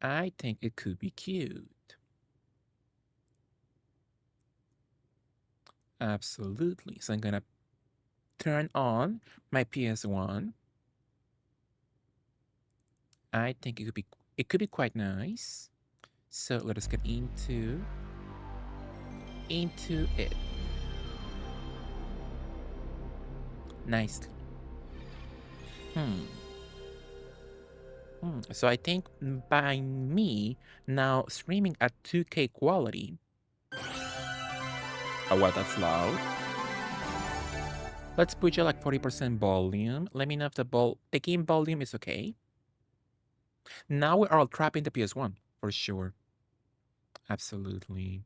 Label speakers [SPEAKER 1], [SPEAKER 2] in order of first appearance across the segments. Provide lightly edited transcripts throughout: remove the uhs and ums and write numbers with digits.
[SPEAKER 1] I think it could be cute. Absolutely. So I'm gonna turn on my PS1. I think it could be quite nice. So let us get into it nicely. Hmm. So I think by me now streaming at 2K quality. Oh, wow, that's loud. Let's put you like 40% volume. Let me know if the game volume is okay. Now we are all trapped in the PS1 for sure. Absolutely.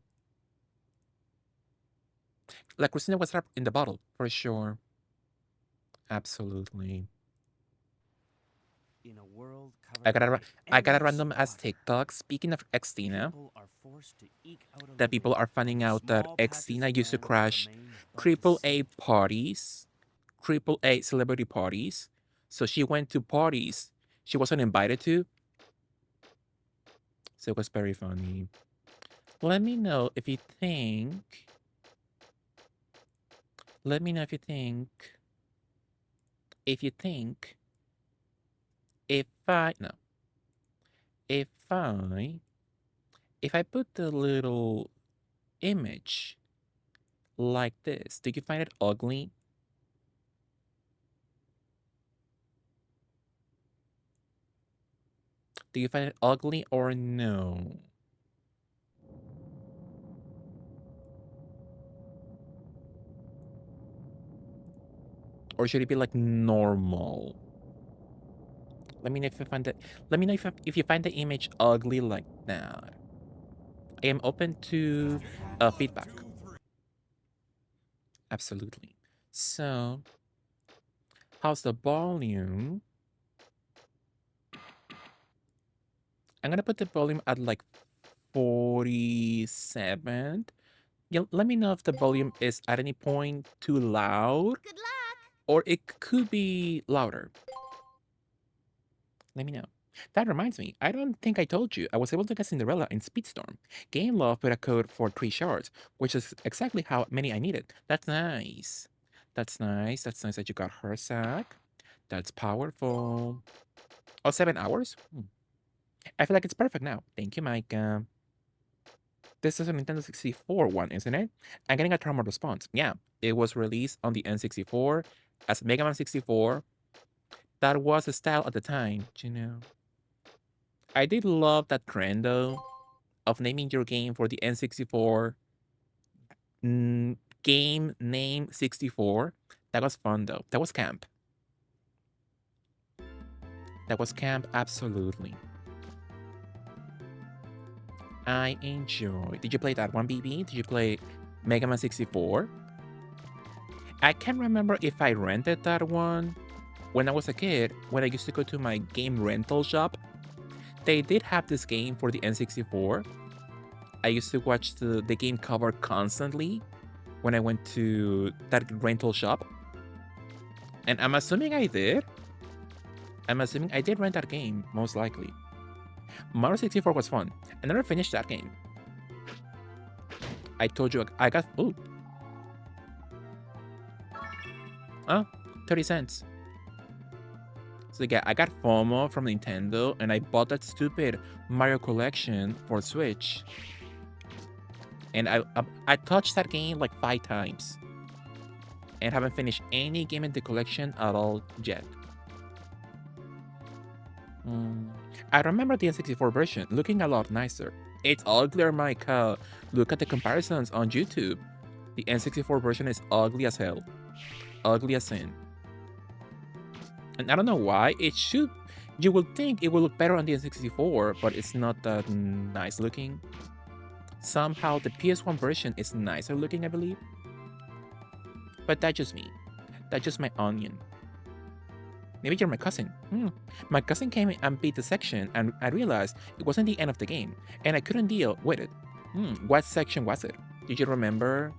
[SPEAKER 1] Like Christina was trapped in the bottle for sure. Absolutely.
[SPEAKER 2] In a world
[SPEAKER 1] I
[SPEAKER 2] covered
[SPEAKER 1] got a
[SPEAKER 2] by
[SPEAKER 1] I got a
[SPEAKER 2] endless
[SPEAKER 1] random as
[SPEAKER 2] water,
[SPEAKER 1] TikTok. Speaking of Xtina,
[SPEAKER 2] people are forced to eke out a
[SPEAKER 1] that
[SPEAKER 2] living
[SPEAKER 1] people are
[SPEAKER 2] on
[SPEAKER 1] finding
[SPEAKER 2] the
[SPEAKER 1] out that
[SPEAKER 2] small patches
[SPEAKER 1] Xtina
[SPEAKER 2] of
[SPEAKER 1] used to
[SPEAKER 2] land that
[SPEAKER 1] crash
[SPEAKER 2] remain above the
[SPEAKER 1] triple A
[SPEAKER 2] sea.
[SPEAKER 1] parties, triple A celebrity parties. So she went to parties she wasn't invited to. So it was very funny. Let me know if you think. Let me know if you think. If you think. If I no. If I if I put the little image like this, do you find it ugly? Do you find it ugly or no? Or should it be like normal? Let me know if you find it. Let me know if you find the image ugly like that. I am open to feedback. Absolutely. So, how's the volume? I'm gonna put the volume at like 47. Yeah, let me know if the volume is at any point too loud,
[SPEAKER 3] Good luck!
[SPEAKER 1] or it could be louder. Let me know. That reminds me, I don't think I told you I was able to get Cinderella in Speedstorm. Game Love put a code for 3 shards, which is exactly how many I needed. That's nice. That's nice. That's nice that you got her sack. That's powerful. Oh, 7 hours? I feel like it's perfect now. Thank you, Micah. This is a Nintendo 64 one, isn't it? I'm getting a trauma response. Yeah, it was released on the N64 as Mega Man 64. That was the style at the time, you know. I did love that trend though of naming your game for the N64 game name 64. That was fun though. That was camp. That was camp, absolutely. I enjoy. Did you play that one, BB? Did you play Mega Man 64? I can't remember if I rented that one when I was a kid. When I used to go to my game rental shop, they did have this game for the N64. I used to watch the game cover constantly when I went to that rental shop. And I'm assuming I did. I'm assuming I did rent that game, most likely. Mario 64 was fun. I never finished that game. I told you I got. Ooh. Oh, 30 cents. So yeah, I got FOMO from Nintendo and I bought that stupid Mario collection for Switch. And I touched that game like 5 times and haven't finished any game in the collection at all yet. I remember the N64 version looking a lot nicer. It's uglier, Michael. Look at the comparisons on YouTube. The N64 version is ugly as hell. Ugly as sin. And I don't know why. You would think it would look better on the N64, but it's not that nice looking. Somehow the PS1 version is nicer looking, I believe. But that's just me. That's just my onion. Maybe you're my cousin. My cousin came and beat the section, and I realized it wasn't the end of the game, and I couldn't deal with it. What section was it? Did you remember?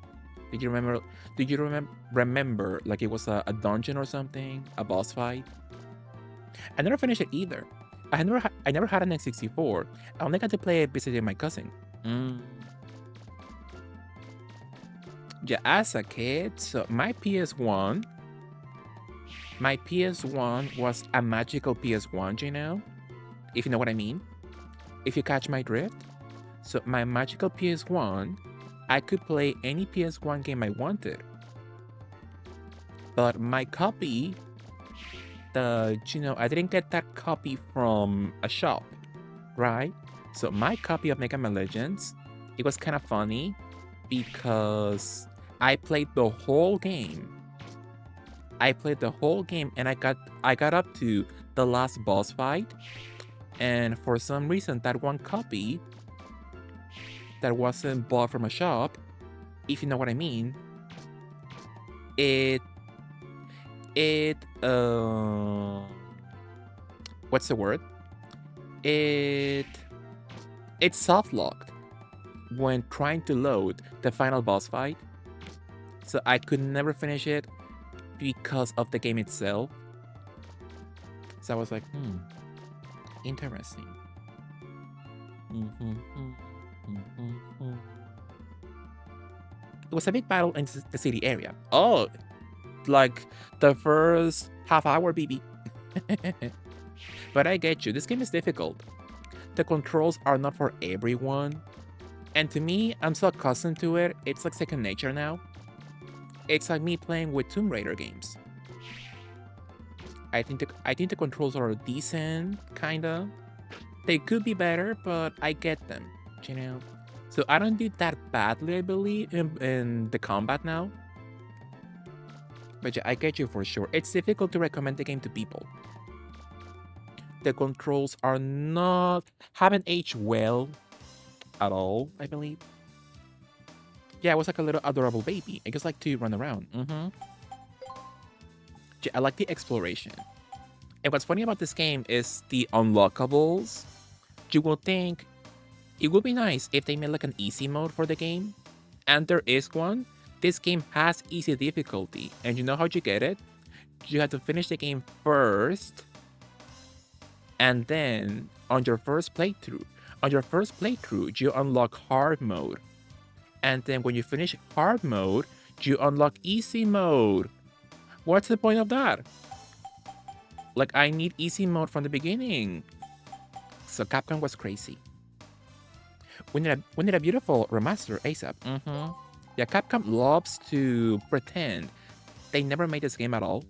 [SPEAKER 1] Did you remember? Did you remember like it was a dungeon or something, a boss fight? I never finished it either. I never had an N64. I only got to play it visiting my cousin. Mm. Yeah, as a kid, so my PS1 was a magical PS1, you know? If you know what I mean. If you catch my drift. So my magical PS1, I could play any PS1 game I wanted. But my copy, I didn't get that copy from a shop, right? So my copy of Mega Man Legends, it was kind of funny because I played the whole game. And I got up to the last boss fight, and for some reason that one copy that wasn't bought from a shop, if you know what I mean, it what's the word? It soft locked when trying to load the final boss fight. So I could never finish it because of the game itself. So I was like, interesting. It was a big battle in the city area. Oh, like the first half hour, BB. But I get you, this game is difficult. The controls are not for everyone. And to me, I'm so accustomed to it, it's like second nature now. It's like me playing with Tomb Raider games. I think the controls are decent, kinda. They could be better, but I get them, you know? So I don't do that badly, I believe, in the combat now. But yeah, I get you for sure. It's difficult to recommend the game to people. The controls haven't aged well at all, I believe. Yeah, I was like a little adorable baby. I just like to run around. Yeah, I like the exploration. And what's funny about this game is the unlockables. You will think it would be nice if they made like an easy mode for the game. And there is one. This game has easy difficulty. And you know how you get it? You have to finish the game first. And then on your first playthrough, you unlock hard mode. And then when you finish hard mode, you unlock easy mode. What's the point of that? Like, I need easy mode from the beginning. So Capcom was crazy. We need a beautiful remaster ASAP. Yeah, Capcom loves to pretend they never made this game at all.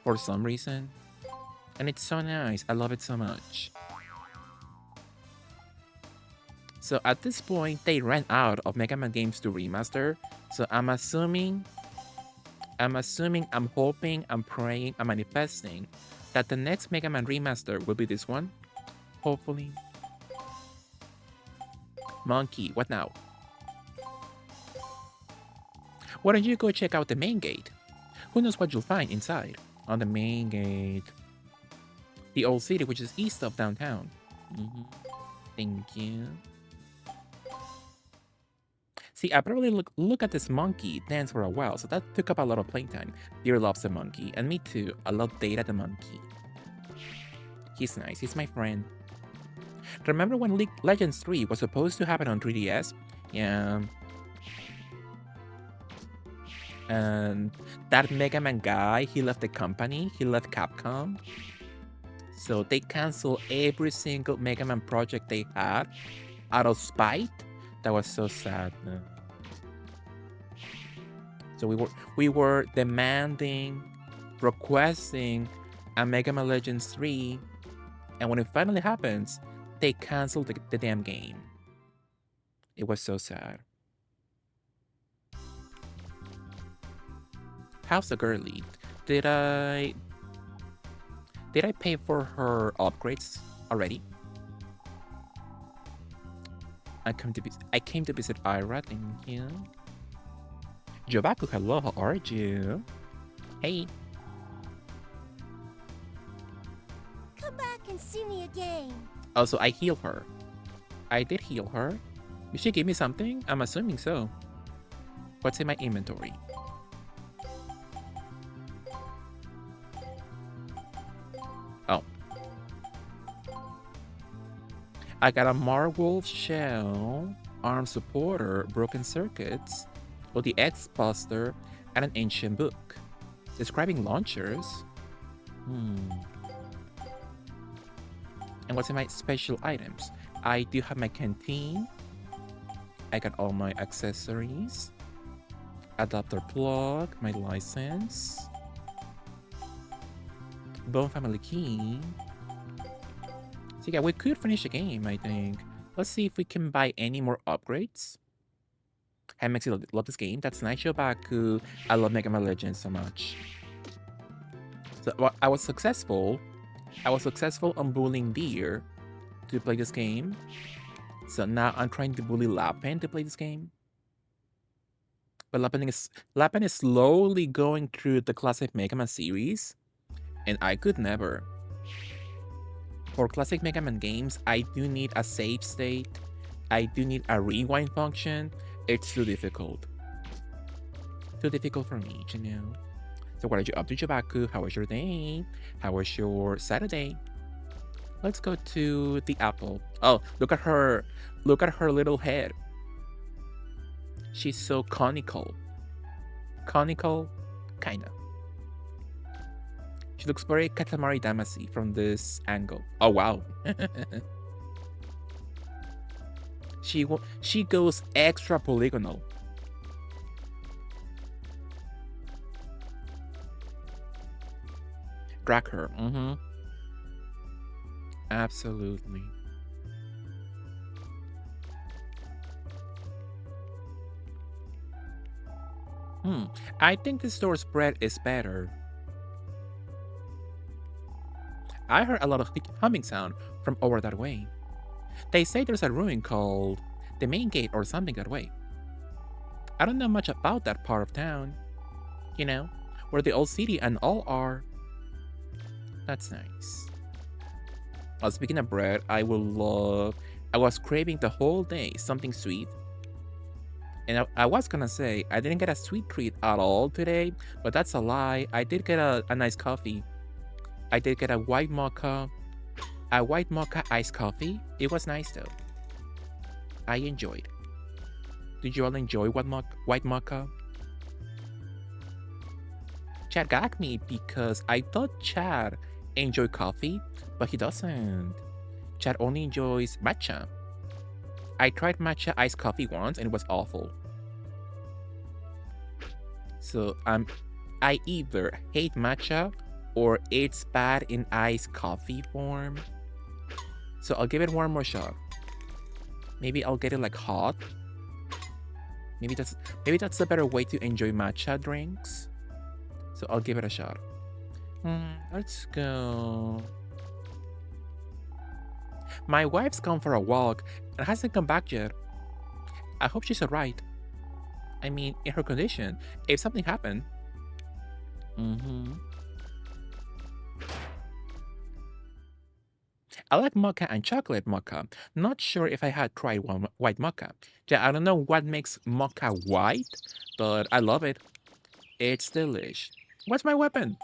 [SPEAKER 1] For some reason. And it's so nice. I love it so much. So at this point, they ran out of Mega Man games to remaster. So I'm assuming, I'm hoping, I'm praying, I'm manifesting that the next Mega Man remaster will be this one. Hopefully. Monkey, what now? Why don't you go check out the main gate? Who knows what you'll find inside on the main gate? The old city, which is east of downtown. Thank you. See, I probably look at this monkey dance for a while, so that took up a lot of playtime. Dear loves the monkey, and me too. I love Data the monkey. He's nice, he's my friend. Remember when League Legends 3 was supposed to happen on 3DS? Yeah. And that Mega Man guy, he left the company, he left Capcom. So they canceled every single Mega Man project they had out of spite. That was so sad. So we were demanding, requesting a Mega Man Legends 3, and when it finally happens, they canceled the damn game. It was so sad. How's the girlie? Did I pay for her upgrades already? I came to visit Ira, thank you. Jobaku, hello, how are you? Hey.
[SPEAKER 3] Come back and see me again.
[SPEAKER 1] Also, I healed her. I did heal her. Did she give me something? I'm assuming so. What's in my inventory? I got a Marwolf shell, arm supporter, broken circuits, or the X-Buster, and an ancient book. Describing launchers? And what's in my special items? I do have my canteen. I got all my accessories. Adapter plug, my license. Bone family key. So yeah, we could finish the game, I think. Let's see if we can buy any more upgrades. Hey, Mexi, love this game. That's nice, Shobaku. I love Mega Man Legends so much. So well, I was successful on bullying Deer to play this game. So now I'm trying to bully Lapen to play this game. But Lapen is slowly going through the classic Mega Man series, and I could never. For classic Mega Man games, I do need a save state. I do need a rewind function. It's too difficult. Too difficult for me, you know. So what are you up to, Jabaku? How was your day? How was your Saturday? Let's go to the apple. Oh, look at her. Look at her little head. She's so conical. Conical? Kinda. She looks very Katamari Damacy from this angle. Oh, wow. She goes extra polygonal. Drag her. Absolutely. I think the store's bread is better. I heard a lot of humming sound from over that way. They say there's a ruin called the Main Gate or something that way. I don't know much about that part of town. You know, where the old city and all are. That's nice. Speaking of bread, I was craving the whole day something sweet. And I was gonna say, I didn't get a sweet treat at all today, but that's a lie. I did get a nice coffee. I did get a white mocha iced coffee. It was nice though. I enjoyed. Did you all enjoy white mocha? Chad got me because I thought Chad enjoyed coffee, but he doesn't. Chad only enjoys matcha. I tried matcha iced coffee once and it was awful. So I either hate matcha or it's bad in iced coffee form. So I'll give it one more shot. Maybe I'll get it like hot. Maybe that's a better way to enjoy matcha drinks. So I'll give it a shot. Let's go. My wife's gone for a walk and hasn't come back yet. I hope she's alright. I mean, in her condition, if something happened. I like mocha and chocolate mocha. Not sure if I had tried white mocha. Yeah, I don't know what makes mocha white, but I love it. It's delish. What's my weapon?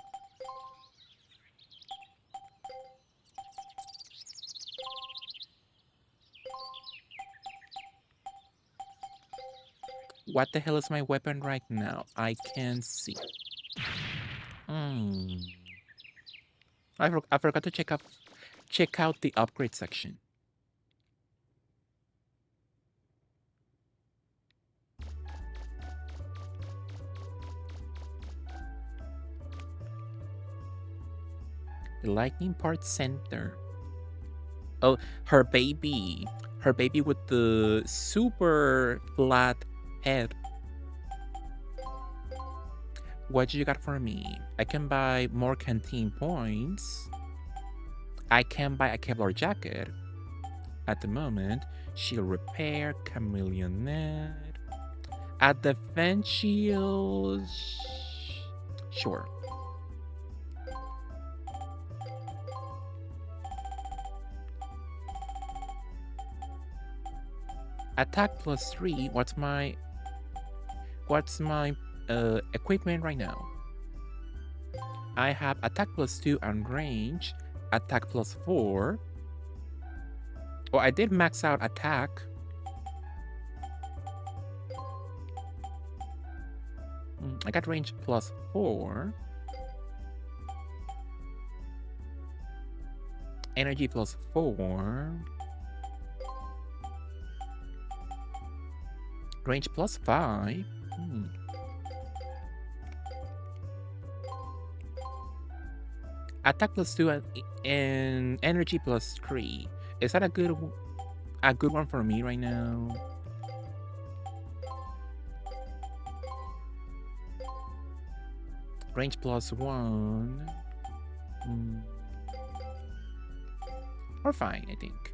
[SPEAKER 1] What the hell is my weapon right now? I can't see. I forgot to check out the upgrade section. The Lightning Part Center. Oh, her baby. Her baby with the super flat head. What you got for me? I can buy more canteen points. I can buy a Kevlar jacket. At the moment, shield repair, chameleon net. A defense shield. Sure. Attack +3. What's my equipment right now? I have attack +2 and range, attack +4. Oh, I did max out attack. I got range +4. Energy +4. Range +5. Attack +2 and energy +3. Is that a good one for me right now? Range +1. We're fine, I think.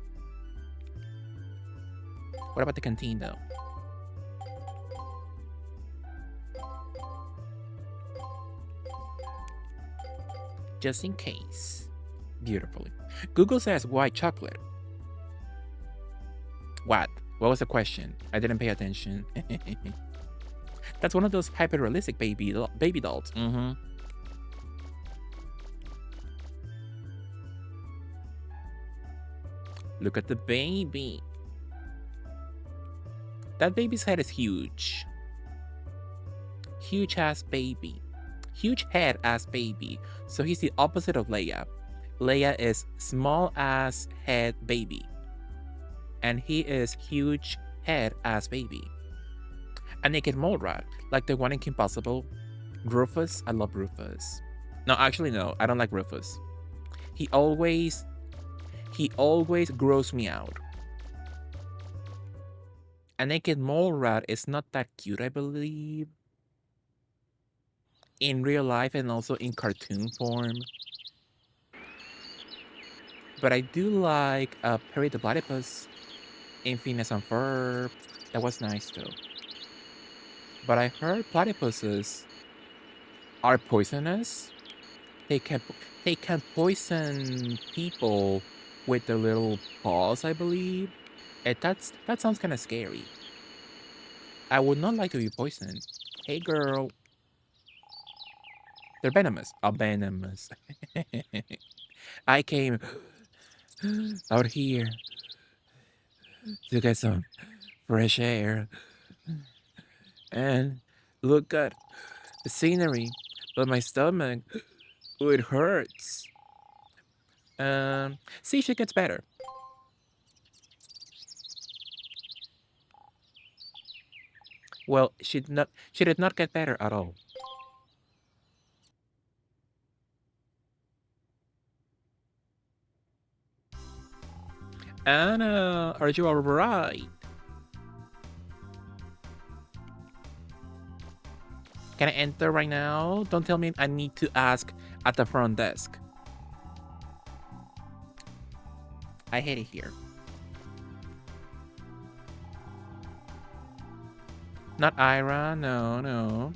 [SPEAKER 1] What about the canteen though? Just in case. Beautifully. Google says white chocolate. What? What was the question? I didn't pay attention. That's one of those hyper-realistic baby dolls. Look at the baby. That baby's head is huge. Huge ass baby. Huge head ass baby. So he's the opposite of Leia. Leia is small ass head baby. And he is huge head ass baby. A naked mole rat, like the one in Kim Possible. Rufus, I love Rufus. No, actually no, I don't like Rufus. He always grows me out. A naked mole rat is not that cute, I believe. In real life and also in cartoon form. But I do like Perry the Platypus in Phineas and Ferb. That was nice though. But I heard platypuses are poisonous. They can poison people with their little paws, I believe. And that sounds kind of scary. I would not like to be poisoned. Hey girl. They're venomous. Oh, venomous. I came out here to get some fresh air and look at the scenery, but my stomach, it hurts. See if it gets better. Well, she did not get better at all. Anna, are you alright? Can I enter right now? Don't tell me I need to ask at the front desk. I hate it here. Not Ira, no.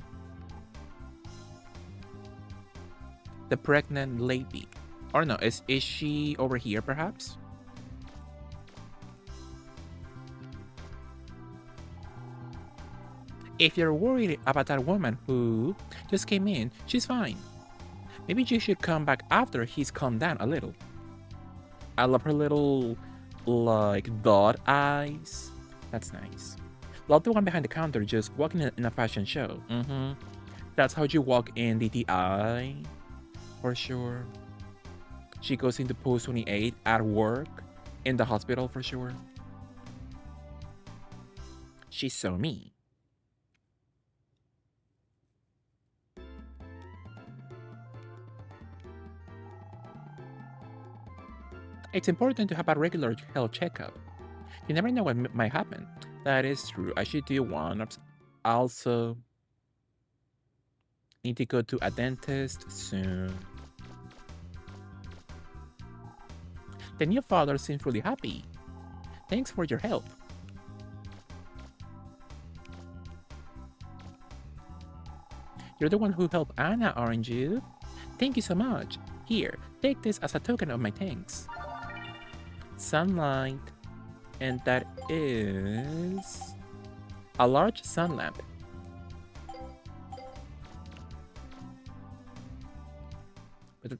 [SPEAKER 1] The pregnant lady. Or no, is she over here perhaps? If you're worried about that woman who just came in, she's fine. Maybe you should come back after he's calmed down a little. I love her little, like, dot eyes. That's nice. Love the one behind the counter just walking in a fashion show. That's how you walk in DTI. For sure. She goes into post 28 at work. In the hospital for sure. She's so me. It's important to have a regular health checkup. You never know what might happen. That is true. I should do one. Also, need to go to a dentist soon. The new father seems really happy. Thanks for your help. You're the one who helped Anna, aren't you? Thank you so much. Here, take this as a token of my thanks. Sunlight. And that is a large sun lamp.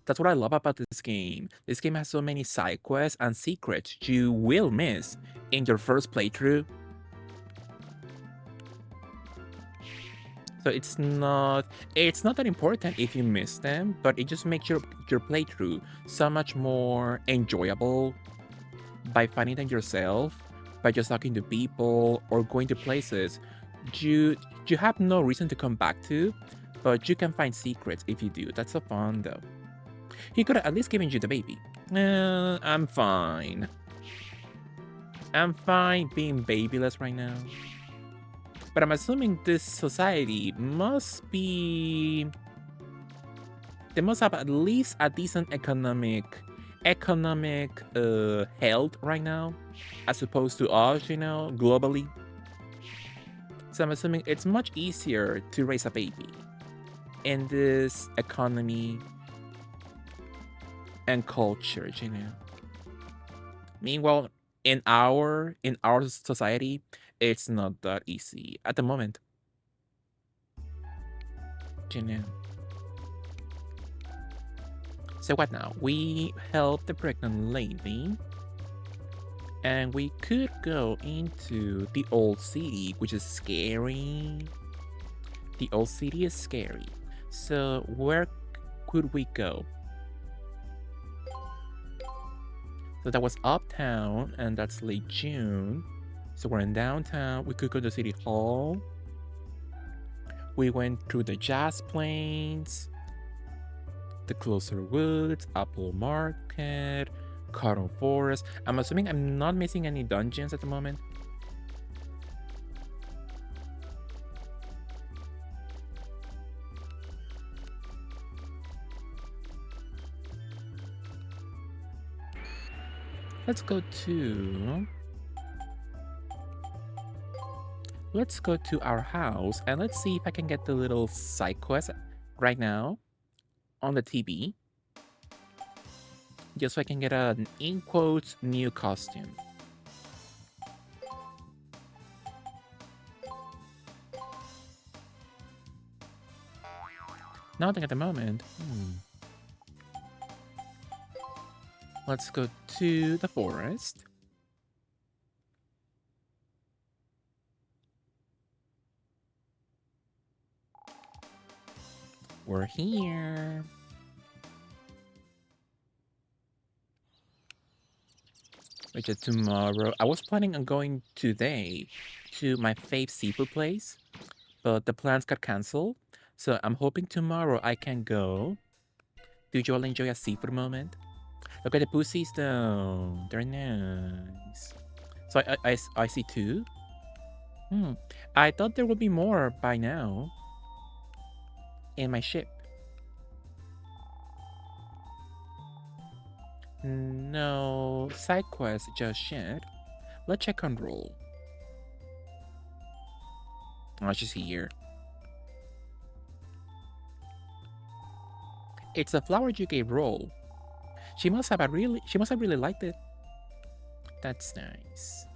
[SPEAKER 1] That's what I love about this game. This game has so many side quests and secrets you will miss in your first playthrough. So it's not that important if you miss them, but it just makes your playthrough so much more enjoyable by finding them yourself, by just talking to people or going to places you have no reason to come back to, but you can find secrets if you do. That's so fun though. He could have at least given you the baby. I'm fine. I'm fine being babyless right now. But I'm assuming this society must be... They must have at least a decent economic health right now, as opposed to us, you know, globally. So I'm assuming it's much easier to raise a baby in this economy and culture, you know. Meanwhile, in our society, it's not that easy at the moment. You know. So what now? We help the pregnant lady, and we could go into the old city, which is scary. The old city is scary. So where could we go? So that was uptown, and that's late June. So we're in downtown. We could go to City Hall. We went through the Jazz Plains, the Closer Woods, Apple Market, Cotton Forest. I'm assuming I'm not missing any dungeons at the moment. Let's go to our house and let's see if I can get the little side quest right now on the TV. Just so I can get an, in quotes, new costume. Nothing at the moment. Let's go to the forest. We're here. Which is tomorrow. I was planning on going today to my fave seafood place, but the plans got canceled. So I'm hoping tomorrow I can go. Do you all enjoy a seafood moment? Look at the pussies though. They're nice. So I see two. I thought there would be more by now in my ship. No side quest just yet. Let's check on roll. Oh, she's here. It's a flower you gave roll. She must have really liked it. That's nice.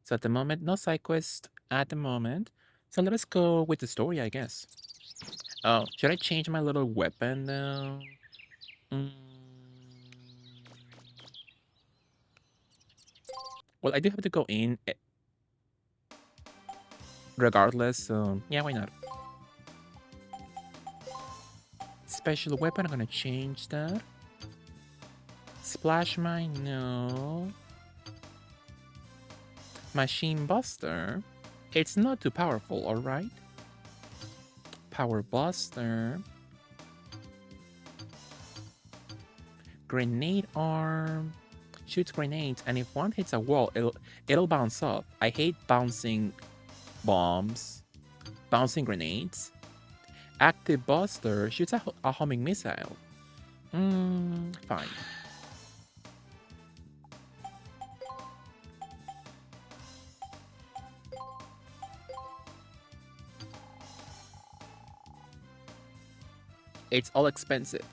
[SPEAKER 1] So at the moment, no side quest at the moment. So let us go with the story, I guess. Oh, should I change my little weapon though? Well, I do have to go in regardless, so yeah, why not? Special weapon, I'm gonna change that. Splash mine, no. Machine Buster, it's not too powerful, alright? Power Buster. Grenade arm. Shoots grenades, and if one hits a wall, it'll bounce off. I hate bouncing bombs. Bouncing grenades. Active Buster shoots a homing missile. Fine. It's all expensive.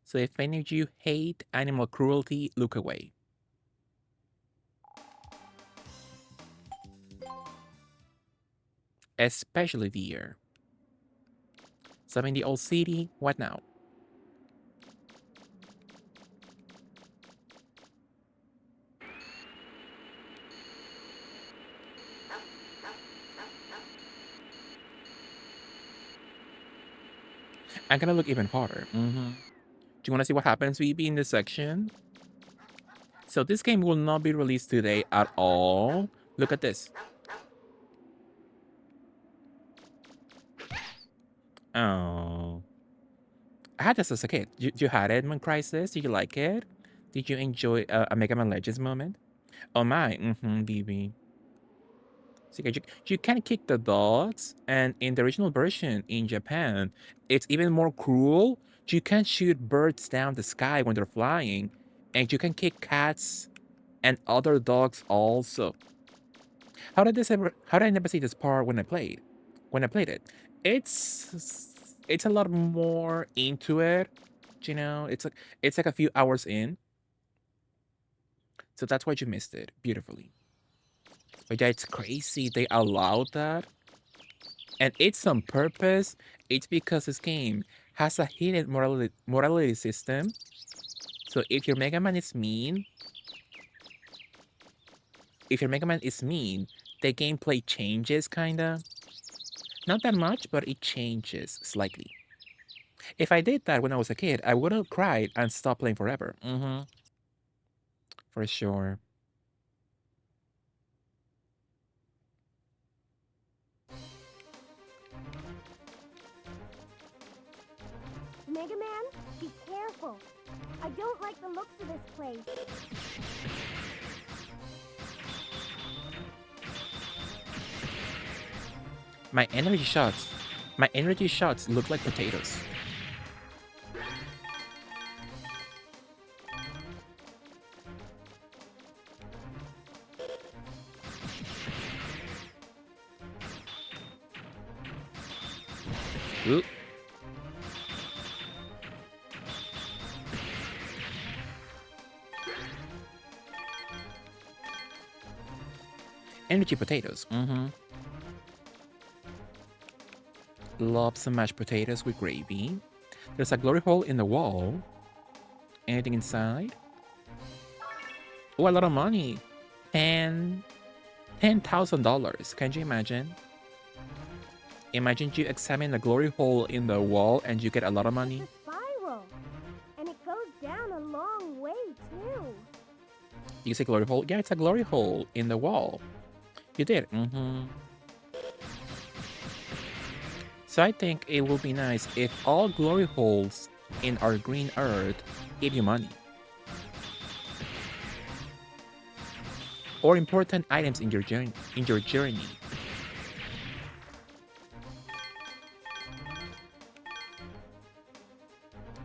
[SPEAKER 1] So if any of you hate animal cruelty, look away. Especially deer. Some in the old city, what now? I'm gonna look even harder. Do you wanna see what happens, VB, in this section? So this game will not be released today at all. Look at this. Oh. I had this as a kid. You had Edmund Crisis? Did you like it? Did you enjoy a Mega Man Legends moment? Oh my, BB. So you can kick the dogs, and in the original version in Japan, it's even more cruel. You can shoot birds down the sky when they're flying, and you can kick cats and other dogs also. How did I never see this part when I played? When I played it, it's a lot more into it. You know, it's like a few hours in, so that's why you missed it beautifully. But yeah, it's crazy they allowed that, and it's on purpose. It's because this game has a hidden morality system. So if your Mega Man is mean, the gameplay changes kinda. Not that much, but it changes slightly. If I did that when I was a kid, I would have cried and stopped playing forever. For sure.
[SPEAKER 3] Mega Man, be careful. I don't like the looks of this place.
[SPEAKER 1] My energy shots look like potatoes. Ooh. Energy potatoes. Love some mashed potatoes with gravy. There's a glory hole in the wall. Anything inside? Oh, a lot of money. $10,000. Can you imagine? Imagine you examine the glory hole in the wall and you get a lot of money.
[SPEAKER 3] It's a spiral, and it goes down a long way too.
[SPEAKER 1] You say glory hole? Yeah, it's a glory hole in the wall. You did. So I think it would be nice if all glory holes in our green earth give you money. Or important items in your journey.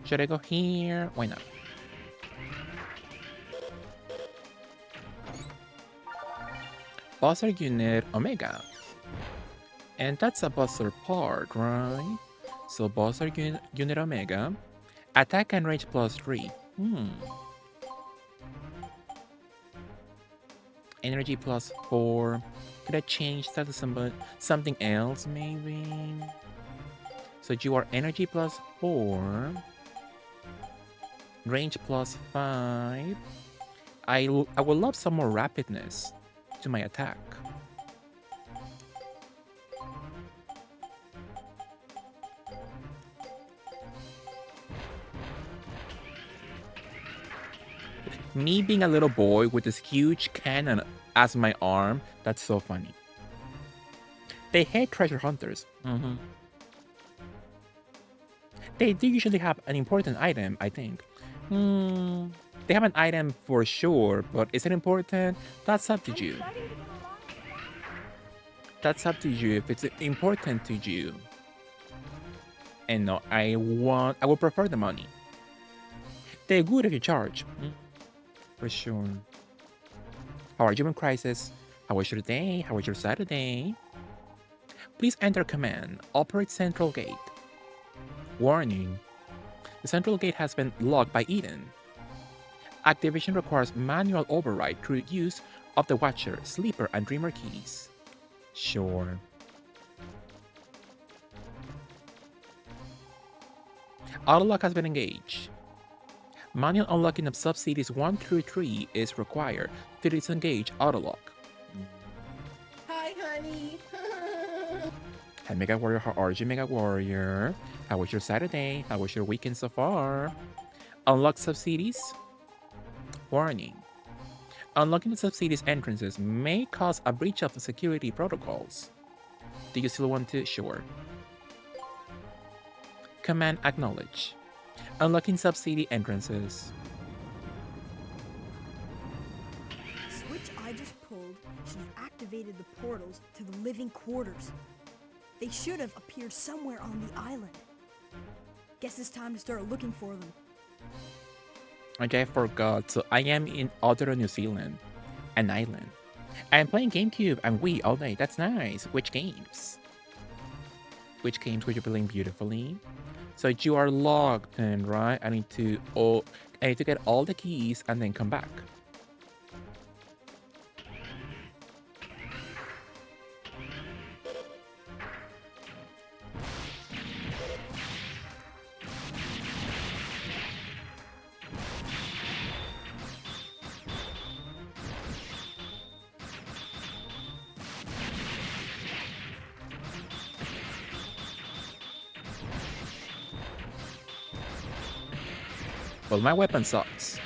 [SPEAKER 1] Should I go here? Why not? Buzzer Unit Omega. And that's a buzzer part, right? So buzzer unit Omega. Attack and range +3. Energy +4. Could I change that to something else, maybe? So you are energy +4. Range +5. I would love some more rapidness to my attack. Me being a little boy with this huge cannon as my arm, that's so funny. They hate treasure hunters. They do usually have an important item, I think. They have an item for sure, but is it important? That's up to you. That's up to you if it's important to you. And no, I would prefer the money. They're good if you charge. For sure. How are you in Crisis? How was your day? How was your Saturday? Please enter command. Operate Central Gate. Warning. The central gate has been locked by Eden. Activation requires manual override through use of the Watcher, Sleeper, and Dreamer keys. Sure. Autolock has been engaged. Manual unlocking of subcities 1 through 3 is required to disengage autolock.
[SPEAKER 4] Hi, honey.
[SPEAKER 1] Hi, Mega Warrior. How are you, Mega Warrior? How was your Saturday? How was your weekend so far? Unlock subcities. Warning. Unlocking the subcities entrances may cause a breach of the security protocols. Do you still want to? Sure. Command acknowledge. Unlocking subcity entrances.
[SPEAKER 5] Switch I just pulled should have activated the portals to the living quarters. They should have appeared somewhere on the island. Guess it's time to start looking for them.
[SPEAKER 1] Okay, I forgot. So I am in Aotearoa, New Zealand, an island. I'm playing GameCube and Wii all day. That's nice. Which games? Which games were you playing beautifully? So you are logged in, right? I need to get all the keys and then come back. Well, my weapon sucks.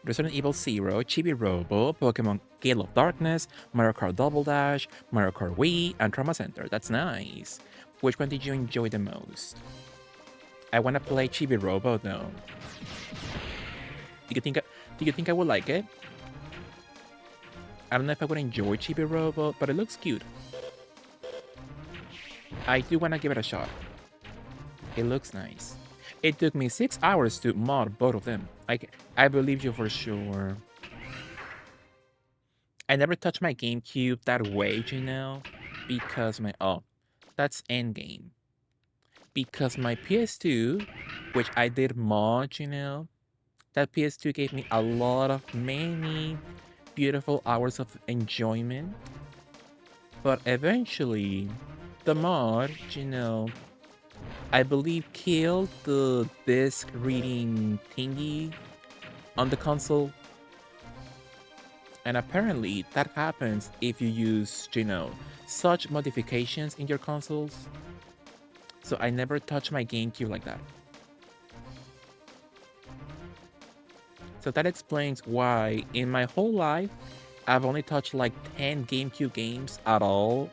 [SPEAKER 1] Resident Evil 0, Chibi Robo, Pokemon Gale of Darkness, Mario Kart Double Dash, Mario Kart Wii, and Trauma Center. That's nice. Which one did you enjoy the most? I want to play Chibi Robo though. Do you think I would like it? I don't know if I would enjoy Chibi Robo, but it looks cute. I do want to give it a shot. It looks nice. It took me 6 hours to mod both of them. I believe you for sure. I never touched my GameCube that way, you know, because that's endgame. Because my PS2, which I did mod, you know, that PS2 gave me a lot of many beautiful hours of enjoyment. But eventually, the mod, you know, I believe killed the disc reading thingy on the console. And apparently that happens if you use, you know, such modifications in your consoles. So I never touched my GameCube like that. So that explains why in my whole life, I've only touched like 10 GameCube games at all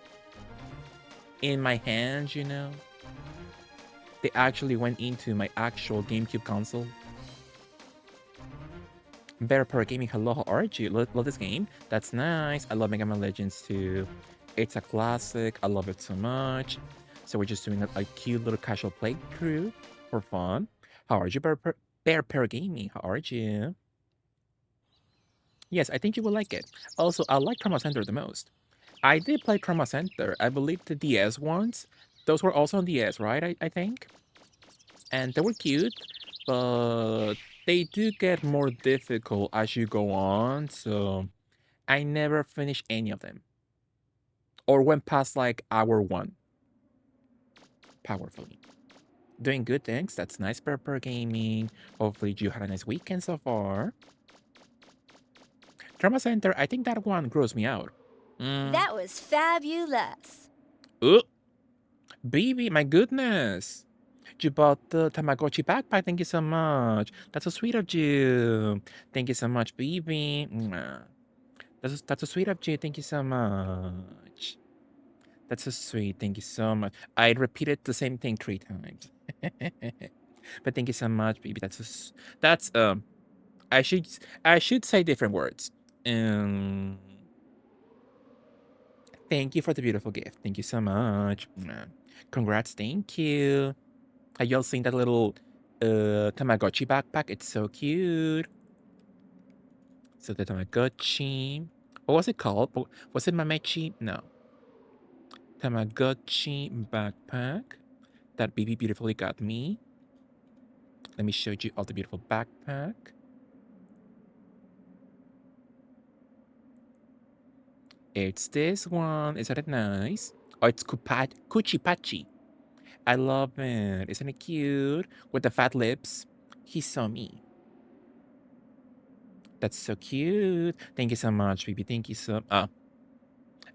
[SPEAKER 1] in my hands, you know. They actually went into my actual GameCube console. Better Per Gaming, hello, how are you? Love this game. That's nice. I love Mega Man Legends too. It's a classic. I love it so much. So we're just doing a cute little casual playthrough for fun. How are you, Bear Per Gaming? How are you? Yes, I think you will like it. Also, I like Trauma Center the most. I did play Trauma Center. I believe the DS ones. Those were also on DS, right? I think. And they were cute, but they do get more difficult as you go on. So I never finished any of them. Or went past like hour 1. Powerfully. Doing good, thanks. That's nice, Per Gaming. Hopefully you had a nice weekend so far. Trauma Center, I think that one grows me out.
[SPEAKER 6] That was fabulous.
[SPEAKER 1] Baby, my goodness. You bought the Tamagotchi backpack. Thank you so much. That's so sweet of you. Thank you so much, baby. That's so sweet of you. Thank you so much. That's so sweet. Thank you so much. I repeated the same thing 3 times. But thank you so much, baby. That's I should say different words. Thank you for the beautiful gift. Thank you so much. Congrats. Thank you. Have y'all seen that little Tamagotchi backpack? It's so cute. So the Tamagotchi. What was it called? Was it Mamechi? No. Tamagotchi backpack that Bibi beautifully got me. Let me show you all the beautiful backpack. It's this one. Isn't it nice? Oh, it's Kuchipachi. I love it. Isn't it cute? With the fat lips. He's so me. That's so cute. Thank you so much, Bibi. Thank you so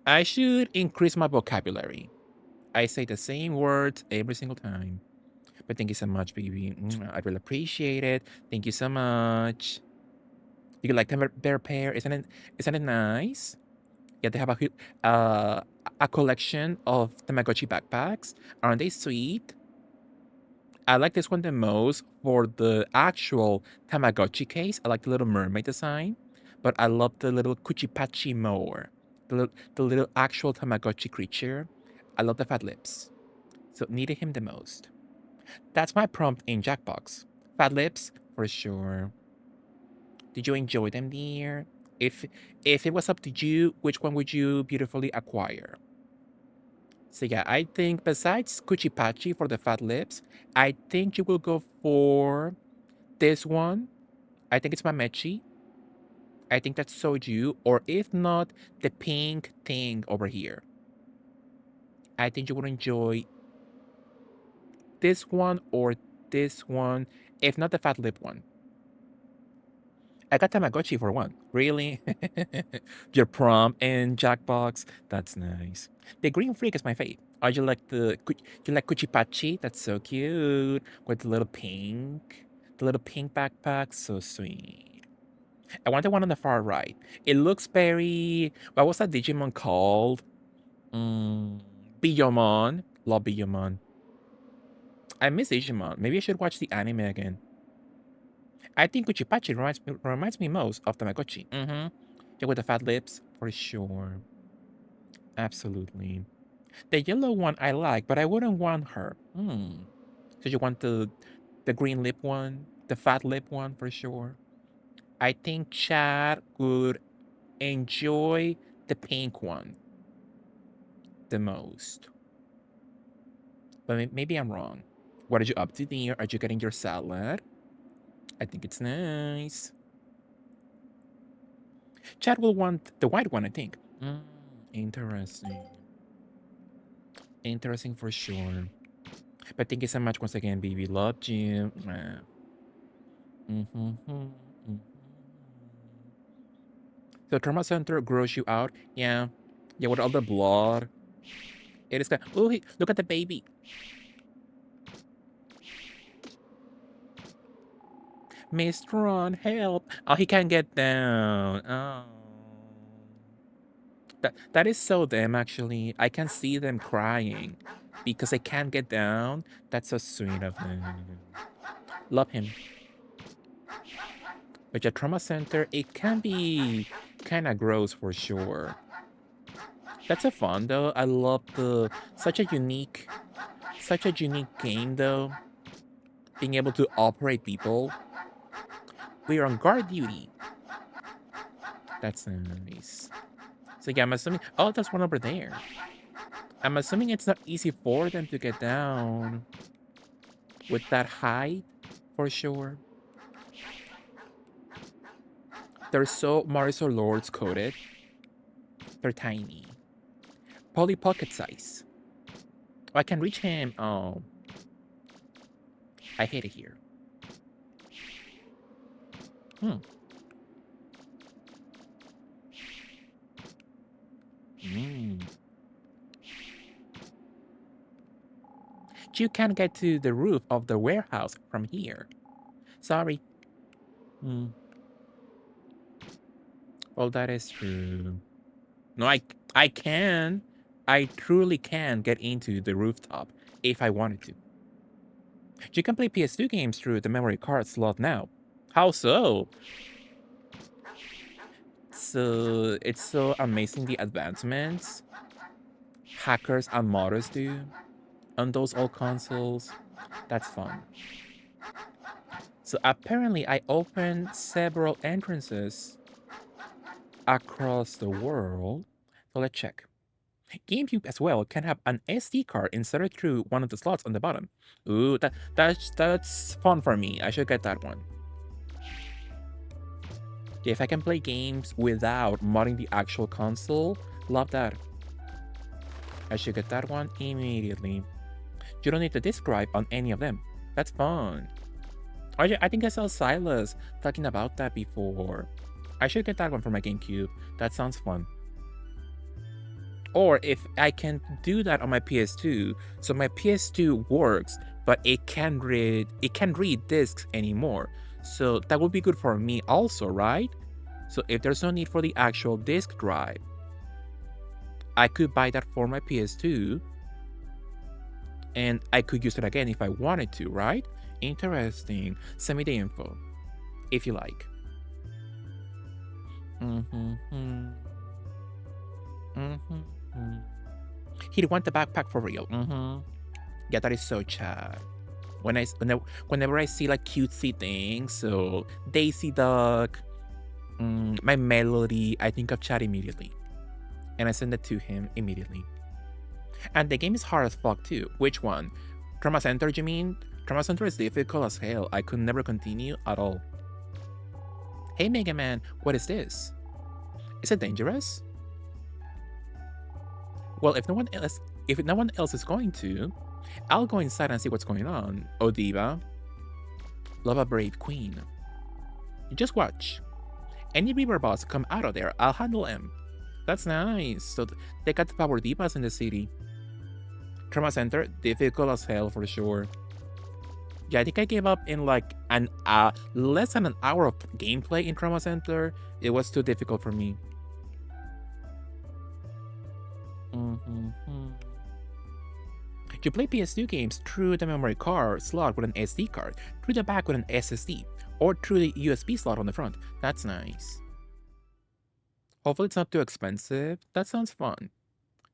[SPEAKER 1] I should increase my vocabulary. I say the same words every single time. But thank you so much, baby. I really appreciate it. Thank you so much. You like their pair? Isn't it nice? Yeah, they have a collection of Tamagotchi backpacks. Aren't they sweet? I like this one the most for the actual Tamagotchi case. I like the little mermaid design, but I love the little Kuchipachi more. The little actual Tamagotchi creature. I love the fat lips. So needed him the most. That's my prompt in Jackbox. Fat lips, for sure. Did you enjoy them, dear? If it was up to you, which one would you beautifully acquire? So yeah, I think besides Kuchipachi for the fat lips, I think you will go for this one. I think it's Mamechi. I think that's Soju, or if not, the pink thing over here. I think you would enjoy this one or this one, if not the fat lip one. I got Tamagotchi for one. Really? Your prompt and Jackbox? That's nice. The green freak is my fave. Oh, you like you like Kuchipachi? That's so cute. With the little pink backpack. So sweet. I want the one on the far right. It looks very, what was that Digimon called? Biyomon. Love Biyomon. I miss Digimon. Maybe I should watch the anime again. I think Kuchipachi reminds me most of Tamagotchi. Yeah, with the fat lips, for sure. Absolutely. The yellow one I like, but I wouldn't want her. So you want the green lip one, the fat lip one for sure. I think Chad would enjoy the pink one the most. But maybe I'm wrong. What are you up to there? Are you getting your salad? I think it's nice. Chad will want the white one, I think. Interesting. Interesting for sure. But thank you so much once again, baby. Loved you. The trauma center grows you out. Yeah. Yeah, with all the blood. It is kind of, oh, look at the baby. Mr. Ron, help. Oh, he can't get down. Oh. That is so them, actually. I can see them crying because they can't get down. That's so sweet of them. Love him. But your trauma center, it can be kind of gross for sure. That's a fun though. I love such a unique game though. Being able to operate people. We are on guard duty. That's nice. So yeah, I'm assuming. Oh, there's one over there. I'm assuming it's not easy for them to get down with that height, for sure. They're so Marisol Lords coated. They're tiny. Polly pocket size. Oh, I can reach him. Oh. I hate it here. You can't get to the roof of the warehouse from here. Sorry. Well, that is true. No, I can. I truly can get into the rooftop if I wanted to. You can play PS2 games through the memory card slot now. How so? So it's so amazing the advancements hackers and modders do on those old consoles. That's fun. So apparently I opened several entrances across the world. So let's check. GameCube as well can have an SD card inserted through one of the slots on the bottom. Ooh, that's fun for me. I should get that one. If I can play games without modding the actual console, love that. I should get that one immediately. You don't need to disk drive on any of them. That's fun. I think I saw Silas talking about that before. I should get that one for my GameCube. That sounds fun. Or if I can do that on my PS2, so my PS2 works, but it can't read discs anymore. So that would be good for me also, right? So if there's no need for the actual disk drive, I could buy that for my PS2 and I could use it again if I wanted to, right? Interesting. Send me the info if you like. He'd want the backpack for real. Yeah, that is so Chad. Whenever I see like cutesy things, so Daisy Duck, my Melody, I think of Chad immediately. And I send it to him immediately. And the game is hard as fuck too. Which one? Trauma Center, you mean? Trauma Center is difficult as hell. I could never continue at all. Hey Mega Man, what is this? Is it dangerous? Well, if no one else is going to, I'll go inside and see what's going on. Oh diva. Love a brave queen. You just watch. Any river boss come out of there, I'll handle them. That's nice. So they got the power divas in the city. Trauma Center, difficult as hell for sure. Yeah, I think I gave up in like less than an hour of gameplay in Trauma Center. It was too difficult for me. You play PS2 games through the memory card slot with an SD card, through the back with an SSD, or through the USB slot on the front. That's nice. Hopefully it's not too expensive. That sounds fun.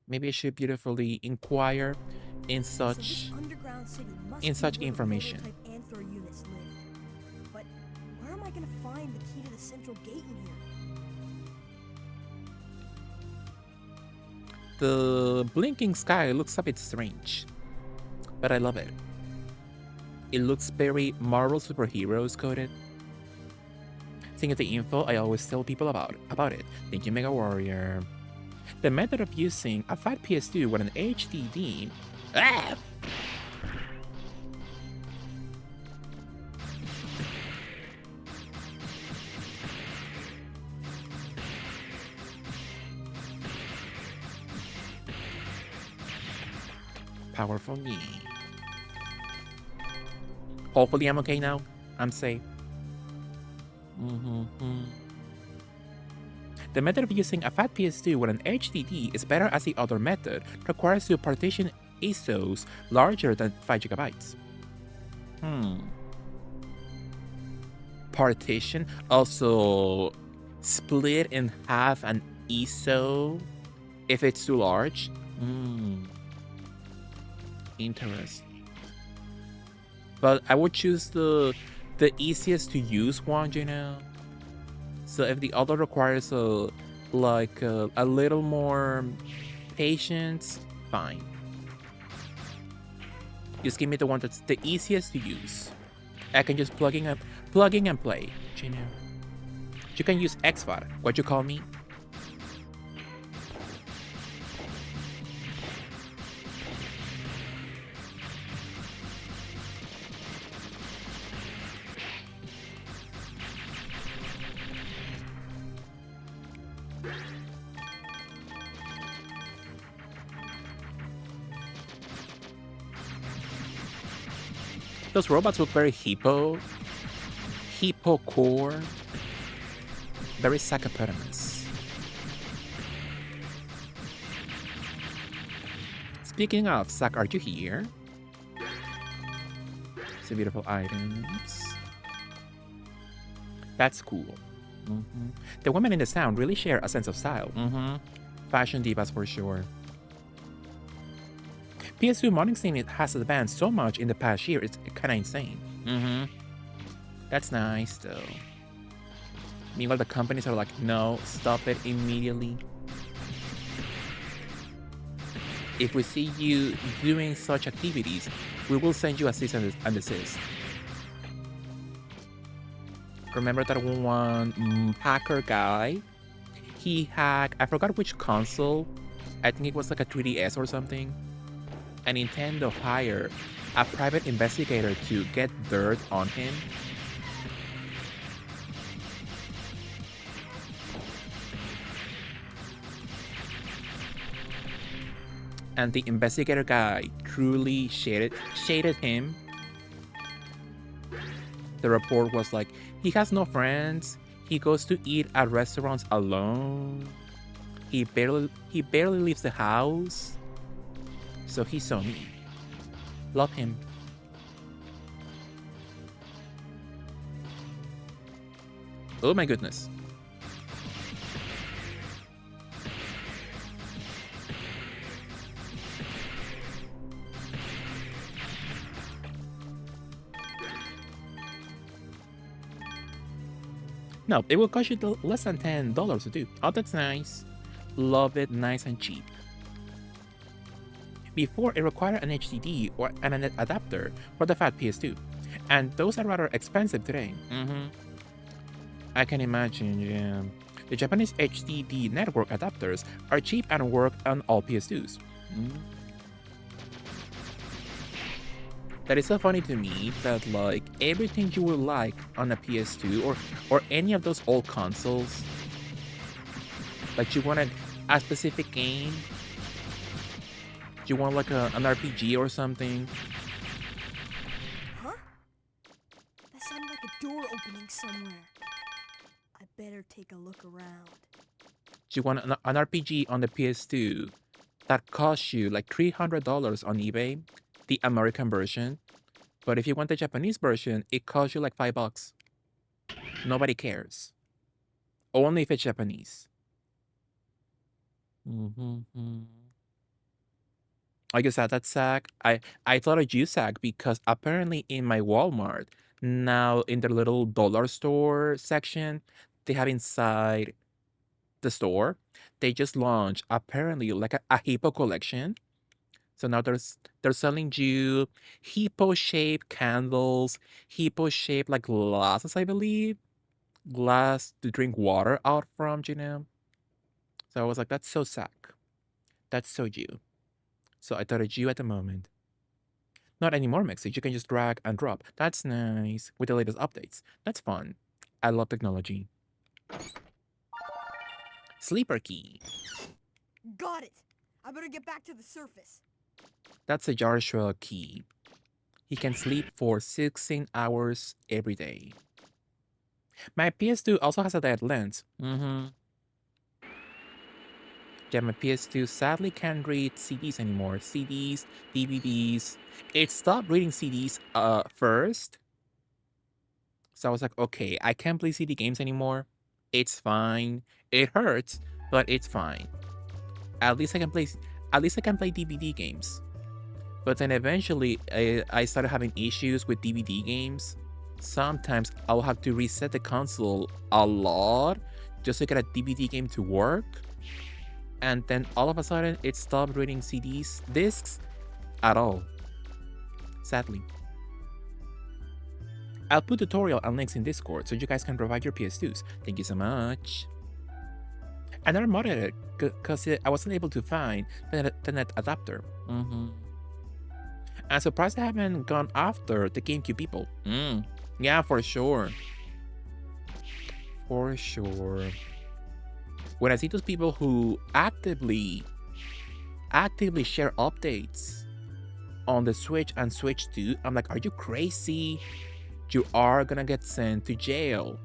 [SPEAKER 1] Maybe I should beautifully inquire in such information.
[SPEAKER 5] But where am I gonna find the key to the central gate in here?
[SPEAKER 1] The blinking sky looks a bit strange, but I love it. It looks very Marvel superheroes coded. Think of the info I always tell people about it. Thank you, Mega Warrior. The method of using a fat PS2 with an HDD. Ah! Powerful me. Hopefully I'm okay now. I'm safe. The method of using a fat PS2 with an HDD is better as the other method requires to partition ISOs larger than 5 GB. Partition? Also split in half an ISO if it's too large? Interesting. But I would choose the easiest to use one, you know? So if the other requires a little more patience, fine. Just give me the one that's the easiest to use. I can just plug in and play, you know? You can use XFAT, what you call me? Those robots look very hippo core, very Sacapotamus. Speaking of Sac, are you here? Some beautiful items. That's cool. The women in this town really share a sense of style. Fashion divas for sure. PS2 modding scene has advanced so much in the past year, it's kinda insane. That's nice though. Meanwhile, the companies are like, no, stop it immediately. If we see you doing such activities, we will send you a cease and desist. Remember that one hacker guy? He hacked, I forgot which console. I think it was like a 3DS or something. And Nintendo hired a private investigator to get dirt on him. And the investigator guy truly shaded him. The report was like, he has no friends. He goes to eat at restaurants alone. He barely leaves the house. So he's so mean. Love him. Oh my goodness. No, it will cost you less than $10 to do. Oh, that's nice. Love it, nice and cheap. Before, it required an HDD or an adapter for the fat PS2, and those are rather expensive today. I can imagine, yeah. The Japanese HDD network adapters are cheap and work on all PS2s. That is so funny to me that like everything you would like on a PS2 or any of those old consoles, like you wanted a specific game, you want like an RPG or something.
[SPEAKER 5] Huh? That sounded like a door opening somewhere. I better take a look around.
[SPEAKER 1] You want an RPG on the PS2 that costs you like $300 on eBay, the American version. But if you want the Japanese version, it costs you like $5. Nobody cares. Only if it's Japanese. I guess that's SAG. I thought of you SAG because apparently in my Walmart, now in their little dollar store section, they have inside the store, they just launched apparently like a hippo collection. So now they're selling you hippo-shaped candles, hippo-shaped like glasses, I believe. Glass to drink water out from, you know? So I was like, that's so SAG. That's so you. So I thought of you at the moment. Not anymore, Mexi. You can just drag and drop. That's nice. With the latest updates. That's fun. I love technology. Sleeper key.
[SPEAKER 5] Got it! I better get back to the surface.
[SPEAKER 1] That's a Joshua key. He can sleep for 16 hours every day. My PS2 also has a dead lens. Yeah, my PS2 sadly can't read CDs anymore. CDs, DVDs. It stopped reading CDs first. So I was like, okay, I can't play CD games anymore. It's fine. It hurts, but it's fine. At least I can play DVD games. But then eventually I started having issues with DVD games. Sometimes I'll have to reset the console a lot just to get a DVD game to work. And then all of a sudden it stopped reading discs at all. Sadly. I'll put tutorial and links in Discord so you guys can provide your PS2s. Thank you so much. And I remodded it because I wasn't able to find the net adapter. I'm surprised I haven't gone after the GameCube people. Yeah, for sure. For sure. When I see those people who actively share updates on the Switch and Switch 2, I'm like, are you crazy? You are gonna get sent to jail.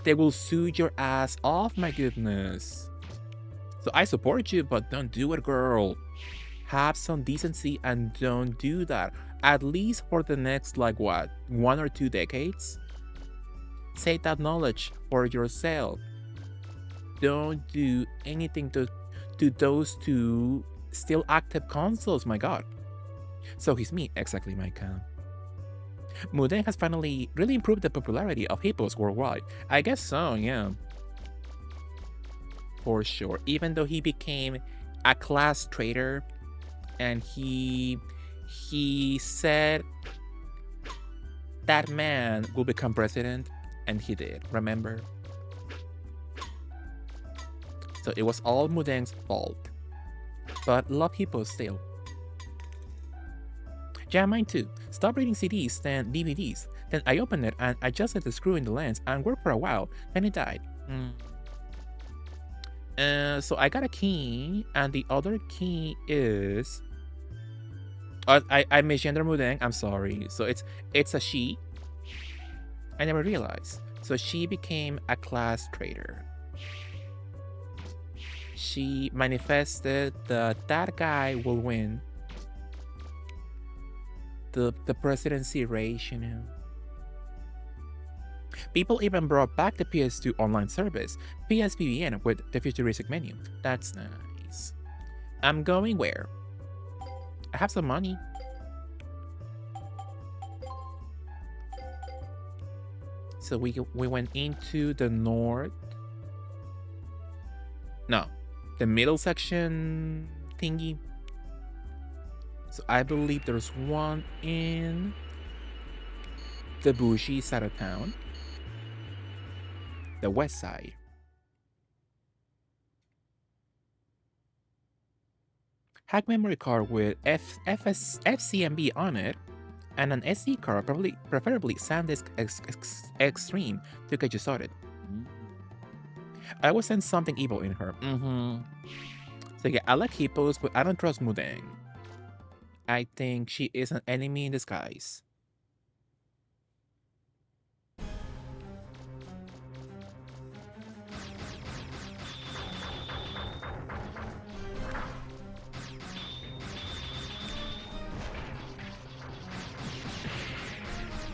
[SPEAKER 1] They will sue your ass off, my goodness. So I support you, but don't do it, girl. Have some decency and don't do that. At least for the next, like what, 1 or 2 decades? Save that knowledge for yourself. Don't do anything to those two still active consoles, my god. So he's me, exactly, Micah. Mudeng has finally really improved the popularity of hippos worldwide. I guess so, yeah. For sure. Even though he became a class traitor and he said that man will become president, and he did, remember? So it was all Mudeng's fault. But love hippos still. Yeah, mine too. Stop reading CDs, then DVDs. Then I opened it and adjusted the screw in the lens and worked for a while. Then it died. So I got a key, and the other key is... I misgendered Mudeng. I'm sorry. So it's a she. I never realized. So she became a class traitor. She manifested that guy will win the presidency race, you know. People even brought back the PS2 online service, PSVPN, with the futuristic menu. That's nice. I'm going where? I have some money. So we went into the north. No, the middle section thingy. So I believe there's one in the bougie side of town. The west side. Hack memory card with FCMB on it, and an SD card, preferably SanDisk Extreme, to get you started. I always sense something evil in her. So yeah, I like hippos, but I don't trust Mudeng. I think she is an enemy in disguise.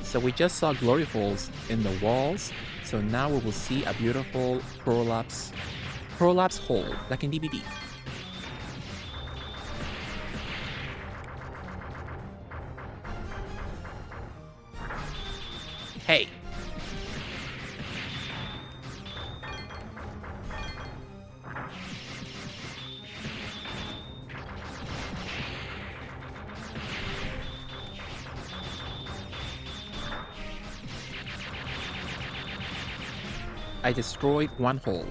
[SPEAKER 1] So we just saw glory holes in the walls, so now we will see a beautiful prolapse hole, like in DVD. Hey! I destroyed one hole.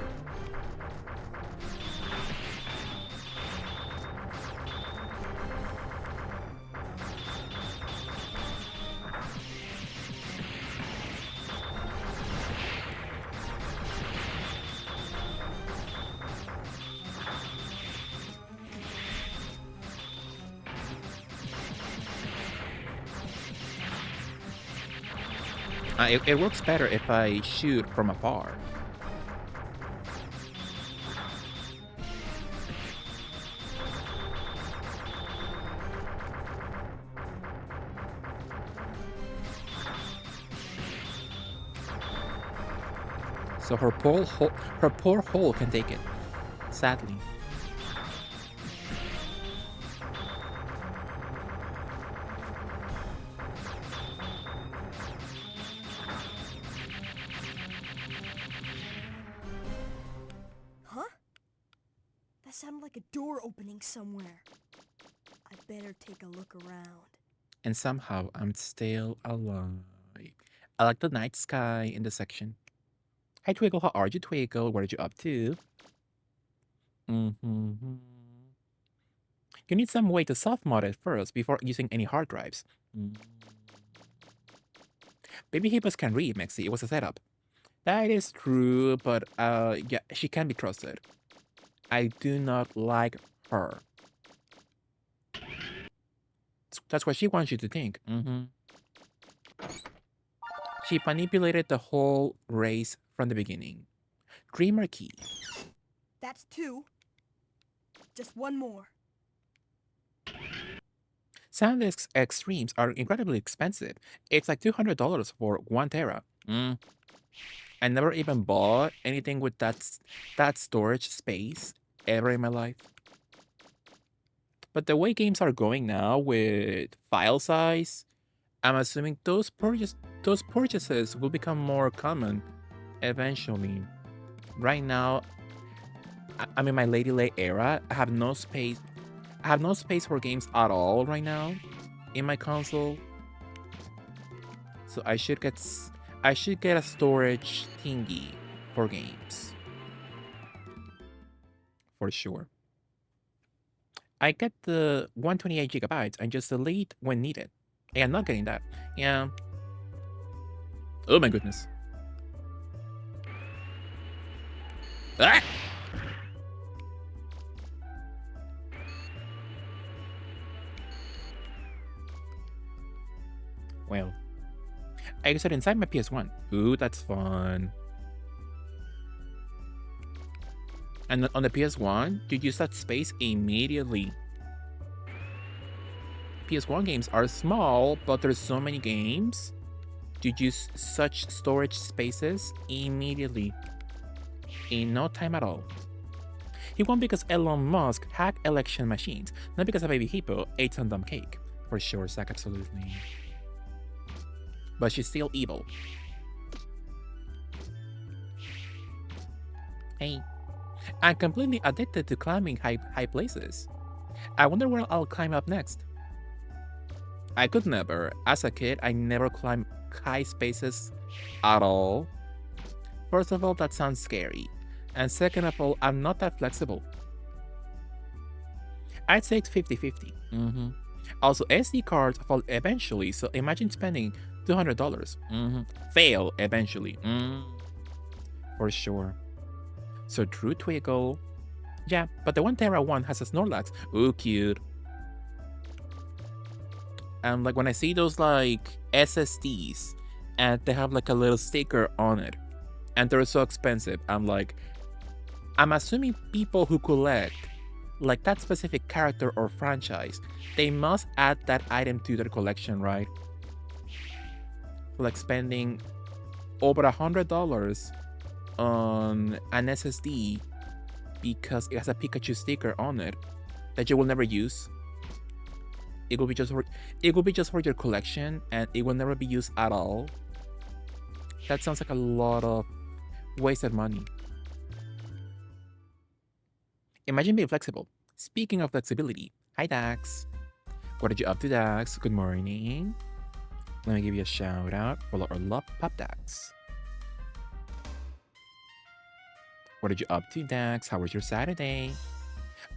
[SPEAKER 1] It works better if I shoot from afar. So her poor hole can take it, sadly.
[SPEAKER 5] Huh? That sounded like a door opening somewhere. I better take a look around.
[SPEAKER 1] And somehow I'm still alive. I like the night sky in the section. Hey Twinkle, how are you, Twinkle? What are you up to? You need some way to soft mod it first before using any hard drives. Baby Hippos can read, Mexi. It was a setup. That is true, but yeah, she can be trusted. I do not like her. That's what she wants you to think. She manipulated the whole race from the beginning. Dreamer key.
[SPEAKER 5] That's 2. Just one more.
[SPEAKER 1] SanDisk Extremes are incredibly expensive. It's like $200 for 1 tera. I never even bought anything with that storage space ever in my life. But the way games are going now with file size I'm assuming those purchases will become more common eventually. Right now, I'm in my Lady Lay era. I have no space. I have no space for games at all right now in my console. So I should get a storage thingy for games. For sure. I get the 128 gigabytes and just delete when needed. Hey, I'm not getting that. Yeah. Oh my goodness. Ah! Well, I use it inside my PS1. Ooh, that's fun. And on the PS1, you use that space immediately. PS1 games are small, but there's so many games. You use such storage spaces immediately. In no time at all. He won because Elon Musk hacked election machines, not because a baby hippo ate some dumb cake. For sure, Zach, absolutely. But she's still evil. Hey. I'm completely addicted to climbing high places. I wonder where I'll climb up next. I could never. As a kid, I never climbed high spaces at all. First of all, that sounds scary. And second of all, I'm not that flexible. I'd say it's 50-50. Also, SD cards fall eventually, so imagine spending $200. Fail eventually. For sure. So true, Twinkle. Yeah, but the 1TB one has a Snorlax. Ooh, cute. And like when I see those like SSDs and they have like a little sticker on it and they're so expensive, I'm like, I'm assuming people who collect like that specific character or franchise, they must add that item to their collection, right? Like spending over $100 on an SSD because it has a Pikachu sticker on it that you will never use. It will be just for your collection and it will never be used at all. That sounds like a lot of wasted money. Imagine being flexible. Speaking of flexibility, hi Dax. What are you up to, Dax? Good morning. Let me give you a shout out for our love Pop Dax. What are you up to, Dax? How was your Saturday?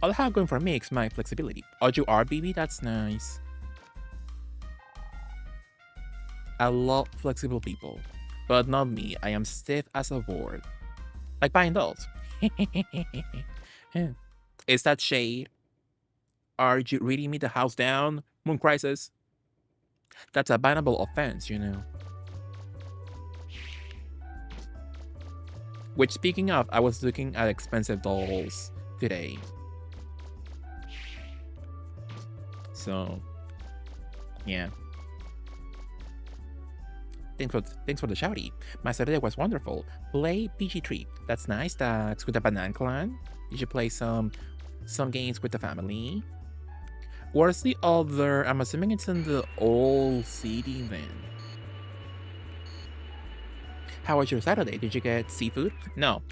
[SPEAKER 1] All I have going for me is my flexibility. Oh, you are, baby? That's nice. I love flexible people, but not me. I am stiff as a board. Like buying dolls. Is that shade? Are you reading me the house down, Moon Crisis? That's a bannable offense, you know. Which, speaking of, I was looking at expensive dolls today. So, yeah. Thanks for the shouty. My Saturday was wonderful. Play PG3. That's nice, Dax. With the Banana Clan. You should play some games with the family. Where's the other? I'm assuming it's in the old city then. How was your Saturday? Did you get seafood? No.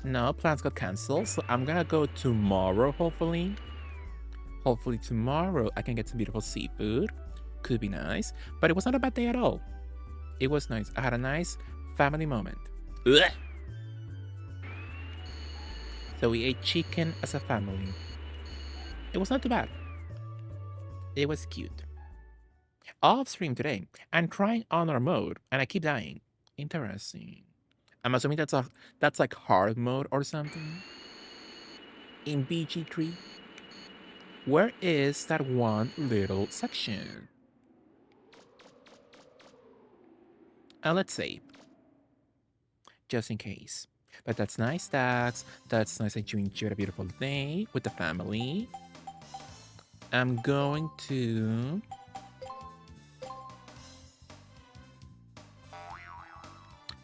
[SPEAKER 1] No, plans got cancelled, so I'm gonna go tomorrow, hopefully. Hopefully tomorrow I can get some beautiful seafood. Could be nice. But it was not a bad day at all. It was nice. I had a nice family moment. Ugh. So we ate chicken as a family. It was not too bad. It was cute. Off stream today, I'm trying honor mode and I keep dying. Interesting. I'm assuming that's like hard mode or something. In BG3. Where is that one little section? Let's save. Just in case. But that's nice, Dax. That's nice that you enjoyed a beautiful day with the family. I'm going to...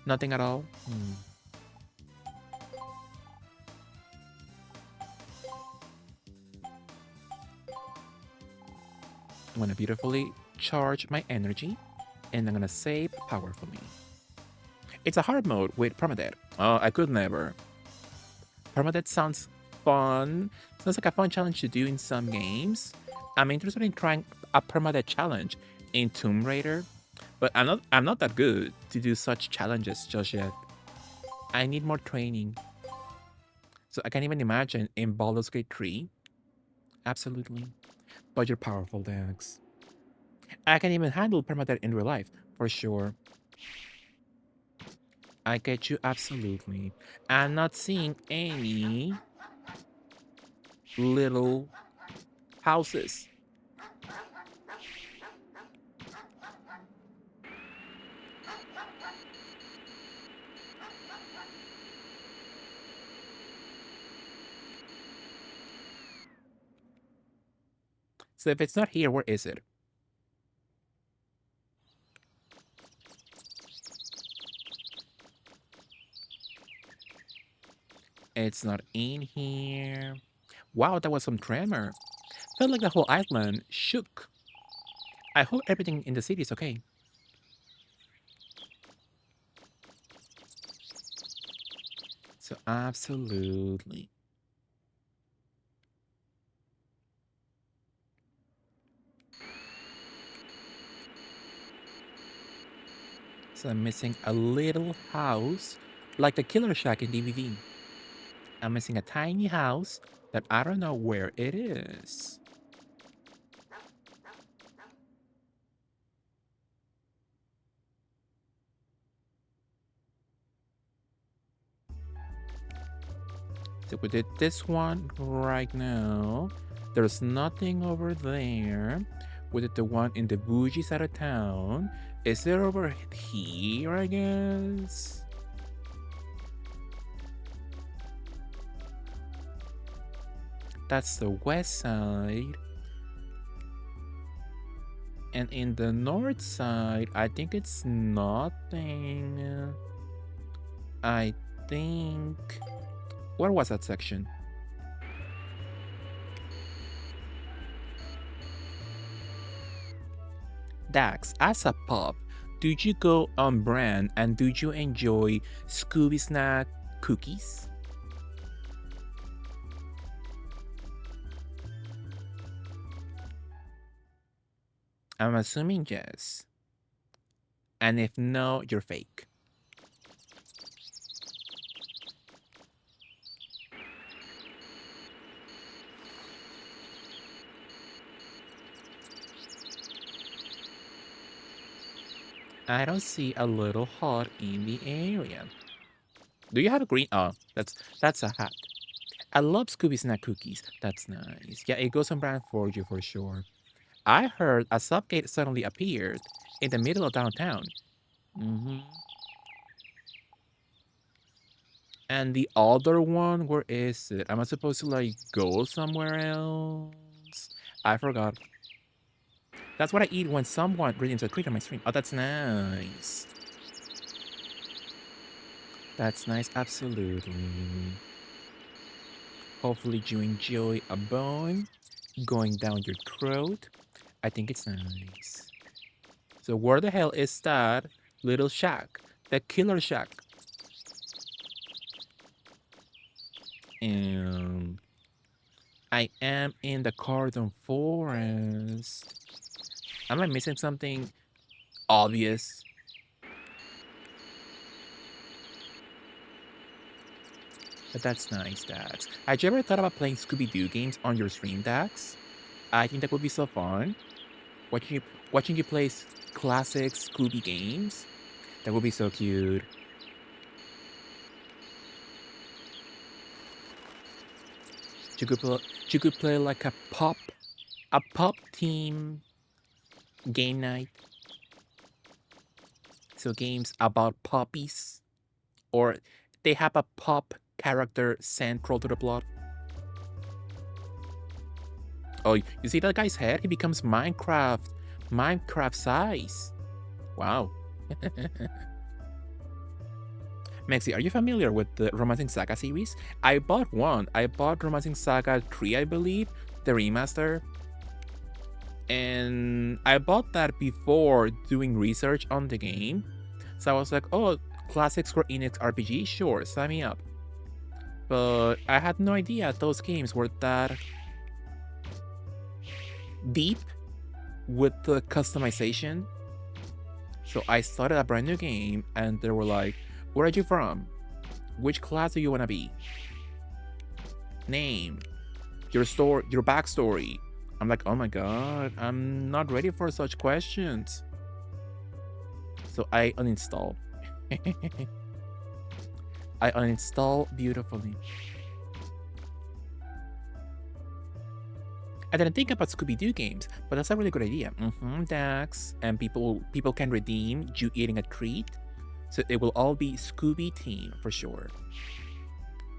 [SPEAKER 1] Nothing at all? I'm gonna beautifully charge my energy And I'm gonna save powerfully. It's a hard mode with permadeath. Oh, I could never. Permadeath sounds fun. Sounds like a fun challenge to do in some games. I'm interested in trying a permadeath challenge in Tomb Raider, but I'm not that good to do such challenges just yet. I need more training. So I can't even imagine in Baldur's Gate 3. Absolutely. But you're powerful, Dax. I can even handle permadeath in real life, for sure. I get you absolutely. I'm not seeing any little houses. So if it's not here, where is it? It's not in here. Wow, that was some tremor. Felt like the whole island shook. I hope everything in the city is okay. So absolutely. So I'm missing a little house, like the Killer Shack in DBV. I'm missing a tiny house that I don't know where it is. So we did this one right now. There's nothing over there. We did the one in the bougie side of town. Is there over here, I guess? That's the west side. And in the north side, I think it's nothing. I think... Where was that section? Dax, as a pup, did you go on brand and did you enjoy Scooby Snack cookies? I'm assuming yes. And if no, you're fake. I don't see a little hut in the area. Do you have a green? Oh, that's a hat. I love Scooby Snack cookies. That's nice. Yeah, it goes on brand for you for sure. I heard a subgate suddenly appeared in the middle of downtown. And the other one, where is it? Am I supposed to like go somewhere else? I forgot. That's what I eat when someone redeems a treat on my stream. Oh, that's nice. That's nice, absolutely. Hopefully you enjoy a bone going down your throat. I think it's nice. So where the hell is that little shack? The Killer Shack. I am in the Cardon Forest. Am I missing something obvious? But that's nice, Dax. Had you ever thought about playing Scooby-Doo games on your stream, Dax? I think that would be so fun. Watching you play classic Scooby games. That would be so cute. You could play like a pop team game night. So games about puppies, or they have a pop character central to the plot. Oh, you see that guy's head? He becomes Minecraft size. Wow. Mexi, are you familiar with the Romancing Saga series? I bought one. I bought Romancing Saga 3, I believe, the remaster. And I bought that before doing research on the game. So I was like, oh, classic Square Enix RPG? Sure, sign me up. But I had no idea those games were that deep with the customization. So I started a brand new game and they were like, where are you from? Which class do you want to be? Name, your backstory. I'm like, oh my god, I'm not ready for such questions. So I uninstall. I uninstall beautifully. I didn't think about Scooby-Doo games, but that's a really good idea. Dax, and people can redeem you eating a treat, so it will all be Scooby team for sure.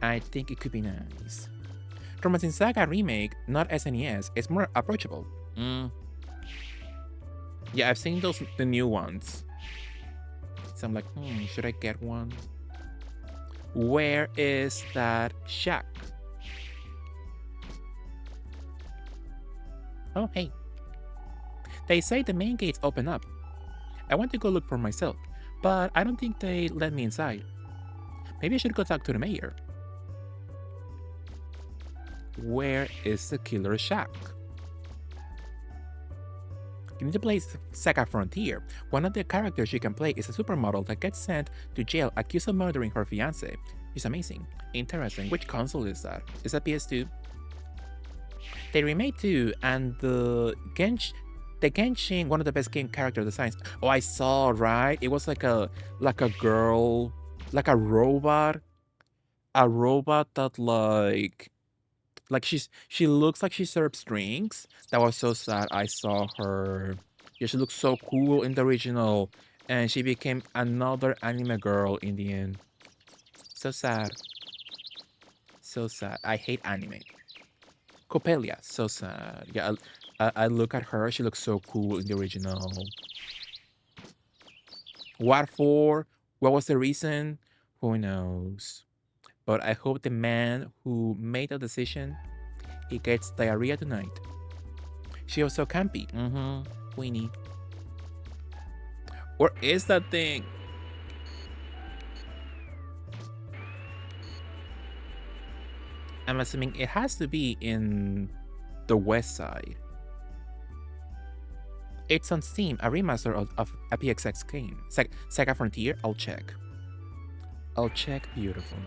[SPEAKER 1] I think it could be nice. Romancing Saga remake, not SNES, is more approachable. Yeah, I've seen the new ones. So I'm like, should I get one? Where is that shack? Oh, hey. They say the main gates open up. I want to go look for myself, but I don't think they let me inside. Maybe I should go talk to the mayor. Where is the killer shack? You need to play Saga Frontier. One of the characters you can play is a supermodel that gets sent to jail accused of murdering her fiancé. She's amazing. Interesting. Which console is that? Is that PS2? They remade 2, and the Genshin, one of the best game character designs. Oh, I saw, right? It was like a girl, like a robot that like she looks like she serves drinks. That was so sad. I saw her. Yeah, she looked so cool in the original, and she became another anime girl in the end. So sad. So sad. I hate anime. Coppelia, so sad. Yeah, I look at her. She looks so cool in the original. What for? What was the reason? Who knows? But I hope the man who made the decision, he gets diarrhea tonight. She was so campy. Queenie. Where is that thing? I'm assuming it has to be in the west side. It's on Steam, a remaster of a PXX game. Saga Frontier, I'll check. I'll check beautifully.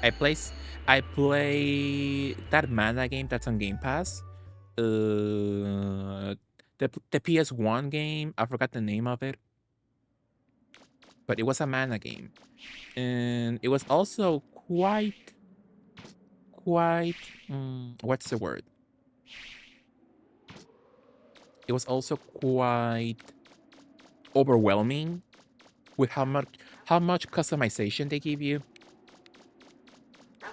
[SPEAKER 1] I play that Mana game that's on Game Pass. The PS1 game, I forgot the name of it. But it was a Mana game. And it was also quite what's the word? It was also quite overwhelming with how much customization they give you.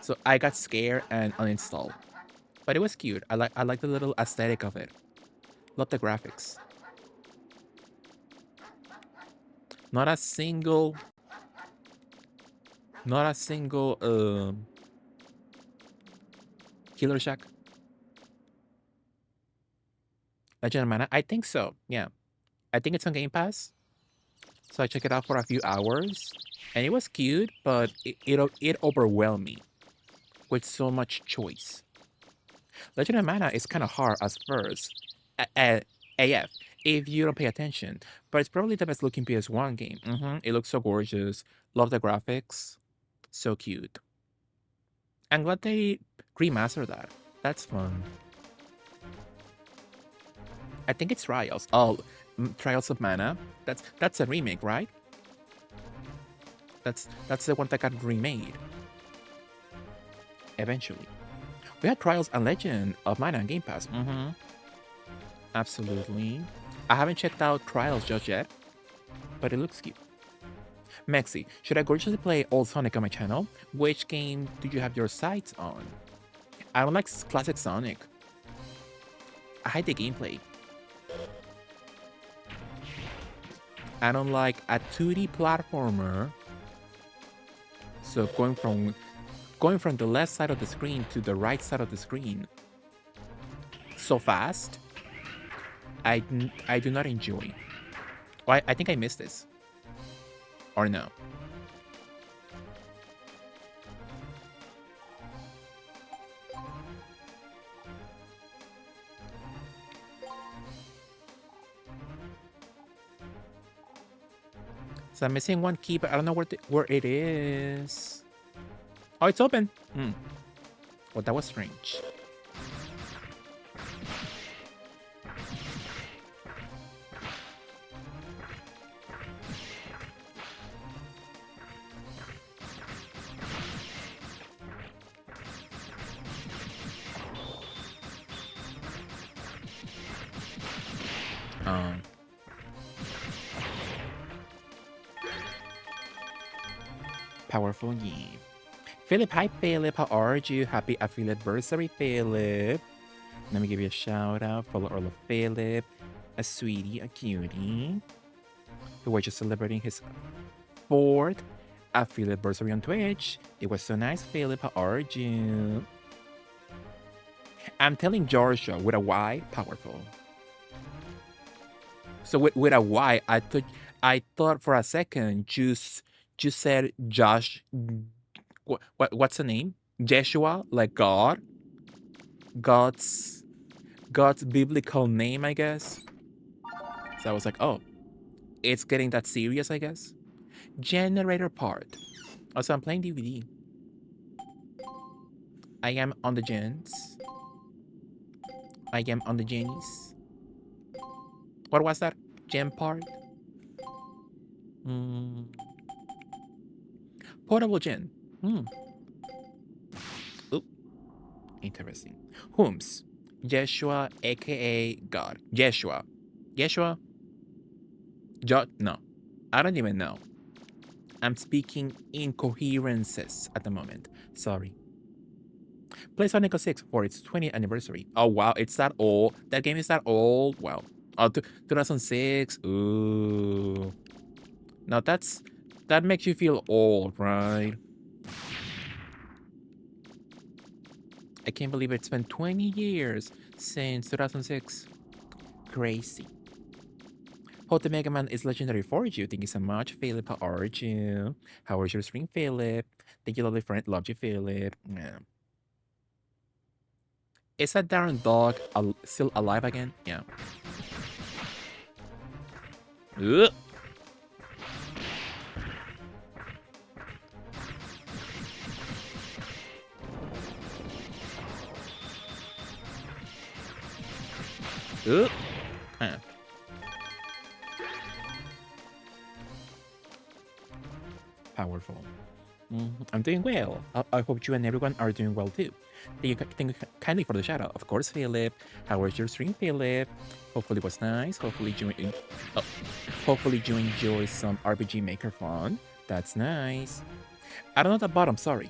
[SPEAKER 1] So I got scared and uninstalled. But it was cute. I like the little aesthetic of it. Love the graphics. Not a single Killer Shack. Legend of Mana? I think so. Yeah. I think it's on Game Pass. So I checked it out for a few hours. And it was cute, but it overwhelmed me with so much choice. Legend of Mana is kind of hard at first. AF. If you don't pay attention. But it's probably the best looking PS1 game. It looks so gorgeous. Love the graphics. So cute. I'm glad they remastered that. That's fun. I think it's Trials. Oh, Trials of Mana. That's a remake, right? That's the one that got remade. Eventually. We had Trials and Legend of Mana on Game Pass. Absolutely. I haven't checked out Trials just yet, but it looks cute. Mexi, should I gorgeously play Old Sonic on my channel? Which game do you have your sights on? I don't like classic Sonic. I hate the gameplay. I don't like a 2D platformer. So going from the left side of the screen to the right side of the screen. so fast, I do not enjoy. Well, I think I missed this. Or no. So I'm missing one key, but I don't know where it is. Oh, it's open. Well, that was strange. Powerful game. Philip, hi Philip, how are you? Happy affiliate anniversary, Philip. Let me give you a shout out. Follow Orla Philip, a sweetie, a cutie, who was just celebrating his 4th affiliate anniversary on Twitch. It was so nice, Philip. How are you? I'm telling Georgia with a Y, powerful. So with a Y, I thought for a second you said Josh. What's the name? Jeshua, like God. God's biblical name, I guess. So I was like, oh, it's getting that serious, I guess. Generator part. Also, I'm playing DVD. I am on the gens. I am on the Jennies. What was that? Gem part? Portable gen. Oop. Interesting. Whom's? Jeshua, aka God. Jeshua. No. I don't even know. I'm speaking incoherences at the moment. Sorry. Play Sonic 06 for its 20th anniversary. Oh wow, it's that old. That game is that old. Wow. Oh, 2006. Ooh. Now that makes you feel old, right? I can't believe it's been 20 years since 2006. Crazy. Hope the Mega Man is legendary for you. Thank you so much, Philip. How are you? How was your stream, Philip? Thank you, lovely friend. Love you, Philip. Yeah. Is that darn dog still alive again? Yeah. Ugh. Powerful. I'm doing well. I hope you and everyone are doing well too. Thank you kindly for the shout out. Of course, Philip. How was your stream, Philip? Hopefully it was nice. Hopefully you enjoy some RPG Maker fun. That's nice. I don't know the bottom, sorry.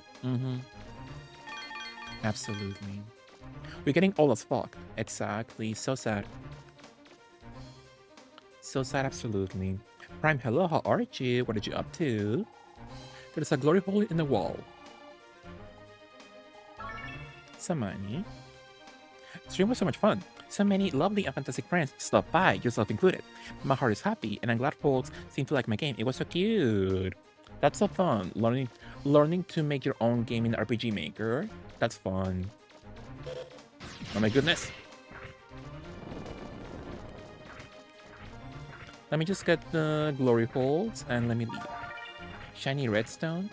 [SPEAKER 1] Absolutely. We're getting old as fuck. Exactly. So sad. So sad, absolutely. Prime, hello, how are you? What are you up to? There's a glory hole in the wall. Some money. Stream was so much fun. So many lovely and fantastic friends stopped by, yourself included. My heart is happy, and I'm glad folks seem to like my game. It was so cute. That's so fun. Learning to make your own game in RPG Maker. That's fun. Oh my goodness. Let me just get the glory holes and let me leave. Shiny redstone.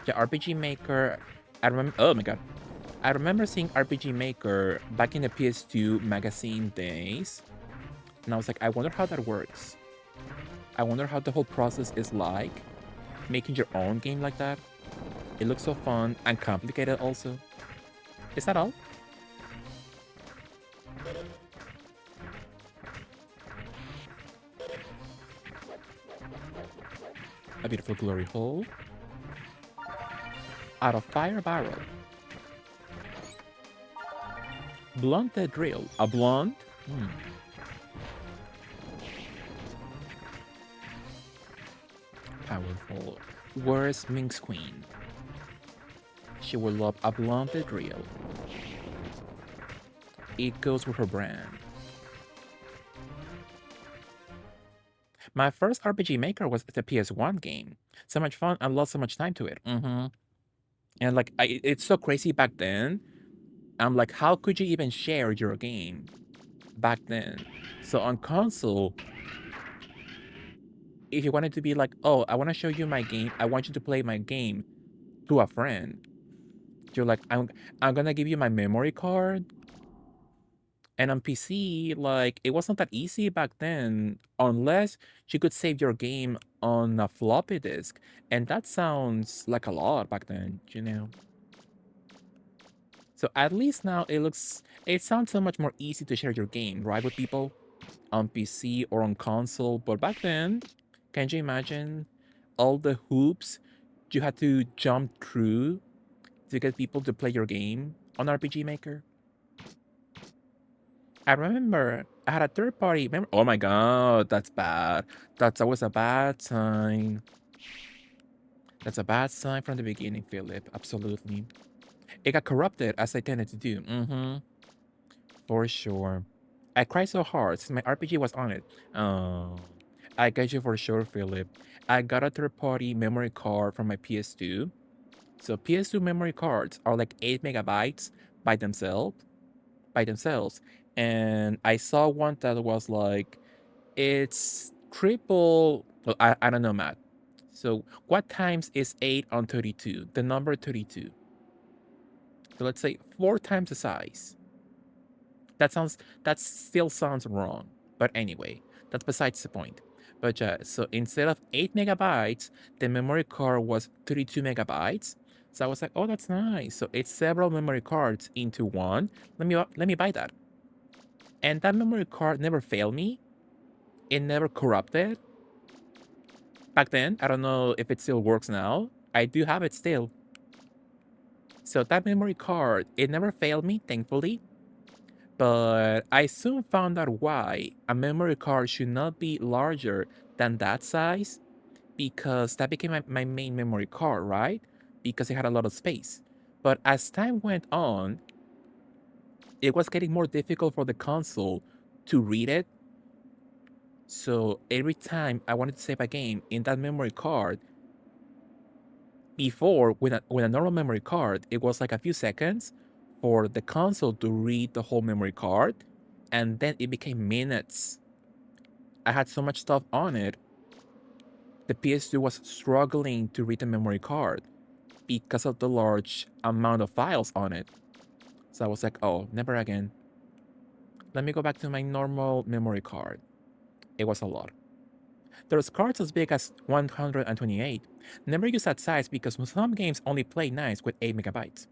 [SPEAKER 1] The RPG Maker. I remember. Oh my god. I remember seeing RPG Maker back in the PS2 magazine days, and I was like, I wonder how that works. I wonder how the whole process is like, making your own game like that. It looks so fun and complicated also. Is that all? A beautiful glory hole. Out of fire barrel. Blunted drill. A blunt? Powerful. Where's Minx Queen? She will love a blunted drill. It goes with her brand. My first RPG Maker was the PS1 game. So much fun. I lost so much time to it. And like, it's so crazy back then. I'm like, how could you even share your game back then? So on console, if you wanted to be like, oh, I want to show you my game, I want you to play my game to a friend. You're like, I'm gonna give you my memory card. And on PC, like, it wasn't that easy back then, unless you could save your game on a floppy disk. And that sounds like a lot back then, you know? So at least now it sounds so much more easy to share your game, right, with people on PC or on console. But back then, can you imagine all the hoops you had to jump through to get people to play your game on RPG Maker? I remember I had a third party. Remember? Oh my god, that's bad. That's always a bad sign. That's a bad sign from the beginning, Philip. Absolutely. It got corrupted as I tended to do. For sure. I cried so hard since my RPG was on it. Oh, I got you for sure, Philip. I got a third party memory card from my PS2. So PS2 memory cards are like 8 megabytes by themselves. And I saw one that was like, it's triple. Well, I don't know math. So what times is 8 on 32? The number 32. So let's say 4 times the size. That still sounds wrong. But anyway, that's besides the point. But so instead of 8 megabytes, the memory card was 32 megabytes. So I was like, oh, that's nice. So it's several memory cards into one. Let me buy that. And that memory card never failed me. It never corrupted. Back then, I don't know if it still works now. I do have it still. So that memory card, it never failed me, thankfully. But I soon found out why a memory card should not be larger than that size, because that became my main memory card, right? Because it had a lot of space. But as time went on, it was getting more difficult for the console to read it. So every time I wanted to save a game in that memory card, before with a normal memory card, it was like a few seconds for the console to read the whole memory card, and then it became minutes. I had so much stuff on it. The PS2 was struggling to read the memory card because of the large amount of files on it. So I was like, oh, never again. Let me go back to my normal memory card. It was a lot. There's cards as big as 128. Never use that size because some games only play nice with 8 megabytes.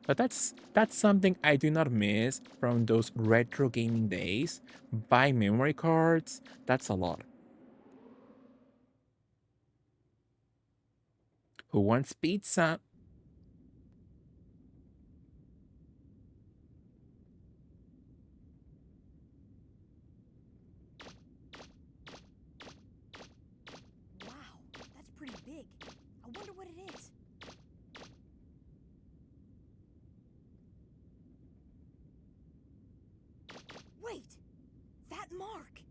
[SPEAKER 1] But that's something I do not miss from those retro gaming days. Buy memory cards, that's a lot. Who wants pizza?
[SPEAKER 5] Wow, that's pretty big. I wonder what it is. Wait! That mark!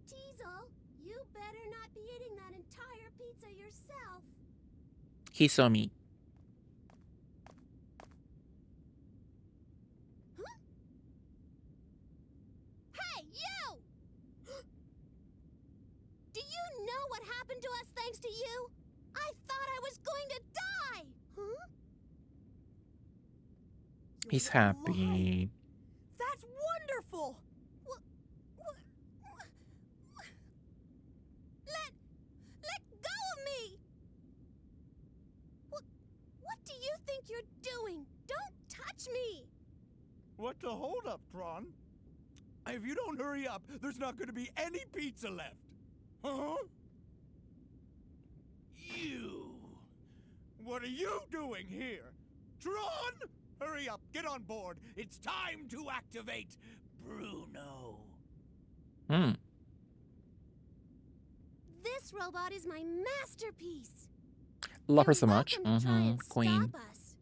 [SPEAKER 3] Teasel, you better not be eating that entire pizza yourself.
[SPEAKER 1] He saw me.
[SPEAKER 3] Hey, you! Do you know what happened to us thanks to you? I thought I was going to die! Huh?
[SPEAKER 1] He's
[SPEAKER 5] You're alive.
[SPEAKER 1] happy.
[SPEAKER 5] That's wonderful!
[SPEAKER 3] Let go of me! What do you think you're doing? Don't touch me!
[SPEAKER 2] What the hold up, Tron? If you don't hurry up, there's not going to be any pizza left. Huh? You. What are you doing here? Tron! Hurry up, get on board. It's time to activate Bruno.
[SPEAKER 3] This robot is my masterpiece.
[SPEAKER 1] Love her
[SPEAKER 3] You're
[SPEAKER 1] so much.
[SPEAKER 3] welcome to try and
[SPEAKER 1] Queen.
[SPEAKER 3] stop us.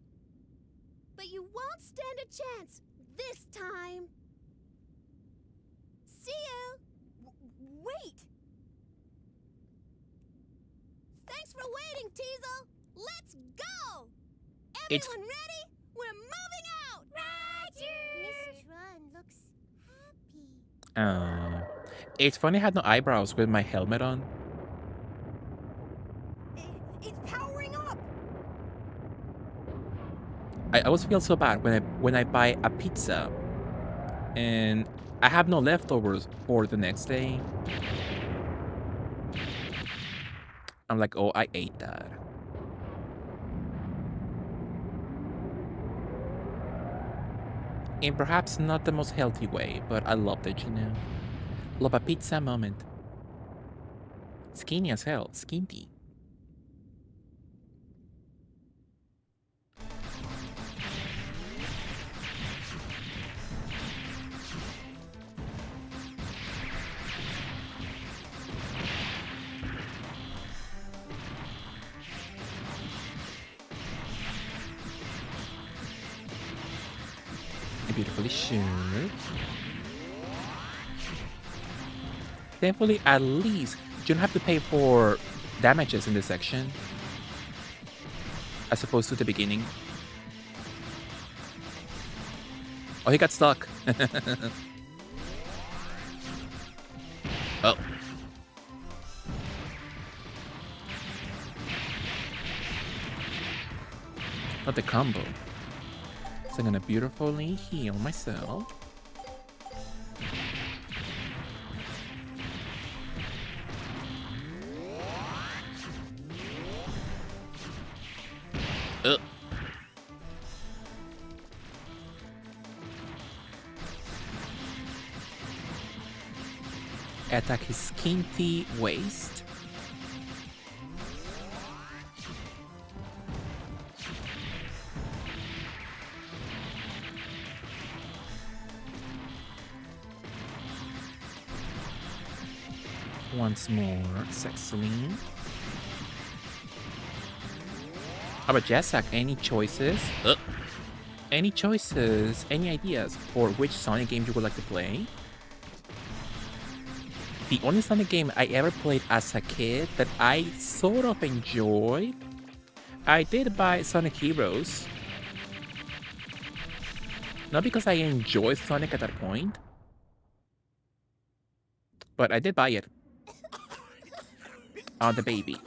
[SPEAKER 3] but you won't stand a chance this time. See you!
[SPEAKER 5] Wait!
[SPEAKER 3] Thanks for waiting, Teasel! Let's go!
[SPEAKER 1] It's-
[SPEAKER 3] Everyone ready? We're moving out! Roger! Miss Tron looks happy.
[SPEAKER 1] It's funny I had no eyebrows with my helmet on.
[SPEAKER 5] It's powering up!
[SPEAKER 1] I always feel so bad when I buy a pizza and I have no leftovers for the next day. I'm like, oh, I ate that. In perhaps not the most healthy way, but I loved it, you know. Love a pizza moment. Skinny as hell, skinty. Beautifully shimmered. Thankfully, at least you don't have to pay for damages in this section, as opposed to the beginning. Oh, he got stuck. Oh. Not the combo. So I'm gonna beautifully heal myself. Ugh. Attack his skinty waist. Once more, sexily. How about Jessak? Any choices? Any choices? Any ideas for which Sonic game you would like to play? The only Sonic game I ever played as a kid that I sort of enjoyed, I did buy Sonic Heroes. Not because I enjoyed Sonic at that point, but I did buy it. On the baby.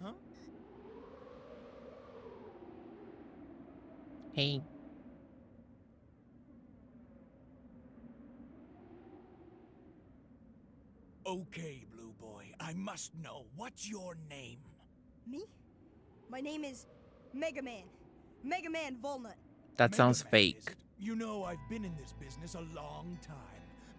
[SPEAKER 2] Huh?
[SPEAKER 1] Hey.
[SPEAKER 2] Okay, Blue Boy, I must know, what's your name?
[SPEAKER 5] Me? My name is Mega Man. Mega Man Volnut.
[SPEAKER 1] That sounds
[SPEAKER 2] Mega Man, is
[SPEAKER 1] fake.
[SPEAKER 2] it? You know, I've been in this business a long time,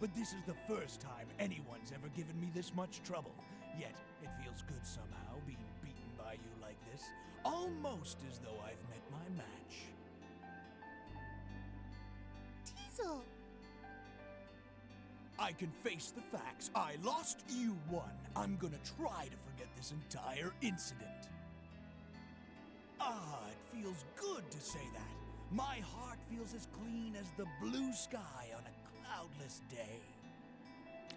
[SPEAKER 2] but this is the first time anyone's ever given me this much trouble. Yet, it feels good somehow being beaten by you like this. Almost as though I've met my match.
[SPEAKER 3] Teasel!
[SPEAKER 2] I can face the facts. I lost, you won. I'm gonna try to forget this entire incident. Ah, it feels good to say that. My heart feels as clean as the blue sky on a cloudless day.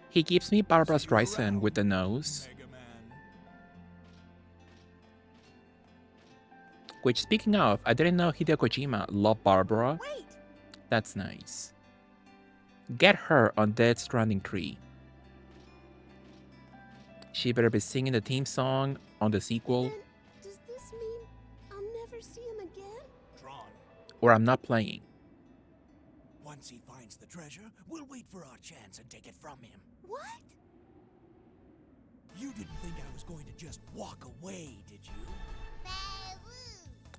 [SPEAKER 1] He gives me Barbara
[SPEAKER 2] See you
[SPEAKER 1] Streisand
[SPEAKER 2] around,
[SPEAKER 1] with the nose.
[SPEAKER 2] Mega Man.
[SPEAKER 1] Which, speaking of, I didn't know Hideo Kojima loved Barbara.
[SPEAKER 3] Wait!
[SPEAKER 1] That's nice. Get her on Dead Stranding 3. She better be singing the theme song on the sequel,
[SPEAKER 3] Then, does this mean I'll never see him again?
[SPEAKER 2] Tron,
[SPEAKER 1] or I'm not playing.
[SPEAKER 2] once he finds the treasure, we'll wait for our chance and take it from him.
[SPEAKER 3] What?
[SPEAKER 2] You didn't think I was going to just walk away, did you?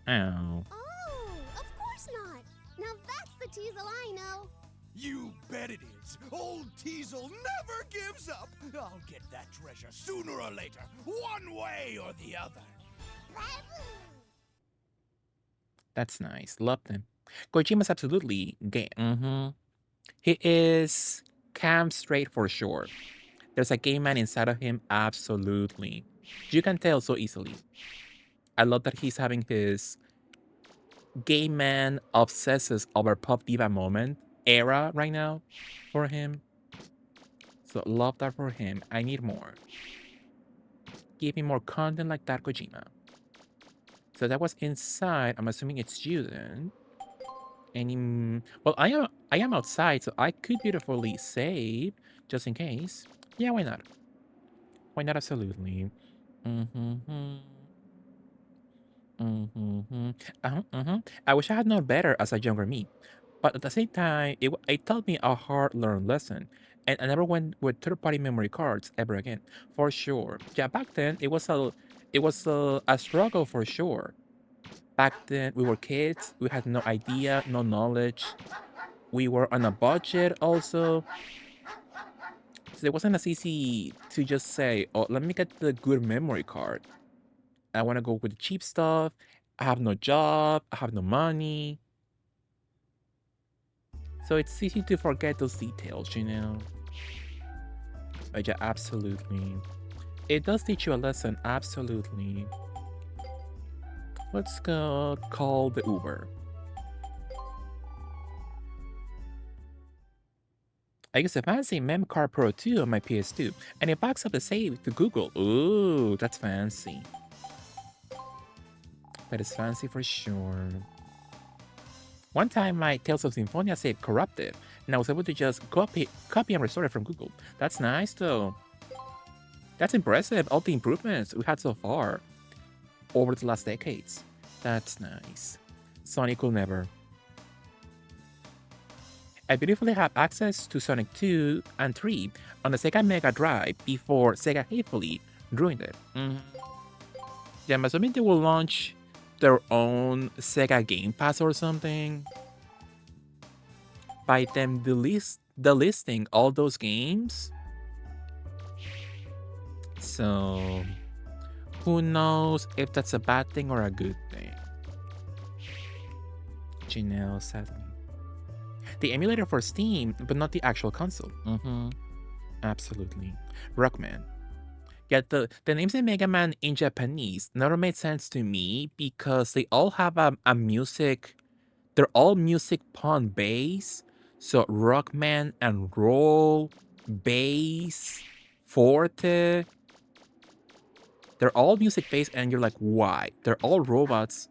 [SPEAKER 1] Oh.
[SPEAKER 3] Oh, of course not. Now that's the Teasel I know.
[SPEAKER 2] You bet it is. Old Teasel never gives up. I'll get that treasure sooner or later, one way or the other.
[SPEAKER 1] That's nice. Love him. Kojima's absolutely gay. He is cam straight for sure. There's a gay man inside of him, absolutely. You can tell so easily. I love that he's having his gay man obsesses over pop diva moment era right now for him. So love that for him. I need more. Give me more content like that, Kojima. So that was inside. I'm assuming it's you then. Well, I am outside, so I could beautifully save just in case. Yeah, why not? Why not? Absolutely. Mm-hmm. Mm-hmm. I wish I had known better as a younger me, but at the same time, it taught me a hard-learned lesson, and I never went with third-party memory cards ever again, for sure. Yeah, back then it was a struggle for sure. Back then we were kids, we had no idea, no knowledge. We were on a budget also, so it wasn't as easy to just say, "Oh, let me get the good memory card." I want to go with the cheap stuff. I have no job. I have no money. So it's easy to forget those details, you know? But yeah, absolutely. It does teach you a lesson, absolutely. Let's go call the Uber. I use a fancy Memcard Pro 2 on my PS2, and it backs up the save to Google. Ooh, that's fancy. That is fancy for sure. One time my Tales of Symphonia save corrupted, and I was able to just copy and restore it from Google. That's nice though. That's impressive, all the improvements we had so far over the last decades. That's nice. Sonic will never. I beautifully have access to Sonic 2 and 3 on the Sega Mega Drive before Sega hatefully ruined it. Yeah, I'm assuming they will launch their own Sega Game Pass or something. By them delisting all those games. So who knows if that's a bad thing or a good thing. Janelle sadly. The emulator for Steam, but not the actual console. Absolutely. Rockman. Yeah, the names in Mega Man in Japanese never made sense to me because they all have a music. They're all music pun bass. So Rockman and roll, bass, forte. They're all music based, and you're like, why? They're all robots.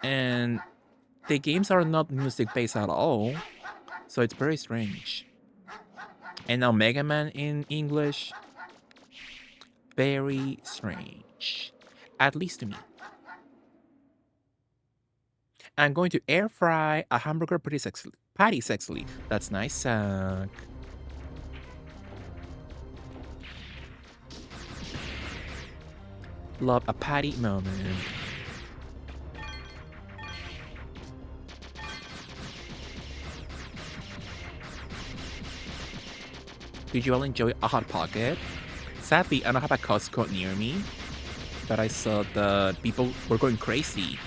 [SPEAKER 1] And the games are not music based at all. So it's very strange. And now Mega Man in English. Very strange. At least to me. I'm going to air fry a hamburger patty sexily. That's nice, Suck. Love a patty moment. Did you all enjoy a Hot Pocket? Sadly, I don't have a Costco near me, but I saw the people were going crazy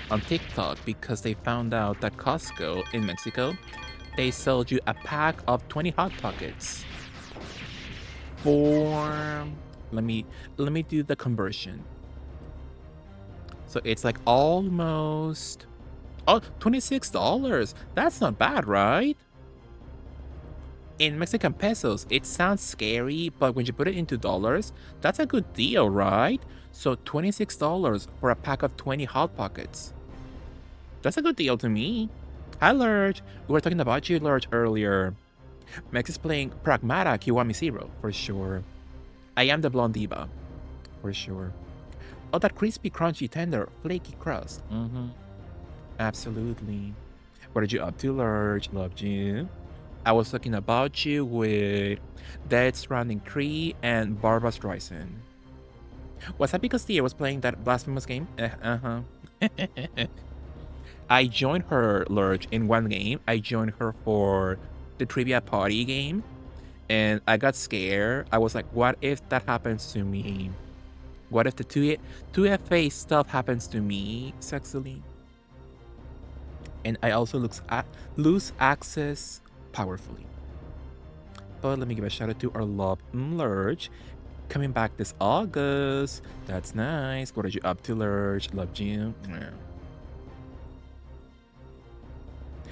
[SPEAKER 1] on TikTok because they found out that Costco in Mexico, they sold you a pack of 20 Hot Pockets for, let me do the conversion. So it's like almost, $26. That's not bad, right? In Mexican pesos, it sounds scary, but when you put it into dollars, that's a good deal, right? So $26 for a pack of 20 Hot Pockets. That's a good deal to me. Hi, Lurch. We were talking about you, Lurch, earlier. Mex is playing Pragmata Kiwami Zero, for sure. I am the blonde diva, for sure. Oh, that crispy, crunchy, tender, flaky crust. Absolutely. What are you up to, Lurch? Loved you. I was talking about you with Dead Stranding 3 and Barbara Streisand. Was that because Tia was playing that blasphemous game? I joined her, Lurch, in one game. I joined her for the trivia party game, and I got scared. I was like, what if that happens to me? What if the 2FA stuff happens to me sexily? And I also lose access powerfully. But let me give a shout out to our love Lurch. coming back this August. That's nice. What are you up to, Lurch? Love you. Yeah.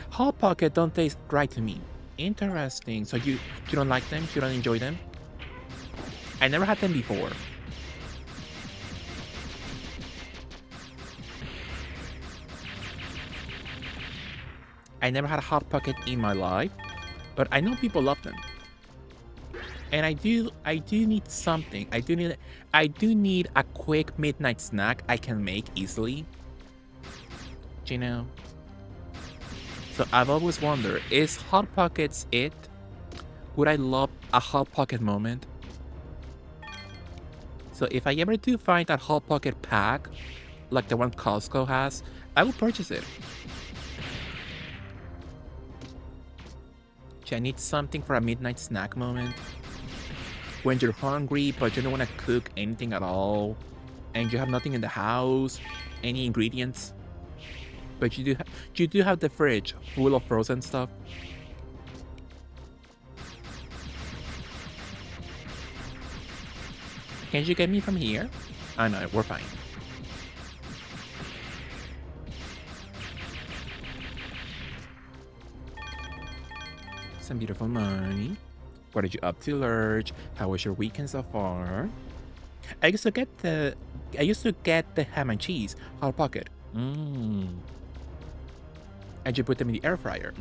[SPEAKER 1] Hot Pocket don't taste right to me. Interesting. So you don't like them? You don't enjoy them? I never had them before. I never had a Hot Pocket in my life, but I know people love them. And I do need something. I do need a quick midnight snack I can make easily. You know? So I've always wondered, is Hot Pockets it? Would I love a Hot Pocket moment? So if I ever do find that Hot Pocket pack, like the one Costco has, I will purchase it. I need something for a midnight snack moment. When you're hungry, but you don't want to cook anything at all, and you have nothing in the house, any ingredients, but you do have the fridge full of frozen stuff. Can you get me from here? Oh no, we're fine. Some beautiful money. What are you up to, Lurch? How was your weekend so far? I used to get the ham and cheese Hot Pocket. And you put them in the air fryer.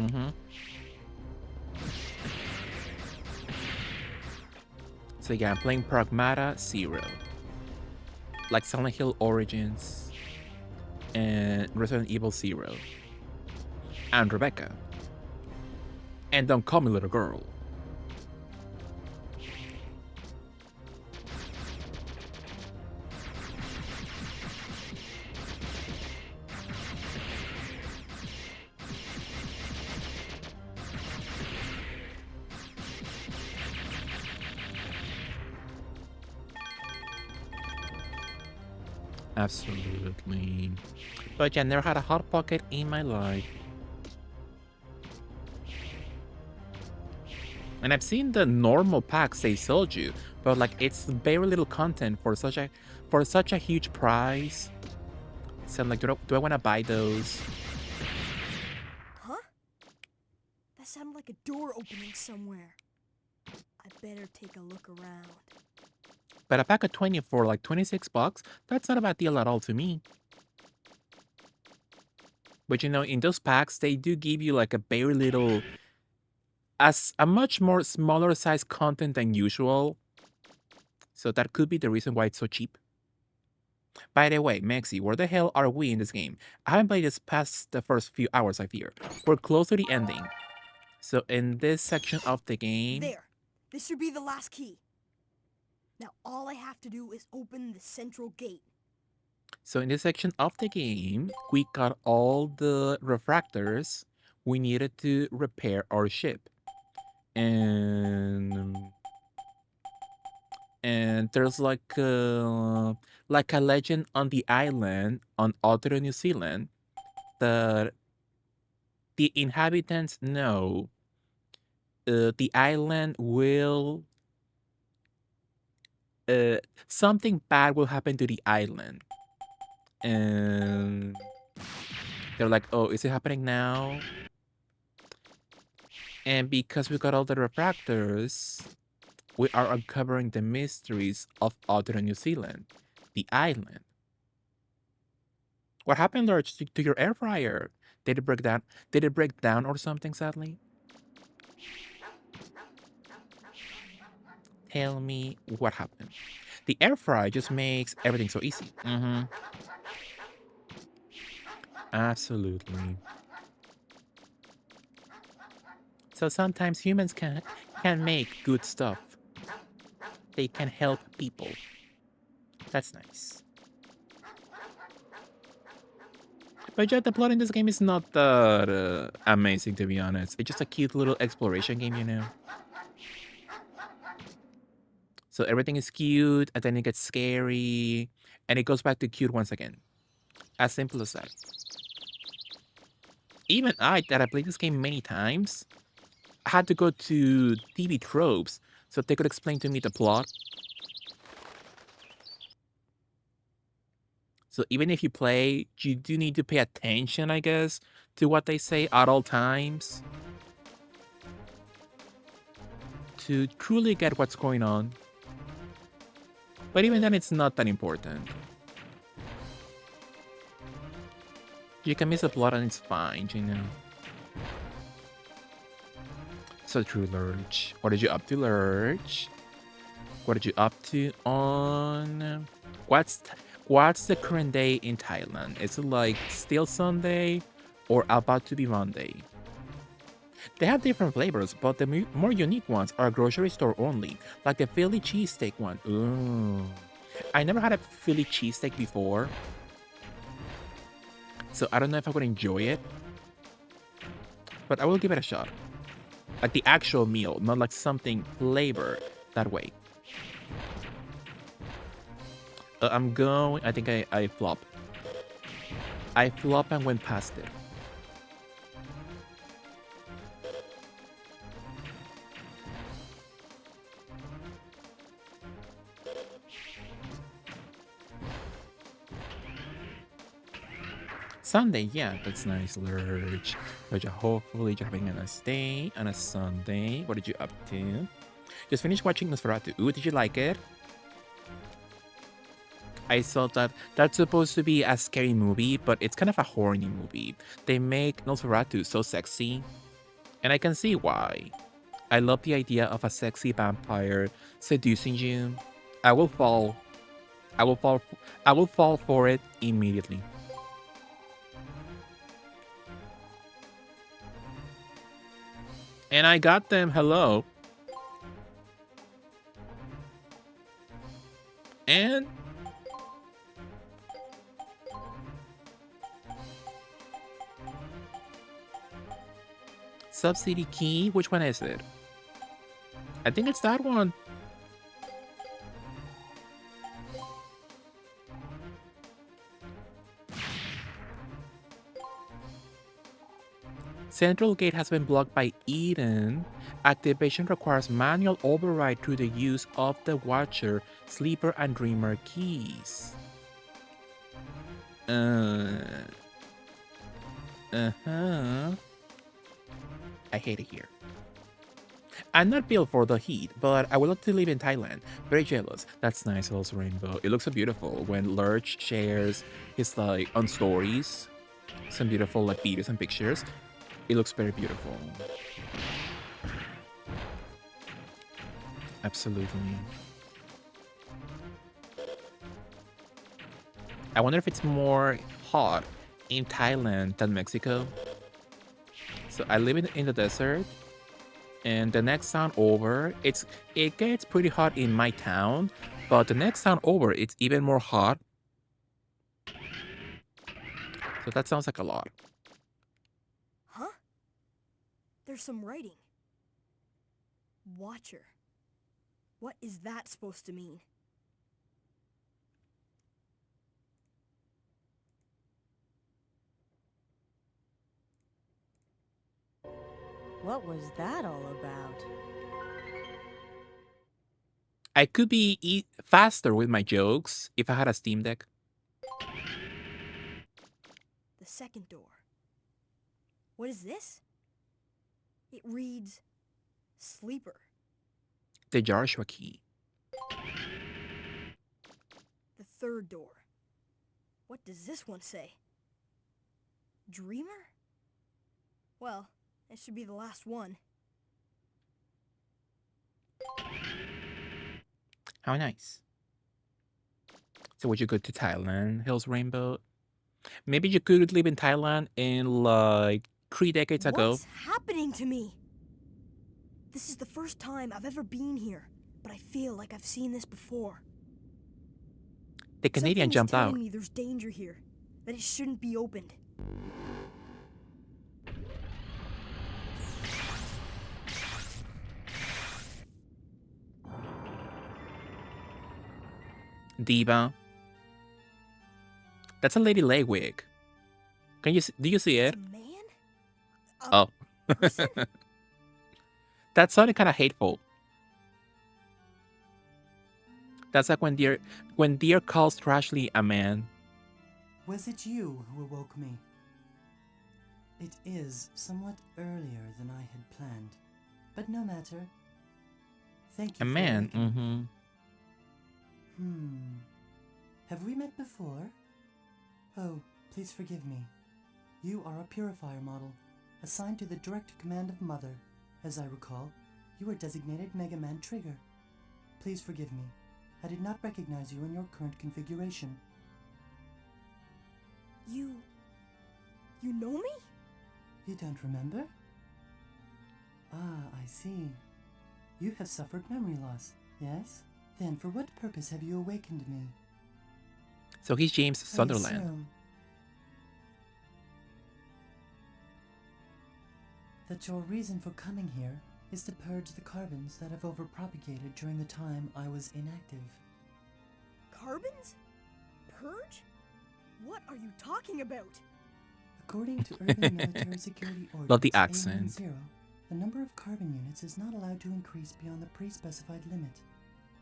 [SPEAKER 1] So yeah, I'm playing Pragmata Zero, like Silent Hill Origins and Resident Evil Zero, and Rebecca. And Don't Call Me Little Girl. Absolutely. But yeah, I never had a Hot Pocket in my life. And I've seen the normal packs they sold you, but like it's very little content for such a huge price. So I'm like, do I want to buy those?
[SPEAKER 5] Huh? That sounded like a door opening somewhere. I better take a look around.
[SPEAKER 1] But a pack of 20 for like $26, that's not a bad deal at all to me. But you know, in those packs, they do give you like a very little, as a much more smaller size content than usual. So that could be the reason why it's so cheap. By the way, Mexi, where the hell are we in this game? I haven't played this past the first few hours, I fear. We're close to the ending. So in this section of the game...
[SPEAKER 5] There. This should be the last key. Now all I have to do is open the central gate.
[SPEAKER 1] So in this section of the game, we got all the refractors we needed to repair our ship. And there's like a legend on the island on Aotearoa, New Zealand, that the inhabitants know the island will something bad will happen to the island. And they're like, oh, is it happening now? And because we got all the refractors, we are uncovering the mysteries of Aotearoa, New Zealand, the island. What happened, Lurch, to your air fryer? Did it break down? Did it break down or something, sadly? Tell me what happened. The air fryer just makes everything so easy. Absolutely. So sometimes humans can make good stuff. They can help people. That's nice. But yeah, the plot in this game is not that amazing, to be honest. It's just a cute little exploration game, you know? So everything is cute, and then it gets scary, and it goes back to cute once again. As simple as that. Even I, that I played this game many times, had to go to TV Tropes so they could explain to me the plot. So even if you play, you do need to pay attention, I guess, to what they say at all times to truly get what's going on. But even then, it's not that important. You can miss a plot and it's fine, you know. So true, Lurch. What are you up to, Lurch? What are you up to on... What's the current day in Thailand? Is it like still Sunday or about to be Monday? They have different flavors, but the more unique ones are grocery store only, like the Philly cheesesteak one. Ooh. I never had a Philly cheesesteak before, so I don't know if I would enjoy it, but I will give it a shot. Like the actual meal, not like something flavored that way. I think I flop. I flop and went past it. Sunday, yeah, that's nice, Lurch. But hopefully you're having a nice day on a Sunday. What did you up to? Just finished watching Nosferatu. Ooh, did you like it? I saw that that's supposed to be a scary movie, but it's kind of a horny movie. They make Nosferatu so sexy, and I can see why. I love the idea of a sexy vampire seducing you. I will fall for it immediately. And I got them, hello. And Subsidy key, which one is it? I think it's that one. Central gate has been blocked by Eden. Activation requires manual override through the use of the Watcher, Sleeper, and Dreamer keys. I hate it here. I'm not built for the heat, but I would love to live in Thailand. Very jealous. That's nice, also Rainbow. It looks so beautiful when Lurch shares his like on stories, some beautiful like videos and pictures. It looks very beautiful. Absolutely. I wonder if it's more hot in Thailand than Mexico. So I live in the desert, and the next town over, it gets pretty hot in my town, but the next town over, it's even more hot. So that sounds like a lot.
[SPEAKER 5] Huh? There's some writing. Watcher. What is that supposed to mean?
[SPEAKER 7] What was that all about?
[SPEAKER 1] I could be faster with my jokes if I had a Steam Deck.
[SPEAKER 5] The second door. What is this? It reads Sleeper.
[SPEAKER 1] The Joshua key.
[SPEAKER 5] The third door. What does this one say? Dreamer? Well, it should be the last one.
[SPEAKER 1] How nice. So would you go to Thailand, Hills Rainbow? Maybe you could live in Thailand in like 3 decades ago.
[SPEAKER 5] What's happening to me? This is the first time I've ever been here, but I feel like I've seen this before.
[SPEAKER 1] The Canadian jumped out.
[SPEAKER 5] Telling me there's danger here, that it shouldn't be opened.
[SPEAKER 1] Diva. That's a Lady Legwig. Do you see it?
[SPEAKER 5] It's a man?
[SPEAKER 1] Oh.
[SPEAKER 5] Person?
[SPEAKER 1] That sounded kind of hateful. That's like when deer calls Trashley a man.
[SPEAKER 8] Was it you who awoke me? It is somewhat earlier than I had planned, but no matter. Thank you
[SPEAKER 1] A
[SPEAKER 8] for
[SPEAKER 1] man.
[SPEAKER 8] awakening. Have we met before? Oh, please forgive me. You are a purifier model, assigned to the direct command of Mother. As I recall, you are designated Mega Man Trigger. Please forgive me. I did not recognize you in your current configuration.
[SPEAKER 5] You know me?
[SPEAKER 8] You don't remember? Ah, I see. You have suffered memory loss, yes? Then for what purpose have you awakened me?
[SPEAKER 1] So he's James
[SPEAKER 8] I
[SPEAKER 1] Sunderland.
[SPEAKER 8] assume that your reason for coming here is to purge the carbons that have overpropagated during the time I was inactive.
[SPEAKER 5] Carbons? Purge? What are you talking about?
[SPEAKER 8] According to Urban Military Security Ordinance
[SPEAKER 1] Love the accent.
[SPEAKER 8] A10, the number of carbon units is not allowed to increase beyond the pre-specified limit.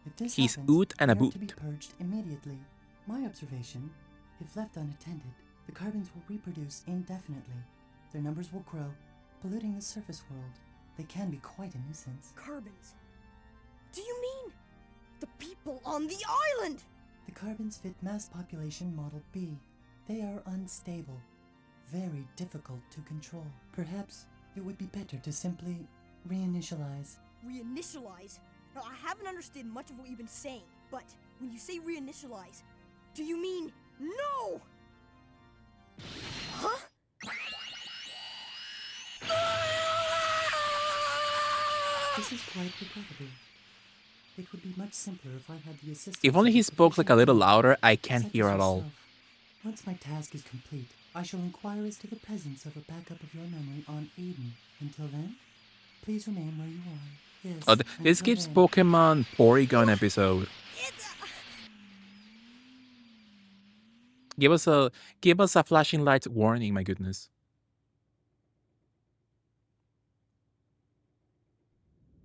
[SPEAKER 8] If this
[SPEAKER 1] He's
[SPEAKER 8] happens,
[SPEAKER 1] oot and a
[SPEAKER 8] they are to be
[SPEAKER 1] boot.
[SPEAKER 8] purged immediately. My observation, if left unattended, the carbons will reproduce indefinitely. Their numbers will grow, polluting the surface world. They can be quite a nuisance.
[SPEAKER 5] Carbons? Do you mean the people on the island?
[SPEAKER 8] The carbons fit mass population model B. They are unstable, very difficult to control. Perhaps it would be better to simply reinitialize.
[SPEAKER 5] Reinitialize? Now, I haven't understood much of what you've been saying, but when you say reinitialize, do you mean no? Huh?
[SPEAKER 8] This is quite regrettable. It would be much simpler if I had the assistance.
[SPEAKER 1] If only
[SPEAKER 8] of
[SPEAKER 1] he
[SPEAKER 8] a
[SPEAKER 1] spoke like a little
[SPEAKER 8] professional
[SPEAKER 1] louder, I
[SPEAKER 8] such
[SPEAKER 1] can't
[SPEAKER 8] as
[SPEAKER 1] hear at all.
[SPEAKER 8] yourself. Once my task is complete, I shall inquire as to the presence of a backup of your memory on Aiden. Until then, please remain where you are. Yes.
[SPEAKER 1] Oh, this
[SPEAKER 8] until
[SPEAKER 1] gives
[SPEAKER 8] then.
[SPEAKER 1] Pokemon Porygon episode. Give us a flashing light warning, my goodness.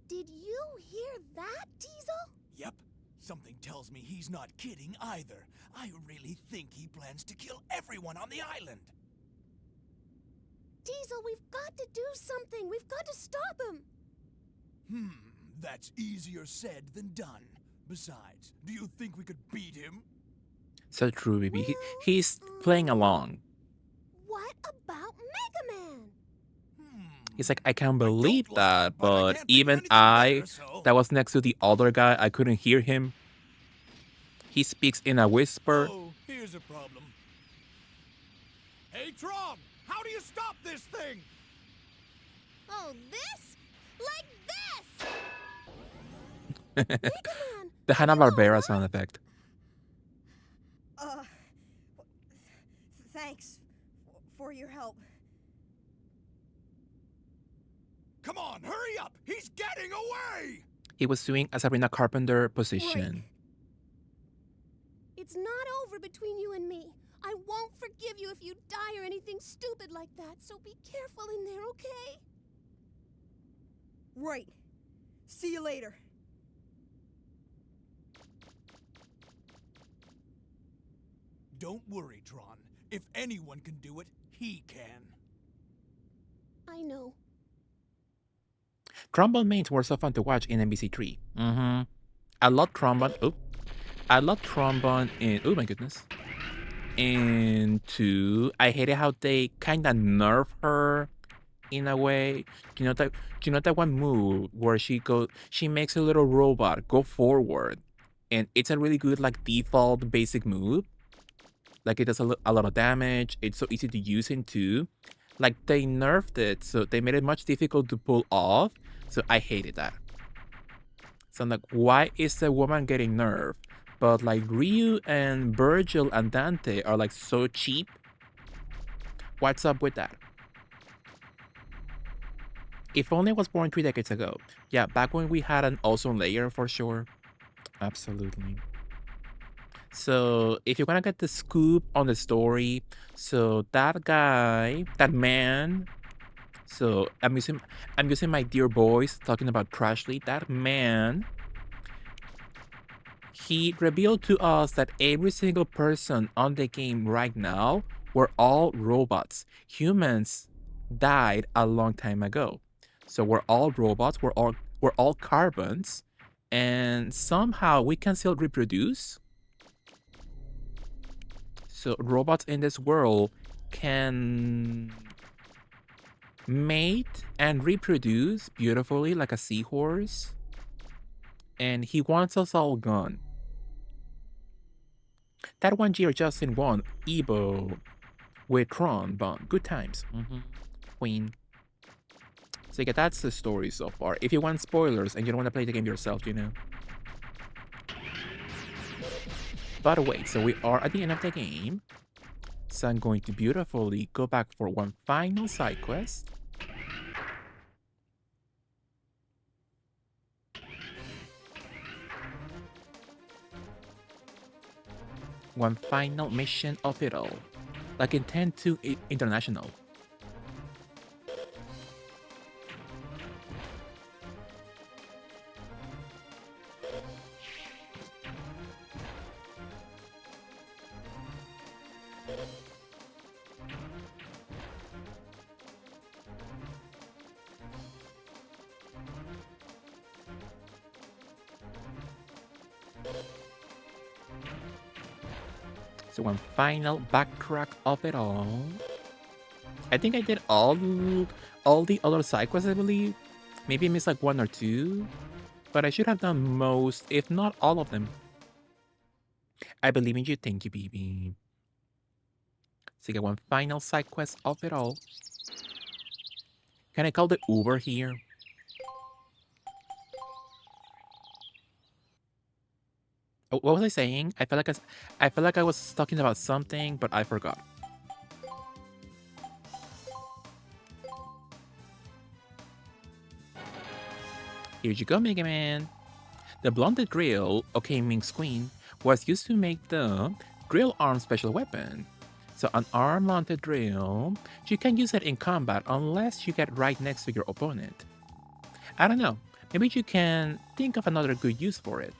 [SPEAKER 3] Did you hear that, Diesel?
[SPEAKER 2] Yep. Something tells me he's not kidding either. I really think he plans to kill everyone on the island.
[SPEAKER 3] Diesel, we've got to do something. We've got to stop him.
[SPEAKER 2] That's easier said than done. Besides, do you think we could beat him?
[SPEAKER 1] So true, baby. He's playing along.
[SPEAKER 3] What about Mega Man?
[SPEAKER 1] He's like, I can't believe
[SPEAKER 2] don't
[SPEAKER 1] that,
[SPEAKER 2] but I
[SPEAKER 1] but
[SPEAKER 2] can't think of
[SPEAKER 1] even
[SPEAKER 2] anything
[SPEAKER 1] I,
[SPEAKER 2] better, so-
[SPEAKER 1] that was next to the other guy, I couldn't hear him. He speaks in a whisper.
[SPEAKER 2] Oh, here's a problem. Hey, Tron! How do you stop this thing?
[SPEAKER 3] Oh, this? Like this! Mega Man!
[SPEAKER 1] The Hanna-Barbera sound effect.
[SPEAKER 5] Thanks for your help.
[SPEAKER 2] Come on, hurry up! He's getting away!
[SPEAKER 1] He was doing a Sabrina Carpenter position.
[SPEAKER 3] It's not over between you and me. I won't forgive you if you die or anything stupid like that, so be careful in there, okay?
[SPEAKER 5] Right. See you later.
[SPEAKER 2] Don't worry, Tron. If anyone can do it, he can.
[SPEAKER 3] I know.
[SPEAKER 1] Trombone mains were so fun to watch in MBC3. I love trombone. Oh, I love trombone in. Oh my goodness. In 2, I hated how they kind of nerf her in a way. Do you know that one move where she makes a little robot go forward, and it's a really good like default basic move. Like it does a lot of damage. It's so easy to use in 2. Like they nerfed it, so they made it much difficult to pull off. So I hated that. So I'm like, why is the woman getting nerfed? But like Ryu and Virgil and Dante are like so cheap. What's up with that? If only it was born 3 decades ago. Yeah, back when we had an ozone layer for sure. Absolutely. So if you want to get the scoop on the story, so that guy, that man, so I'm using my dear boys talking about Crashly. That man he revealed to us that every single person on the game right now were all robots. Humans died a long time ago. So we're all robots, we're all carbons, and somehow we can still reproduce. So robots in this world can mate and reproduce beautifully like a seahorse. And he wants us all gone. That one year Justin won Evo with Tron Bond. Good times. Queen. So yeah, that's the story so far. If you want spoilers and you don't want to play the game yourself, you know. By the way, so we are at the end of the game. So I'm going to beautifully go back for one final side quest. One final mission of it all. Like in 10-2 International. So one final backtrack of it all. I think I did all the other side quests, I believe. Maybe I missed like one or two. But I should have done most, if not all of them. I believe in you. Thank you, baby. So get one final side quest of it all. Can I call the Uber here? What was I saying? I felt like I was talking about something, but I forgot. Here you go, Mega Man. The blunted drill, okay, Ming's Queen, was used to make the drill arm special weapon. So an arm-mounted drill, you can use it in combat unless you get right next to your opponent. I don't know, maybe you can think of another good use for it.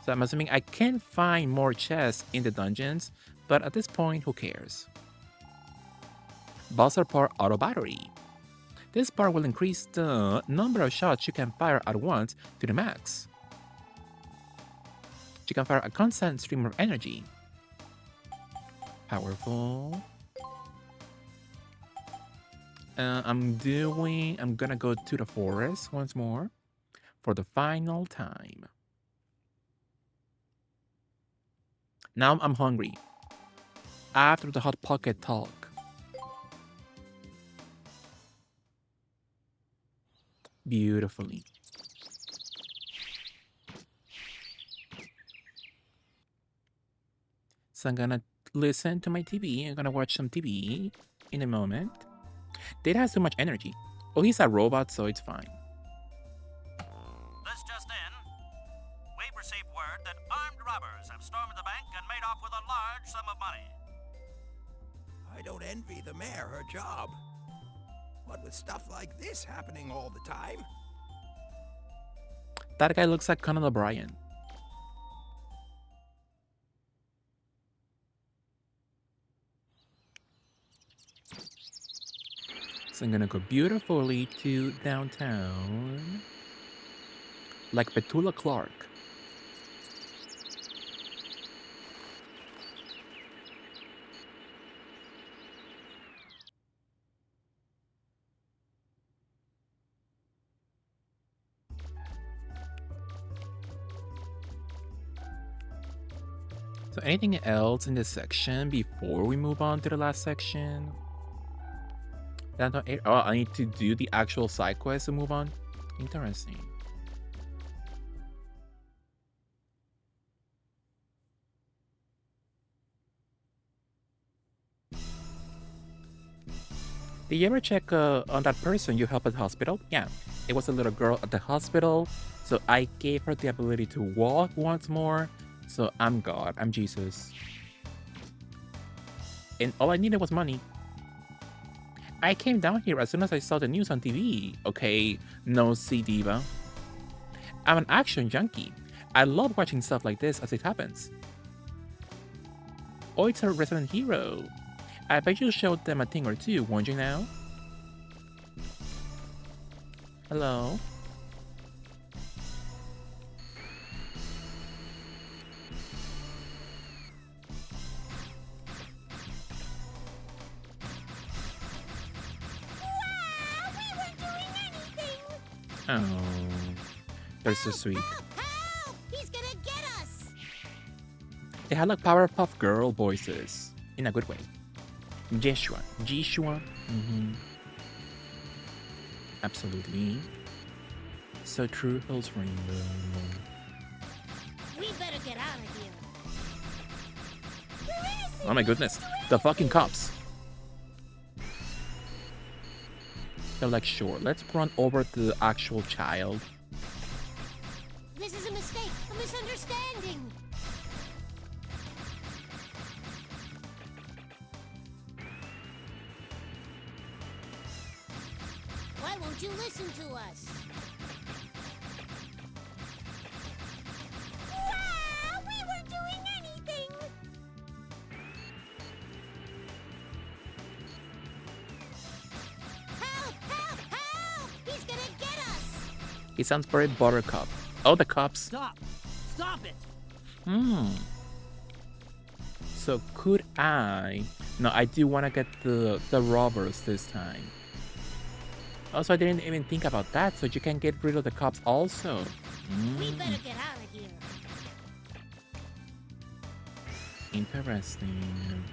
[SPEAKER 1] So I'm assuming I can find more chests in the dungeons, but at this point, who cares? Buzzer Part Auto Battery. This part will increase the number of shots you can fire at once to the max. You can fire a constant stream of energy. Powerful. I'm gonna go to the forest once more for the final time. Now I'm hungry. After the Hot Pocket talk. Beautifully. So I'm gonna listen to my TV. I'm gonna watch some TV in a moment. Data has too much energy. Well, he's a robot, so it's fine.
[SPEAKER 9] This just in. We've received word that armed robbers have stormed the bank and made off with a large sum of money.
[SPEAKER 2] I don't envy the mayor her job. What with stuff like this happening all the time?
[SPEAKER 1] That guy looks like Conan O'Brien. So I'm gonna go beautifully to downtown. Like Petula Clark. So anything else in this section before we move on to the last section? Downtown 8. Oh, I need to do the actual side quest to move on. Interesting. Did you ever check on that person you helped at the hospital? Yeah, it was a little girl at the hospital, so I gave her the ability to walk once more. So I'm God, I'm Jesus. And all I needed was money. I came down here as soon as I saw the news on TV. Okay, no C Diva. I'm an action junkie. I love watching stuff like this as it happens. Oh, it's a resident hero. I bet you showed them a thing or two, won't you now? Hello?
[SPEAKER 3] Wow, we weren't doing anything!
[SPEAKER 1] Oh, they're so sweet.
[SPEAKER 3] Help! He's gonna get us!
[SPEAKER 1] They had like Powerpuff Girl voices in a good way. Jeshua. Absolutely. So true, Hills Rainbow.
[SPEAKER 3] We better get out of here.
[SPEAKER 1] Oh my goodness, the fucking cops. They're like, sure, let's run over to the actual child.
[SPEAKER 3] This is a mistake, a misunderstanding. Why won't you listen to us? Wow, we weren't doing anything. Help! Help! Help! He's gonna get us.
[SPEAKER 1] He sounds very Buttercup. Oh, the cops.
[SPEAKER 9] Stop! Stop it!
[SPEAKER 1] So could I? No, I do want to get the robbers this time. Also, I didn't even think about that, so you can get rid of the cops also.
[SPEAKER 3] We better get out of here.
[SPEAKER 1] Interesting.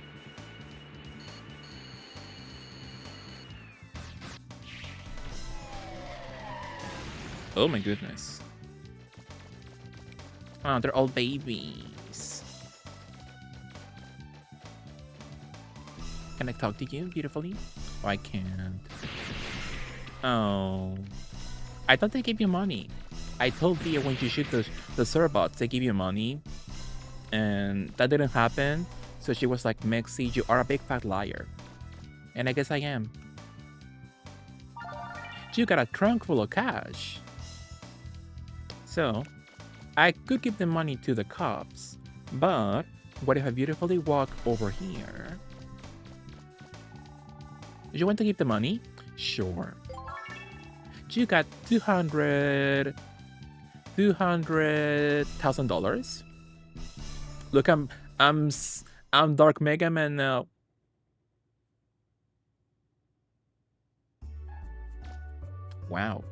[SPEAKER 1] Oh my goodness. Oh, they're all babies. Can I talk to you beautifully? Oh, I can't. Oh. I thought they gave you money. I told Leah when you shoot the Serbots, they give you money. And that didn't happen. So she was like, Mexi, you are a big fat liar. And I guess I am. You got a trunk full of cash. So, I could give the money to the cops. But, what if I beautifully walk over here? You want to give the money? Sure. You got $200,000. Look, I'm Dark Mega Man now. Wow.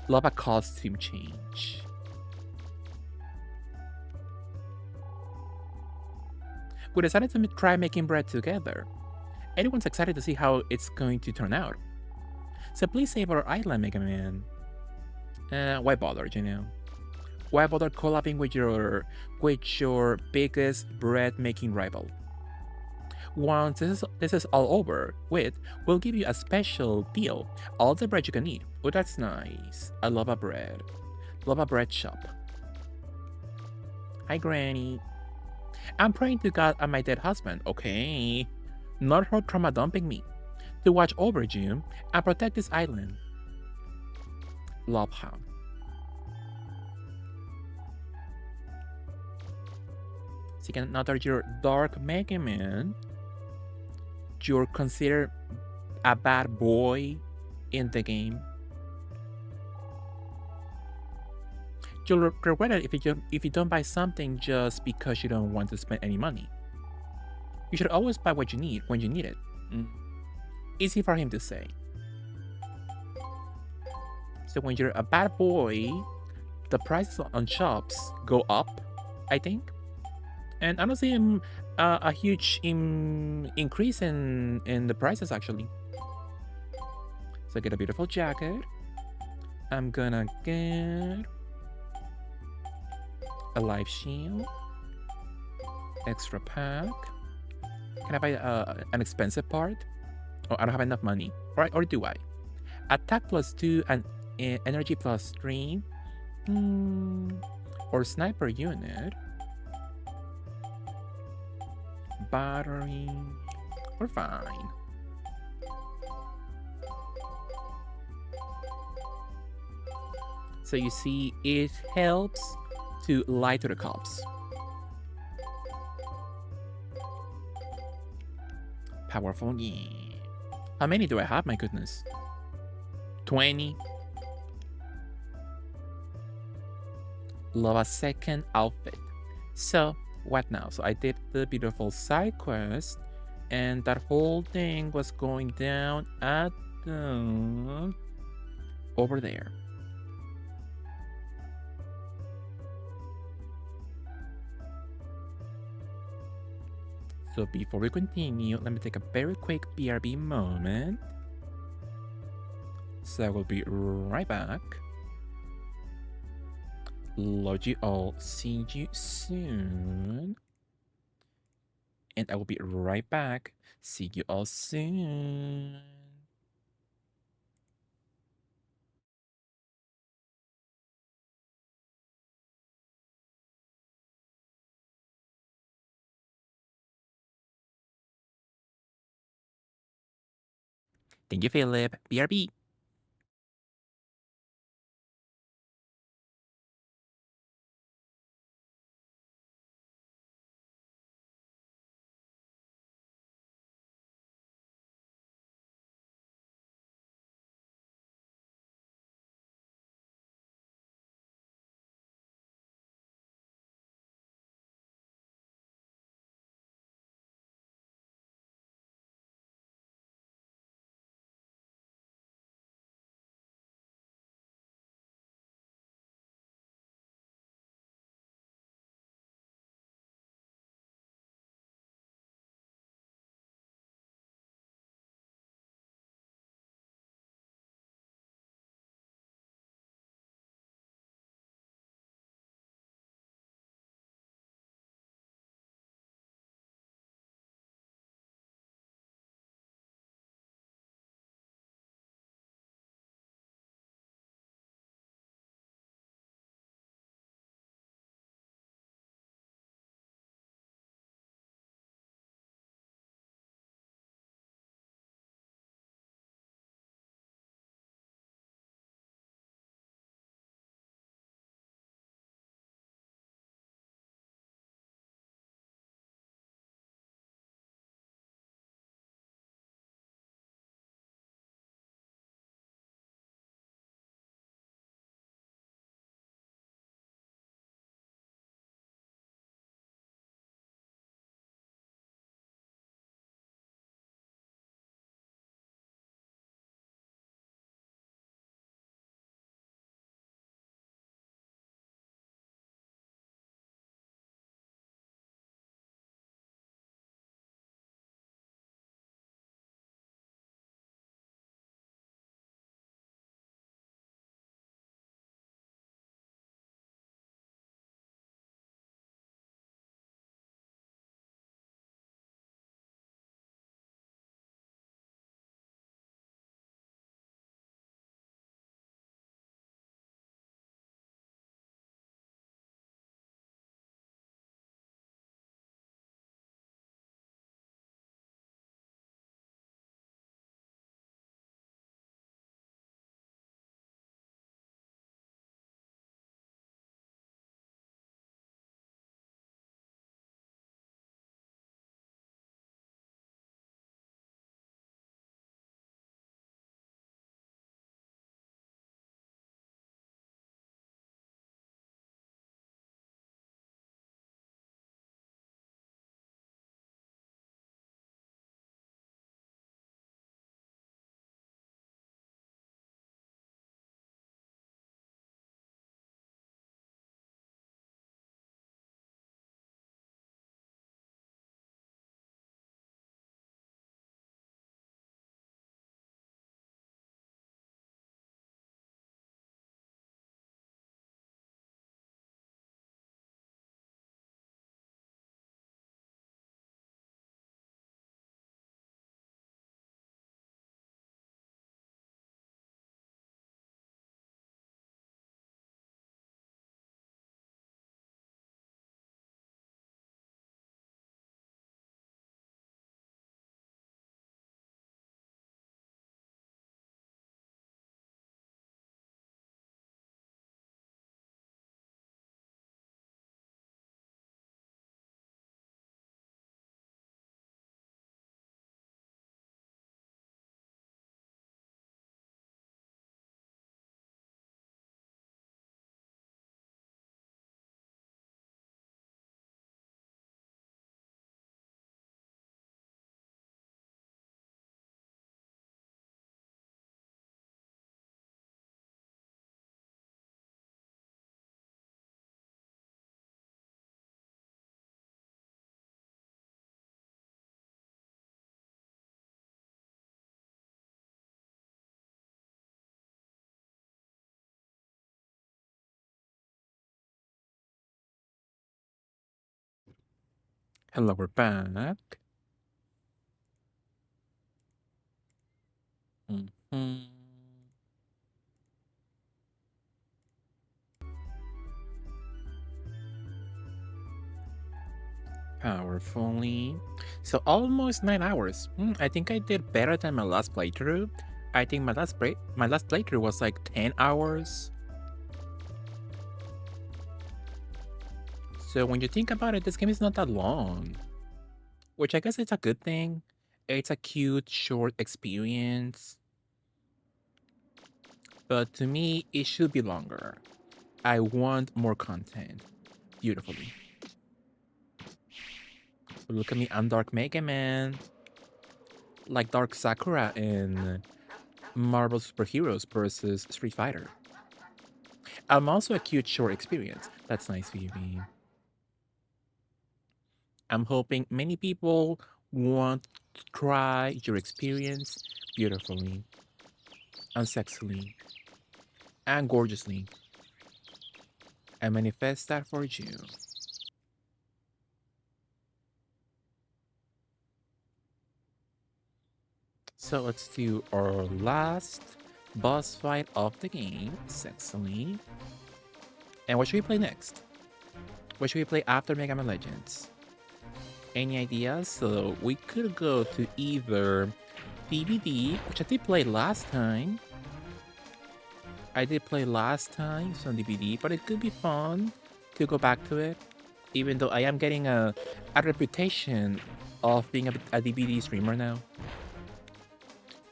[SPEAKER 1] Love a costume change. We decided to try making bread together. Everyone's excited to see how it's going to turn out. So please save our island, Mega Man. Why bother, you know? Why bother collabing with your biggest bread making rival? Once this is all over with, we'll give you a special deal. All the bread you can eat. Oh, that's nice. I love a bread. Love a bread shop. Hi, Granny. I'm praying to God and my dead husband, okay? Not her trauma dumping me. To watch over you and protect this island. Love her. So now that you're Dark Mega Man, you're considered a bad boy in the game. You'll regret it if you don't buy something just because you don't want to spend any money. You should always buy what you need when you need it. Easy for him to say. So when you're a bad boy, the prices on shops go up, I think. And I don't see a huge increase in the prices actually. So get a beautiful jacket. I'm gonna get a life shield, extra pack. Can I buy an expensive part? Oh, I don't have enough money. Right? Or do I? Attack +2 and energy +3. Or sniper unit. Battery. We're fine. So you see, it helps to lie to the cops. Powerful, yeah. How many do I have? My goodness. 20. Love a second outfit. So, what now? So I did the beautiful side quest, and that whole thing was going down at the... over there. So before we continue, let me take a very quick BRB moment. So I will be right back. Love you all. See you soon. And I will be right back. See you all soon. Thank you, Philip. BRB. Hello, we're back. Mhm. Powerfully. So almost 9 hours. I think I did better than my last playthrough. I think my last playthrough was like 10 hours. So when you think about it, this game is not that long. Which I guess it's a good thing. It's a cute, short experience. But to me, it should be longer. I want more content. Beautifully. Look at me, I'm Dark Mega Man. Like Dark Sakura in Marvel Superheroes versus Street Fighter. I'm also a cute short experience. That's nice, Phoebe. I'm hoping many people want to try your experience beautifully, and sexily, and gorgeously. I manifest that for you. So let's do our last boss fight of the game, sexily. And what should we play next? What should we play after Mega Man Legends? Any ideas? So we could go to either PBD, which I did play last time. I did play last time, so on DVD, but it could be fun to go back to it. Even though I am getting a reputation of being a DVD streamer now.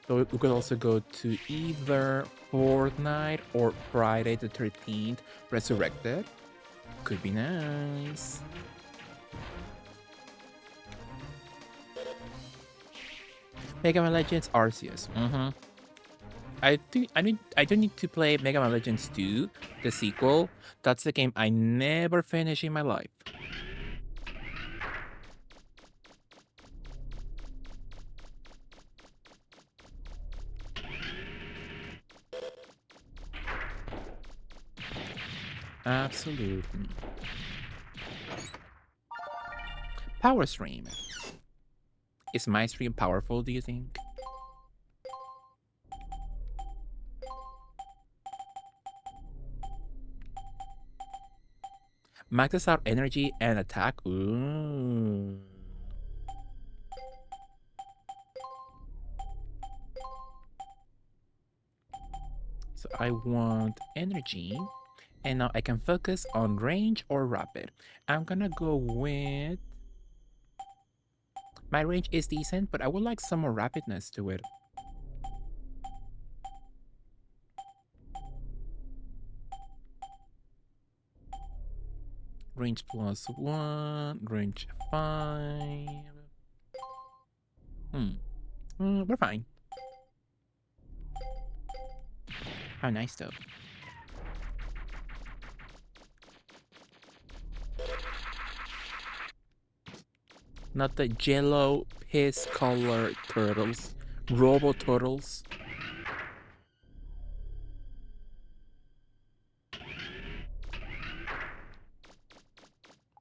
[SPEAKER 1] So we could also go to either Fortnite or Friday the 13th Resurrected. Could be nice. Mega Man Legends Arceus. I do need to play Mega Man Legends 2, the sequel. That's the game I never finish in my life. Absolutely. Power stream. Is my stream powerful, do you think? Maxes out energy and attack. Ooh. So I want energy. And now I can focus on range or rapid. I'm gonna go with... My range is decent, but I would like some more rapidness to it. Range +1, range 5. We're fine. How nice though. Not the jello piss colored turtles. Robo turtles.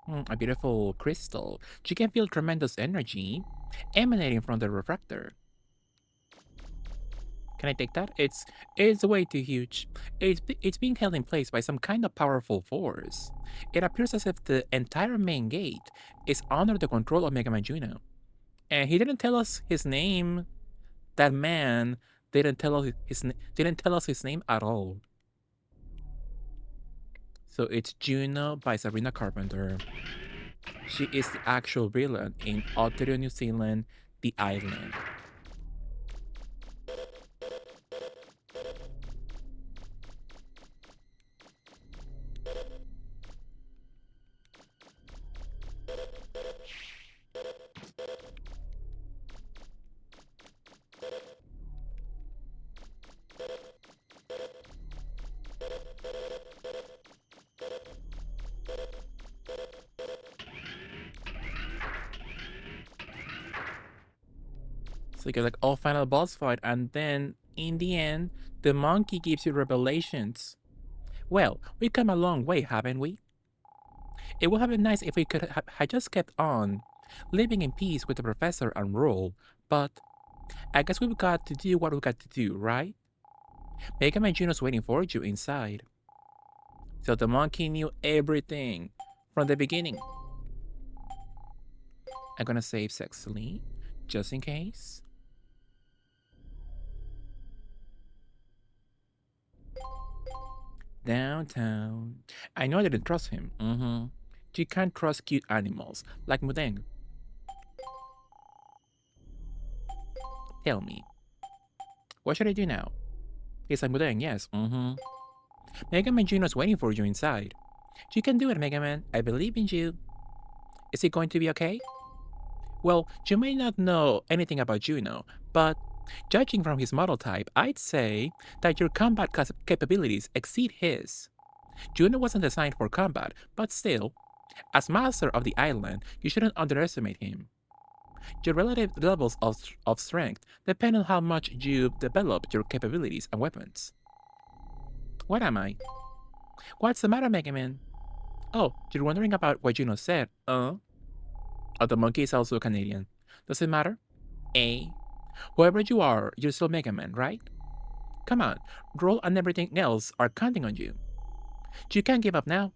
[SPEAKER 1] A beautiful crystal. She can feel tremendous energy emanating from the refractor. Can I take that? It's way too huge. It's being held in place by some kind of powerful force. It appears as if the entire main gate is under the control of Mega Man Juno. And he didn't tell us his name. That man didn't tell us his name at all. So it's Juno by Sabrina Carpenter. She is the actual villain in Aotearoa, New Zealand, the island. So you get like all final boss fight, and then in the end, the monkey gives you revelations. Well, we've come a long way, haven't we? It would have been nice if we could have just kept on living in peace with the professor and Roll, but I guess we've got to do what we got to do, right? Mega Man Juno's waiting for you inside. So the monkey knew everything from the beginning. I'm gonna save Sexily, just in case. Downtown. I know I didn't trust him. You can't trust cute animals, like Mudeng. Tell me. What should I do now? Yes, I'm Mudeng, yes. Mega Man Juno's waiting for you inside. You can do it, Mega Man. I believe in you. Is it going to be okay? Well, you may not know anything about Juno, but judging from his model type, I'd say that your combat capabilities exceed his. Juno wasn't designed for combat, but still, as master of the island, you shouldn't underestimate him. Your relative levels of strength depend on how much you've developed your capabilities and weapons. What am I? What's the matter, Mega Man? Oh, you're wondering about what Juno said, Oh, the monkey is also Canadian. Does it matter? Whoever you are, you're still Mega Man, right? Come on, Roll and everything else are counting on you. You can't give up now.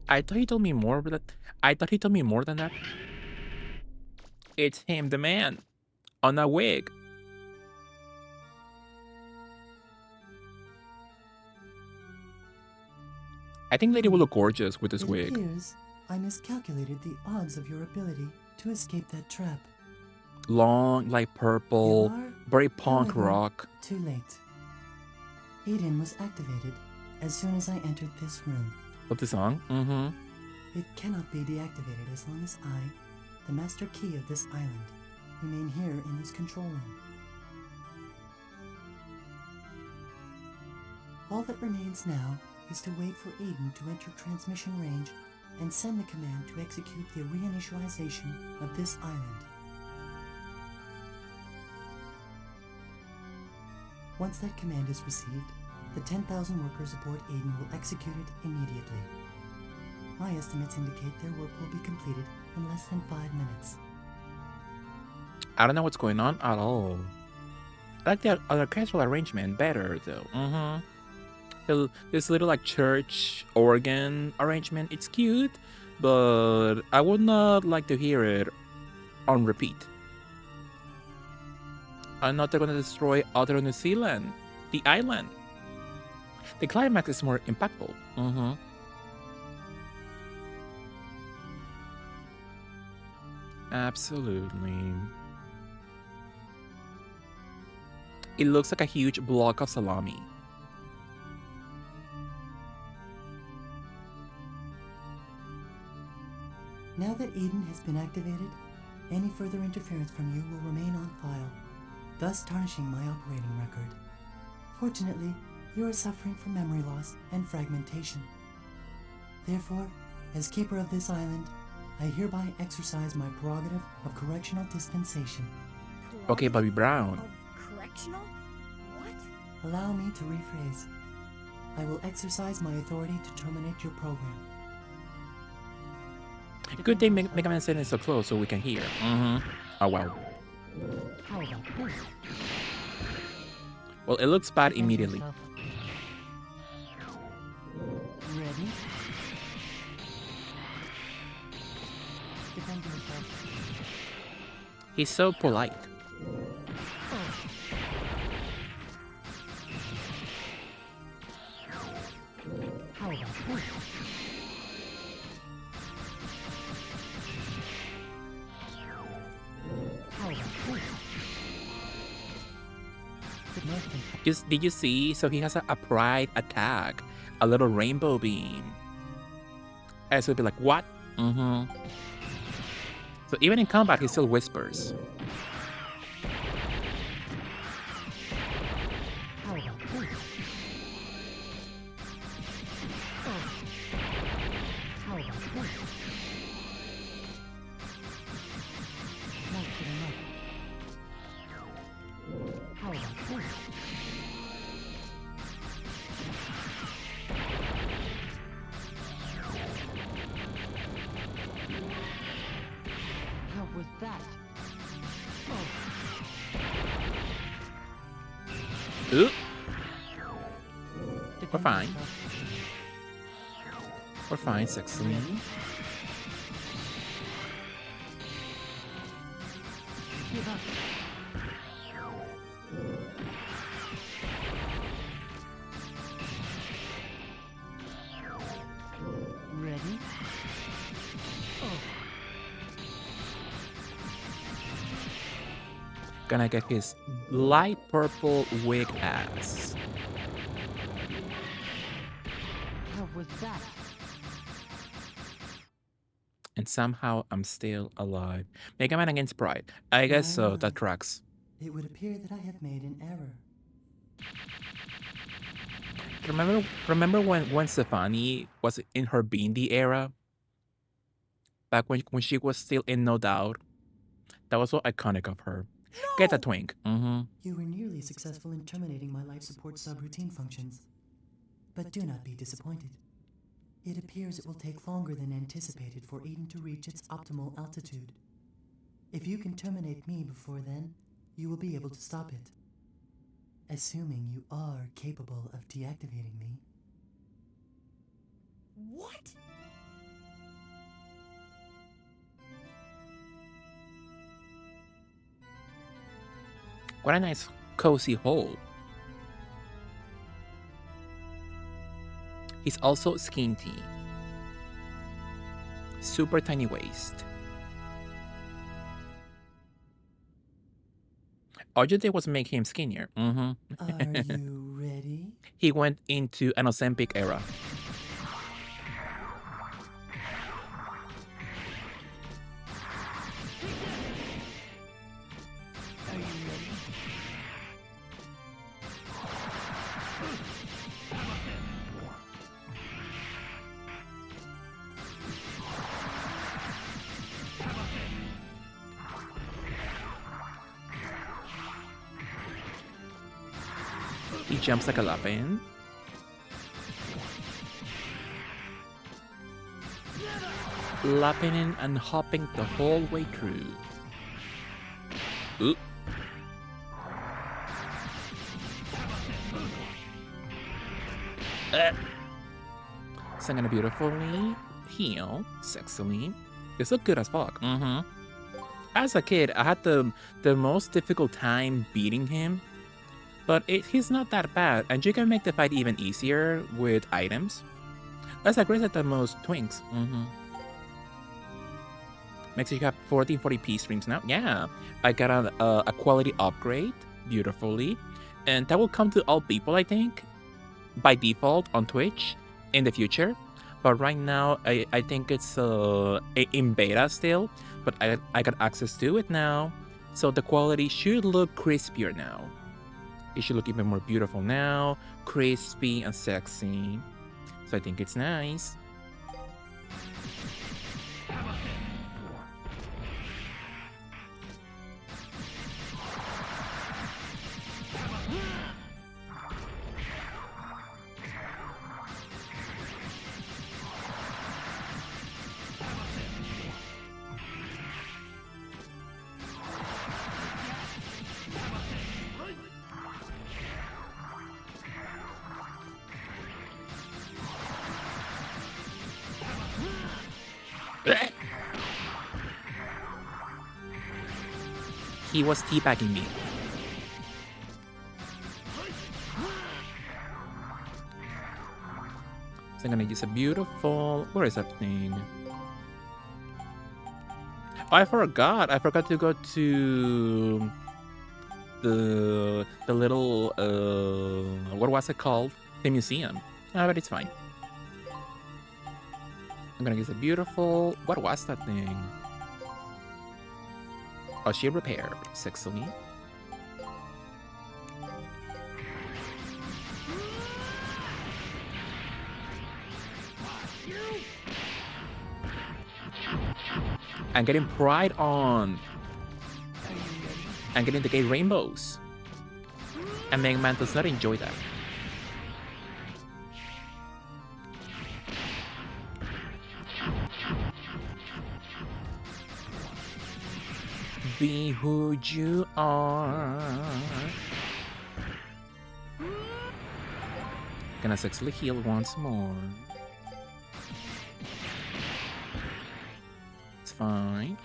[SPEAKER 1] I thought he told me more, but I thought he told me more than that. It's him, the man, on a wig. I think Lady will look gorgeous with this wig.
[SPEAKER 8] It appears I miscalculated the odds of your ability to escape that trap.
[SPEAKER 1] Long, like purple, very punk
[SPEAKER 8] however,
[SPEAKER 1] rock.
[SPEAKER 8] Too late. Aiden was activated as soon as I entered this room.
[SPEAKER 1] Love the song?
[SPEAKER 8] It cannot be deactivated as long as I, the master key of this island, remain here in this control room. All that remains now is to wait for Aiden to enter transmission range and send the command to execute the reinitialization of this island. Once that command is received, the 10,000 workers aboard Aiden will execute it immediately. My estimates indicate their work will be completed in less than 5 minutes.
[SPEAKER 1] I don't know what's going on at all. I like the orchestral arrangement better, though. This little like church organ arrangement, it's cute, but I would not like to hear it on repeat. I'm not gonna destroy other New Zealand, the island. The climax is more impactful. Absolutely. It looks like a huge block of salami.
[SPEAKER 8] Now that Aiden has been activated, any further interference from you will remain on file, thus tarnishing my operating record. Fortunately, you are suffering from memory loss and fragmentation. Therefore, as keeper of this island, I hereby exercise my prerogative of correctional dispensation.
[SPEAKER 1] Okay, Bobby Brown.
[SPEAKER 5] Of correctional? What?
[SPEAKER 8] Allow me to rephrase. I will exercise my authority to terminate your program.
[SPEAKER 1] Good thing Mega Man Center is so close so we can hear. Oh, wow. Well, it looks bad immediately.
[SPEAKER 8] Ready?
[SPEAKER 1] He's so polite. Did you see? So he has a pride attack, a little rainbow beam. And so it'd be like, what? So even in combat, he still whispers.
[SPEAKER 10] that?
[SPEAKER 1] Ooh. We're fine. We're fine, sexily.
[SPEAKER 10] Give up. Ready? Oh.
[SPEAKER 1] Gonna get his light purple wig ass.
[SPEAKER 10] What was that?
[SPEAKER 1] And somehow I'm still alive. Mega Man against Pride. I guess so,
[SPEAKER 8] My.
[SPEAKER 1] that tracks.
[SPEAKER 8] It would appear that I have made an error.
[SPEAKER 1] Remember when Stefani was in her Beanie era? Back when she was still in No Doubt? That was so iconic of her. Get a twink. Mm-hmm.
[SPEAKER 8] You were nearly successful in terminating my life support subroutine functions. But do not be disappointed. It appears it will take longer than anticipated for Eden to reach its optimal altitude. If you can terminate me before then, you will be able to stop it. Assuming you are capable of deactivating me.
[SPEAKER 5] What?
[SPEAKER 1] What a nice cozy hole. He's also skinty. Super tiny waist. All you did was make him skinnier. Mm-hmm.
[SPEAKER 8] Are you ready?
[SPEAKER 1] He went into an Ozempic era.
[SPEAKER 10] Are you ready?
[SPEAKER 1] He jumps like a lapin. Lapping and hopping the whole way through. Ooh. Singing beautifully, heel, sexily. This look good as fuck. Mm-hmm. As a kid, I had the most difficult time beating him, but he's not that bad, and you can make the fight even easier with items. That's aggressive than most twinks. Mm-hmm. Makes you have 1440p streams now. Yeah, I got a quality upgrade beautifully, and that will come to all people, I think, by default on Twitch in the future. But right now, I think it's in beta still, but I got access to it now, so the quality should look crispier now. It should look even more beautiful now, crispy and sexy. So I think it's nice. He was teabagging me. So I'm gonna use a beautiful... Where is that thing? Oh, I forgot. I forgot to go to the little what was it called? The museum. But it's fine. I'm gonna use a beautiful... What was that thing? Oh, she repaired sexily. I'm getting pride on. I'm getting the gay rainbows. And Mega Man does not enjoy that. Be who you are. Gonna sexily heal once more. It's fine.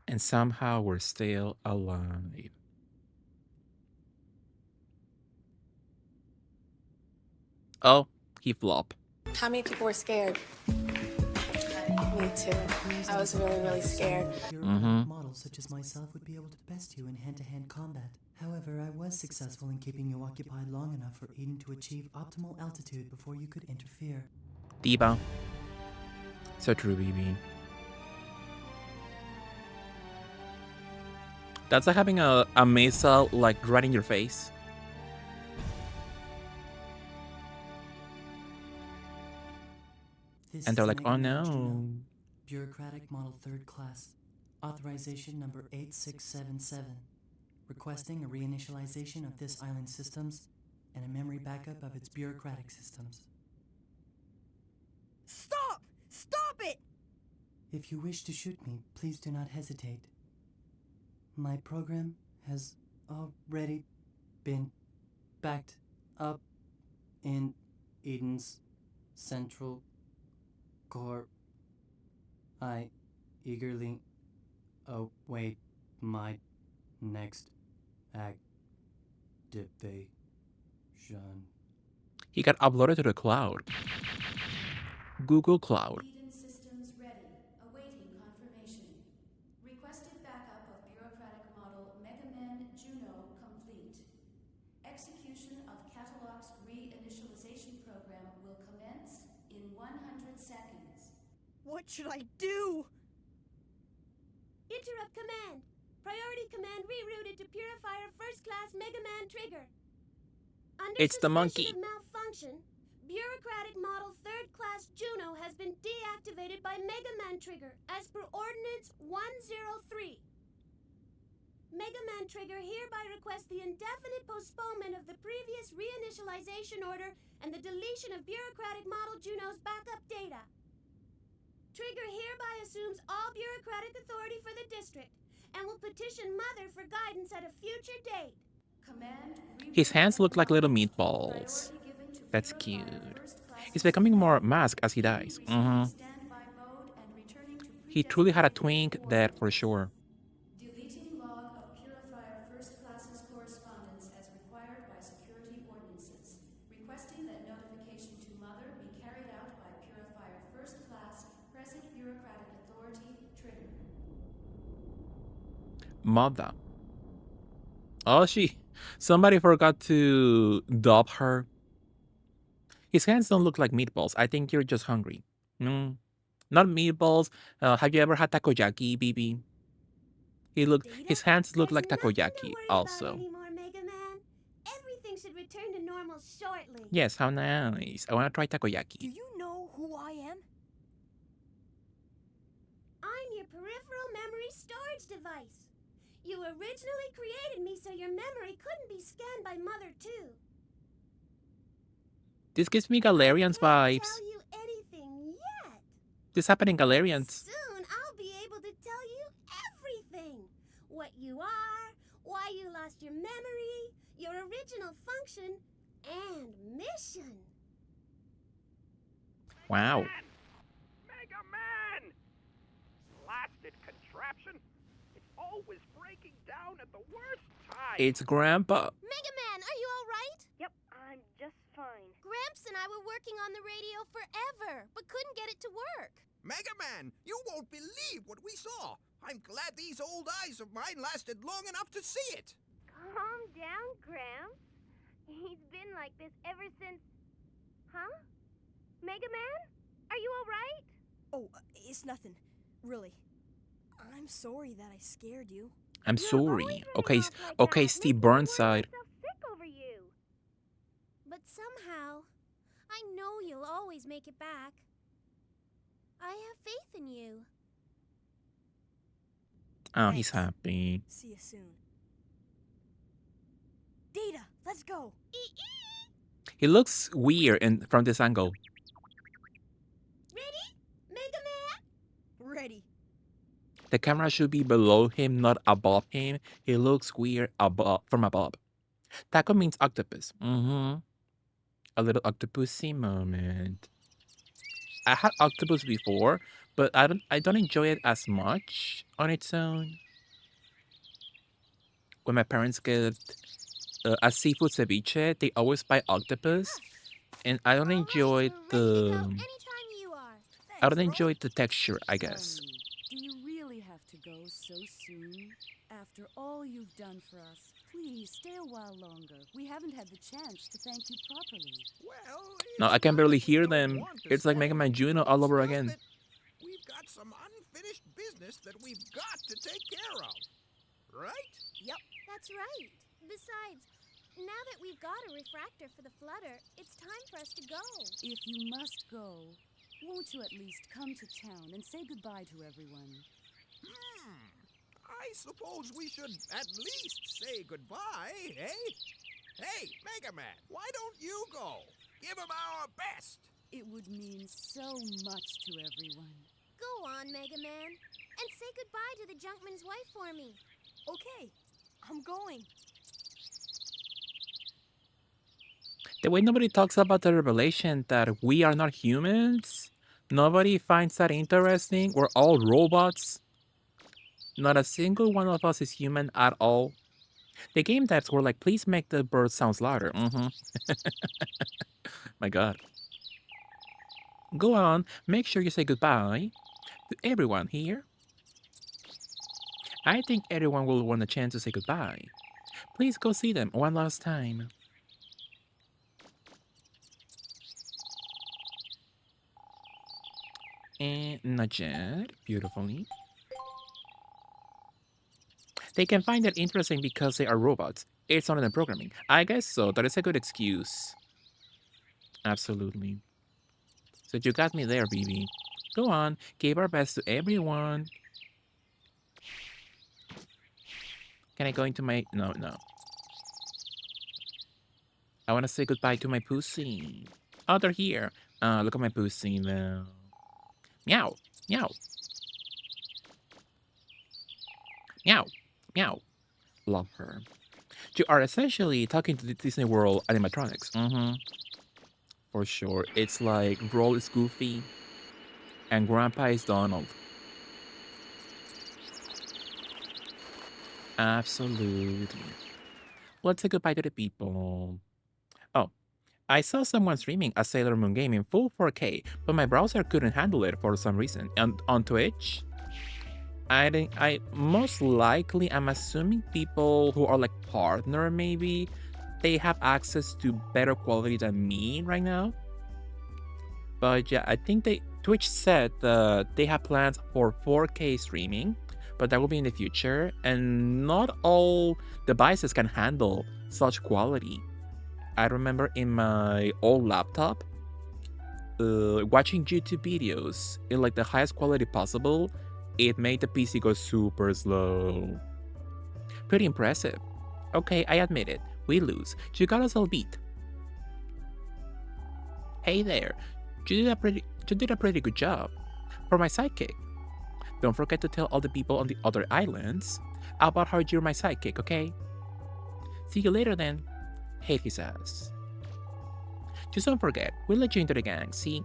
[SPEAKER 1] And somehow we're still alive. Oh, he flopped.
[SPEAKER 11] How many people were scared? Me too. I was really, really scared.
[SPEAKER 8] Models such as myself would be able to best you in hand-to-hand combat. However, I was successful in keeping you occupied long enough for Eden to achieve optimal altitude before you could interfere.
[SPEAKER 1] Diva. So true, BB. That's like having a missile like right in your face.
[SPEAKER 8] This
[SPEAKER 1] And they're
[SPEAKER 8] is
[SPEAKER 1] like, oh
[SPEAKER 8] Mega Man Juno,
[SPEAKER 1] no.
[SPEAKER 8] Bureaucratic Model 3rd Class. Authorization number 8677. Requesting a reinitialization of this island's systems and a memory backup of its bureaucratic systems.
[SPEAKER 5] Stop! Stop it!
[SPEAKER 8] If you wish to shoot me, please do not hesitate. My program has already been backed up in Eden's central core. I eagerly await my next activation.
[SPEAKER 1] He got uploaded to the cloud. Google Cloud.
[SPEAKER 12] Eden systems ready, awaiting confirmation. Requested backup of bureaucratic model Mega Man Juno complete. Execution of Catalog's reinitialization program will commence in 100 seconds.
[SPEAKER 5] What should I do?
[SPEAKER 3] Interrupt command. Priority command rerouted to Purifier First Class Mega Man Trigger. Under
[SPEAKER 1] It's the monkey.
[SPEAKER 3] suspicion of malfunction, Bureaucratic Model 3rd Class Juno has been deactivated by Mega Man Trigger as per Ordinance 103. Mega Man Trigger hereby requests the indefinite postponement of the previous reinitialization order and the deletion of Bureaucratic Model Juno's backup data. Trigger hereby assumes all bureaucratic authority for the district and will petition Mother for guidance at a future date.
[SPEAKER 12] Command
[SPEAKER 1] His hands look like little meatballs. That's cute. He's becoming more masked as he dies.
[SPEAKER 12] standby mode and returning to
[SPEAKER 1] He truly had a twink there for sure.
[SPEAKER 12] deleting log of Purifier First Class's correspondence as required by security ordinances. Requesting that notification to Mother be carried out by Purifier First Class, present bureaucratic authority, trigger.
[SPEAKER 1] Mother. Oh, somebody forgot to dub her. His hands don't look like meatballs. I think you're just hungry. Not meatballs. Have you ever had takoyaki, BB? His hands look like takoyaki also.
[SPEAKER 3] Anymore, Mega Man. Everything should return to normal shortly.
[SPEAKER 1] Yes, how nice. I want to try
[SPEAKER 5] Do
[SPEAKER 1] takoyaki.
[SPEAKER 5] you know who I am?
[SPEAKER 3] I'm your peripheral memory storage device. You originally created me so your memory couldn't be scanned by Mother too.
[SPEAKER 1] This gives me Galarians
[SPEAKER 3] I can't
[SPEAKER 1] vibes.
[SPEAKER 3] tell you anything yet.
[SPEAKER 1] This happened in Galarians.
[SPEAKER 3] Soon I'll be able to tell you everything. What you are, why you lost your memory, your original function, and mission.
[SPEAKER 1] Wow.
[SPEAKER 13] Mega Man! Blasted contraption! It's always breaking down at the worst time!
[SPEAKER 1] It's Grandpa.
[SPEAKER 3] Mega Man, are you all right?
[SPEAKER 14] Yep, I'm just fine.
[SPEAKER 3] Gramps and I were working on the radio forever, but couldn't get it to work.
[SPEAKER 2] Mega Man, you won't believe what we saw. I'm glad these old eyes of mine lasted long enough to see it.
[SPEAKER 14] Calm down, Gramps. He's been like this ever since... Huh? Mega Man? Are you alright?
[SPEAKER 5] Oh, it's nothing. Really. I'm sorry that I scared you.
[SPEAKER 1] I'm sorry. Okay, Steve Burnside.
[SPEAKER 14] Sick over you.
[SPEAKER 3] But somehow, I know you'll always make it back. I have faith in you.
[SPEAKER 1] Oh, he's happy.
[SPEAKER 5] See you soon. Data, let's go.
[SPEAKER 1] He looks weird from this angle.
[SPEAKER 3] Ready? Mega Man?
[SPEAKER 5] Ready.
[SPEAKER 1] The camera should be below him, not above him. He looks weird from above. Taco means octopus. A little octopusy moment. I had octopus before, but I don't enjoy it as much on its own. When my parents get a seafood ceviche, they always buy octopus, and I don't enjoy the texture, I guess.
[SPEAKER 7] Do you really have to go so soon? After all you've done for us, please stay a while longer. We haven't had the chance to thank you properly.
[SPEAKER 13] Well,
[SPEAKER 1] No, I can barely hear them. It's like Mega Man Juno all over again.
[SPEAKER 13] we've got some unfinished business that we've got to take care of. Right?
[SPEAKER 14] Yep. That's right. Besides, now that we've got a refractor for the flutter, it's time for us to go.
[SPEAKER 7] If you must go, won't you at least come to town and say goodbye to everyone?
[SPEAKER 13] I suppose we should at least say goodbye, eh? Hey, Mega Man, why don't you go? Give him our best.
[SPEAKER 7] It would mean so much to everyone.
[SPEAKER 14] Go on, Mega Man, and say goodbye to the Junkman's wife for me.
[SPEAKER 5] Okay, I'm going.
[SPEAKER 1] The way nobody talks about the revelation that we are not humans, nobody finds that interesting. We're all robots. Not a single one of us is human at all. The game devs were like, please make the bird sounds louder. My God. Go on, make sure you say goodbye to everyone here. I think everyone will want a chance to say goodbye. Please go see them one last time. And not yet. Beautifully. They can find it interesting because they are robots. It's not in the programming. I guess so. That is a good excuse. Absolutely. So you got me there, BB. Go on. Give our best to everyone. Can I go into my... No. I want to say goodbye to my pussy. Oh, they're here. Look at my pussy now. Meow. Meow. Meow. Meow. Love her. You are essentially talking to the Disney World animatronics. For sure. It's like Roll is Goofy and Grandpa is Donald. Absolutely. Let's say goodbye to the people. Oh, I saw someone streaming a Sailor Moon game in full 4K, but my browser couldn't handle it for some reason. And on Twitch, I most likely, I'm assuming people who are like partner maybe, they have access to better quality than me right now. But yeah, I think Twitch said they have plans for 4K streaming, but that will be in the future, and not all devices can handle such quality. I remember in my old laptop, watching YouTube videos in like the highest quality possible, it made the PC go super slow. Pretty impressive. Okay, I admit it. We lose. You got us all beat. Hey there. You did a pretty good job. For my sidekick. Don't forget to tell all the people on the other islands about how you're my sidekick, okay? See you later then. Hate his ass. Just don't forget, we'll let you into the gang, see?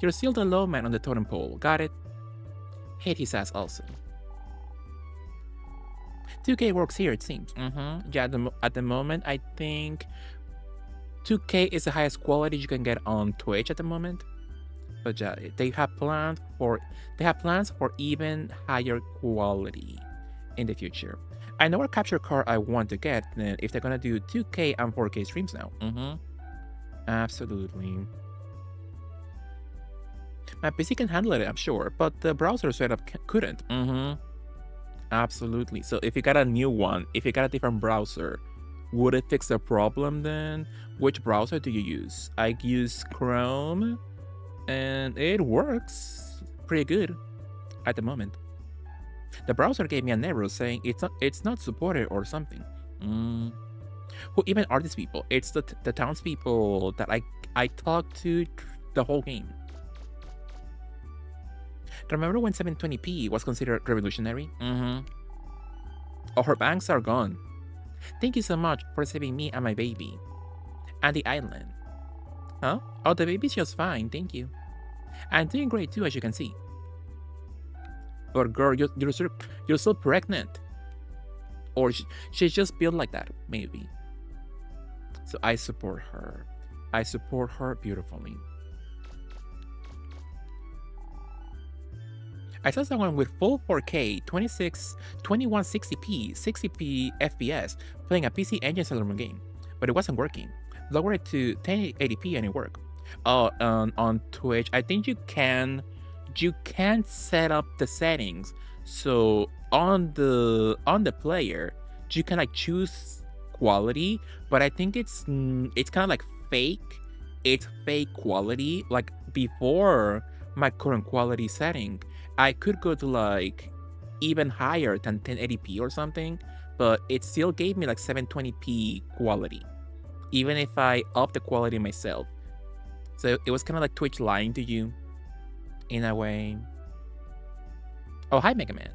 [SPEAKER 1] You're still the low man on the totem pole, got it? Hate his ass also. 2K works here, it seems. Yeah, at the moment, I think 2K is the highest quality you can get on Twitch at the moment. But yeah, they have plans for even higher quality in the future. I know what capture card I want to get if they're gonna do 2K and 4K streams now. Absolutely. My PC can handle it, I'm sure, but the browser setup couldn't. Absolutely. So if you got a new one, if you got a different browser, would it fix the problem then? Which browser do you use? I use Chrome, and it works pretty good at the moment. The browser gave me an error saying it's not supported or something. Who even are these people? It's the townspeople that I talked to the whole game. Remember when 720p was considered revolutionary? Oh, her banks are gone. Thank you so much for saving me and my baby. And the island. Huh? Oh, the baby's just fine, thank you. I'm doing great too, as you can see. But girl, you're so pregnant. Or she's just built like that, maybe. So I support her. I support her beautifully. I saw someone with full 4K, 2160p, 60p FPS playing a PC Engine Sailor Moon game, but it wasn't working. Lower it to 1080p and it worked. Oh, on Twitch, I think you can set up the settings. So on the player, you can like choose quality, but I think it's kind of like fake. It's fake quality. Like before my current quality setting, I could go to like even higher than 1080p or something, but it still gave me like 720p quality, even if I upped the quality myself. So it was kind of like Twitch lying to you, in a way. Oh, hi Mega Man.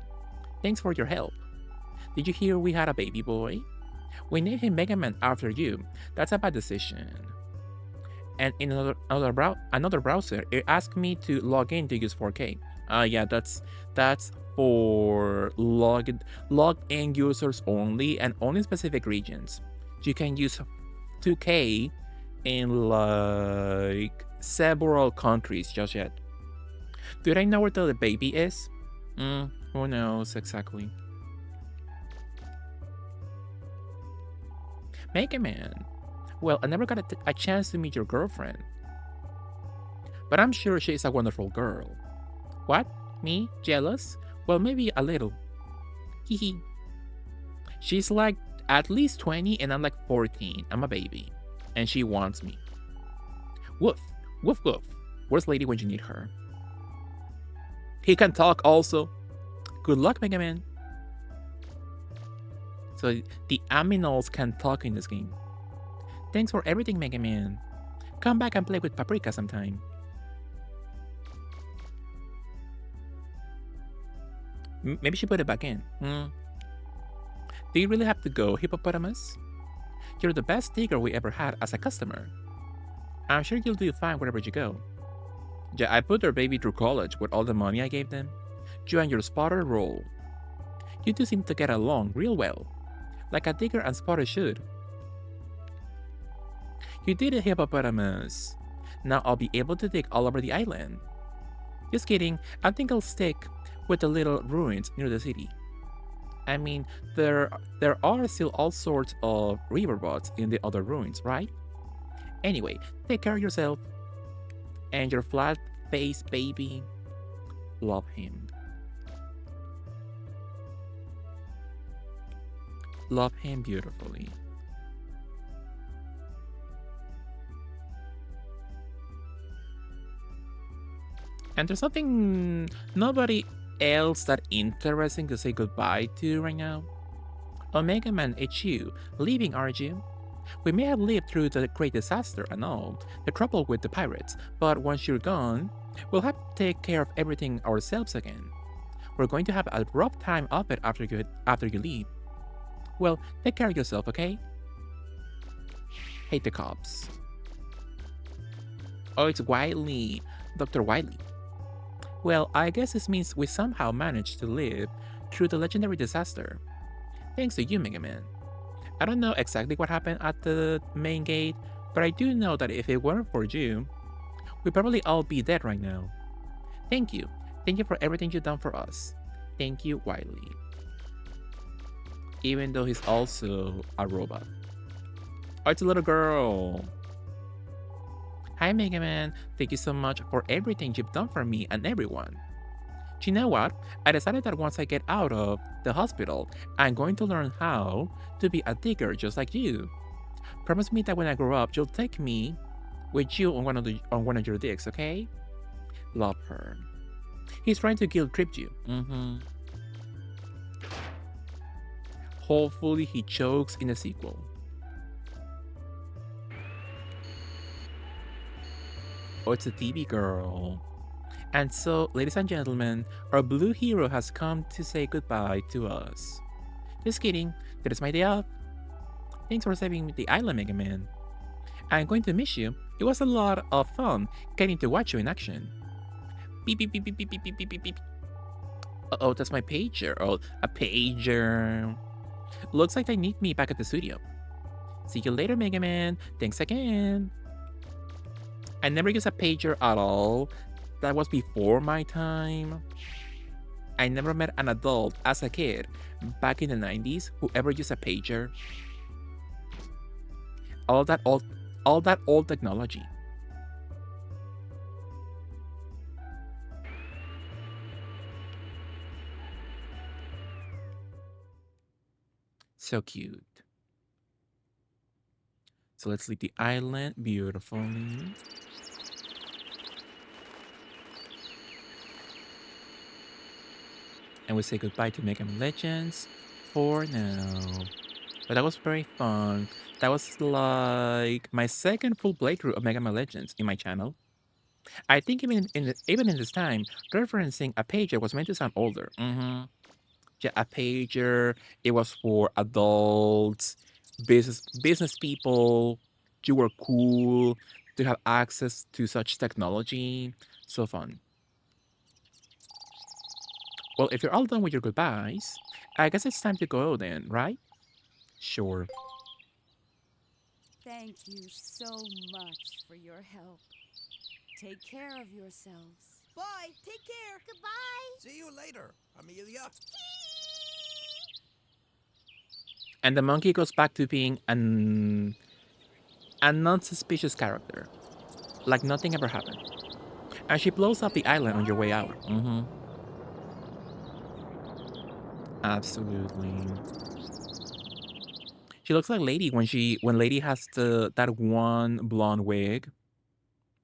[SPEAKER 1] Thanks for your help. Did you hear we had a baby boy? We named him Mega Man after you. That's a bad decision. And in another browser, it asked me to log in to use 4K. Yeah, that's for log-in users only, and only specific regions. You can use 2K in like several countries just yet. Do I know where the baby is? Who knows exactly. Mega Man. Well, I never got a chance to meet your girlfriend, but I'm sure she's a wonderful girl. What? Me? Jealous? Well, maybe a little. Hehe. She's like at least 20 and I'm like 14. I'm a baby. And she wants me. Woof. Woof woof. Where's Lady when you need her? He can talk also. Good luck, Mega Man. So the Aminals can talk in this game. Thanks for everything, Mega Man. Come back and play with Paprika sometime. Maybe she put it back in. Do you really have to go, Hippopotamus? You're the best digger we ever had as a customer. I'm sure you'll do fine wherever you go. Yeah, I put their baby through college with all the money I gave them. You and your spotter roll. You two seem to get along real well, like a digger and spotter should. You did it, Hippopotamus. Now I'll be able to dig all over the island. Just kidding, I think I'll stick with the little ruins near the city. I mean, there are still all sorts of riverboats in the other ruins, right? Anyway, take care of yourself. And your flat-faced baby. Love him. Love him beautifully. And there's nobody else that interesting to say goodbye to right now. Omega Man, it's you. Leaving, aren't you? We may have lived through the great disaster and all, the trouble with the pirates, but once you're gone, we'll have to take care of everything ourselves again. We're going to have a rough time of it after you leave. Well, take care of yourself, okay? Hate the cops. Oh, it's Wily. Dr. Wily. Well, I guess this means we somehow managed to live through the legendary disaster. Thanks to you, Mega Man. I don't know exactly what happened at the main gate, but I do know that if it weren't for you, we'd probably all be dead right now. Thank you. Thank you for everything you've done for us. Thank you, Wily. Even though he's also a robot. Oh, it's a little girl. Hi, Mega Man. Thank you so much for everything you've done for me and everyone. Do you know what? I decided that once I get out of the hospital, I'm going to learn how to be a digger just like you. Promise me that when I grow up, you'll take me with you on one of your digs, okay? Love her. He's trying to guilt trip you. Hopefully he chokes in the sequel. Oh, it's a TV girl. And so, ladies and gentlemen, our blue hero has come to say goodbye to us. Just kidding, that is my day off. Thanks for saving the island, Mega Man. I'm going to miss you. It was a lot of fun getting to watch you in action. Beep beep beep beep beep beep beep beep beep. Uh-oh, that's my pager. Oh, a pager. Looks like they need me back at the studio. See you later, Mega Man. Thanks again. I never used a pager at all. That was before my time. I never met an adult as a kid back in the 90s who ever used a pager. All that old technology. So cute. So let's leave the island beautifully. And we say goodbye to Mega Man Legends for now. But that was very fun. That was like my second full playthrough of Mega Man Legends in my channel. I think even in this time, referencing a pager was meant to sound older. Yeah, a pager. It was for adults, business people. You were cool to have access to such technology. So fun. Well, if you're all done with your goodbyes, I guess it's time to go then, right? Sure.
[SPEAKER 7] Thank you so much for your help. Take care of yourselves.
[SPEAKER 4] Bye. Take care.
[SPEAKER 14] Goodbye.
[SPEAKER 13] See you later, Amelia.
[SPEAKER 1] And the monkey goes back to being a non-suspicious character. Like nothing ever happened. And she blows up the island on your way out. Absolutely. She looks like Lady when Lady has that one blonde wig.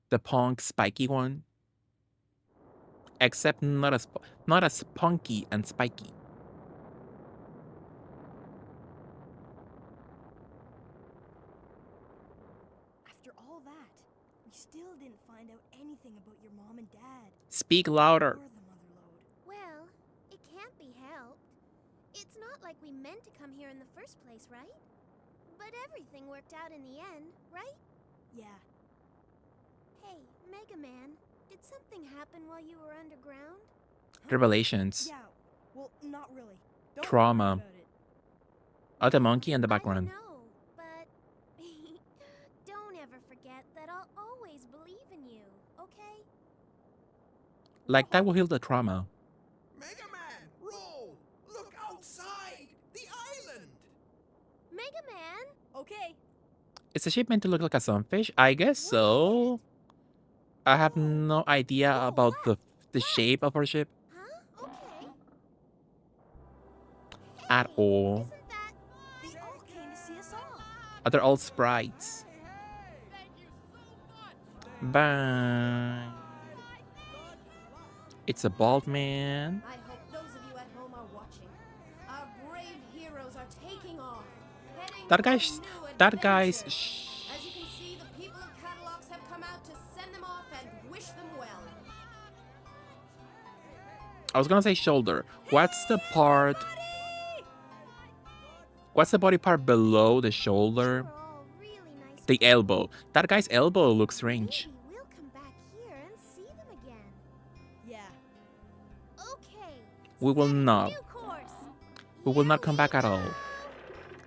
[SPEAKER 1] The punk spiky one. Except not as punky and spiky.
[SPEAKER 5] After all that, we still didn't find out anything about your mom and dad.
[SPEAKER 1] Speak louder.
[SPEAKER 5] Or the mother lode.
[SPEAKER 14] Well, it can't be helped. It's not like we meant to come here in the first place, right? But everything worked out in the end, right?
[SPEAKER 5] Yeah.
[SPEAKER 14] Hey, Mega Man, did something happen while you were underground?
[SPEAKER 1] Revelations.
[SPEAKER 5] Yeah. Well, not really. Don't
[SPEAKER 1] Trauma.
[SPEAKER 5] worry about it.
[SPEAKER 1] Oh, the monkey in the background.
[SPEAKER 14] I know, but don't ever forget that I'll always believe in you, okay?
[SPEAKER 1] Like that will heal the trauma.
[SPEAKER 13] Mega Man, roll! Look outside! The island!
[SPEAKER 14] Mega Man?
[SPEAKER 5] Okay.
[SPEAKER 1] Is the shape meant to look like a sunfish? I guess so. I have no idea about the shape of our ship
[SPEAKER 14] Huh? Okay.
[SPEAKER 1] at all.
[SPEAKER 14] Isn't that...
[SPEAKER 5] They all came to see us off.
[SPEAKER 1] They're all sprites. Bye. It's a bald man.
[SPEAKER 4] I hope those of you at home are watching. Our brave heroes are taking off.
[SPEAKER 1] That guy's.
[SPEAKER 4] As you can see, the people of Catalogs have come out to send them off and wish them well.
[SPEAKER 1] I was gonna say shoulder. What's the part? What's the body part below the shoulder?
[SPEAKER 14] Really nice.
[SPEAKER 1] The elbow. That guy's elbow looks strange.
[SPEAKER 14] Maybe we'll come back here and see them again.
[SPEAKER 5] Yeah.
[SPEAKER 14] Okay.
[SPEAKER 1] We will not.
[SPEAKER 14] New course.
[SPEAKER 1] We will not come back at all.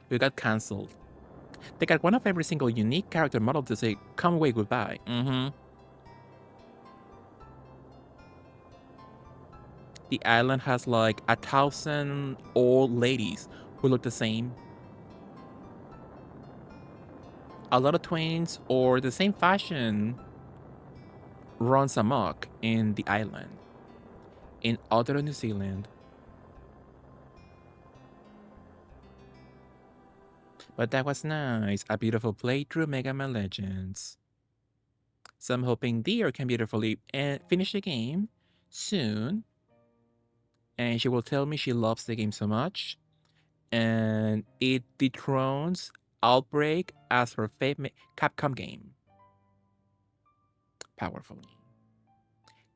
[SPEAKER 1] We got cancelled. They got one of every single unique character model to say, come away, goodbye. The island has like 1,000 old ladies who look the same. A lot of twins or the same fashion runs amok in the island. In Aotearoa, New Zealand. But that was nice. A beautiful playthrough Mega Man Legends. So I'm hoping Deer can beautifully finish the game soon. And she will tell me she loves the game so much. And it dethrones Outbreak as her favorite Capcom game. powerfully.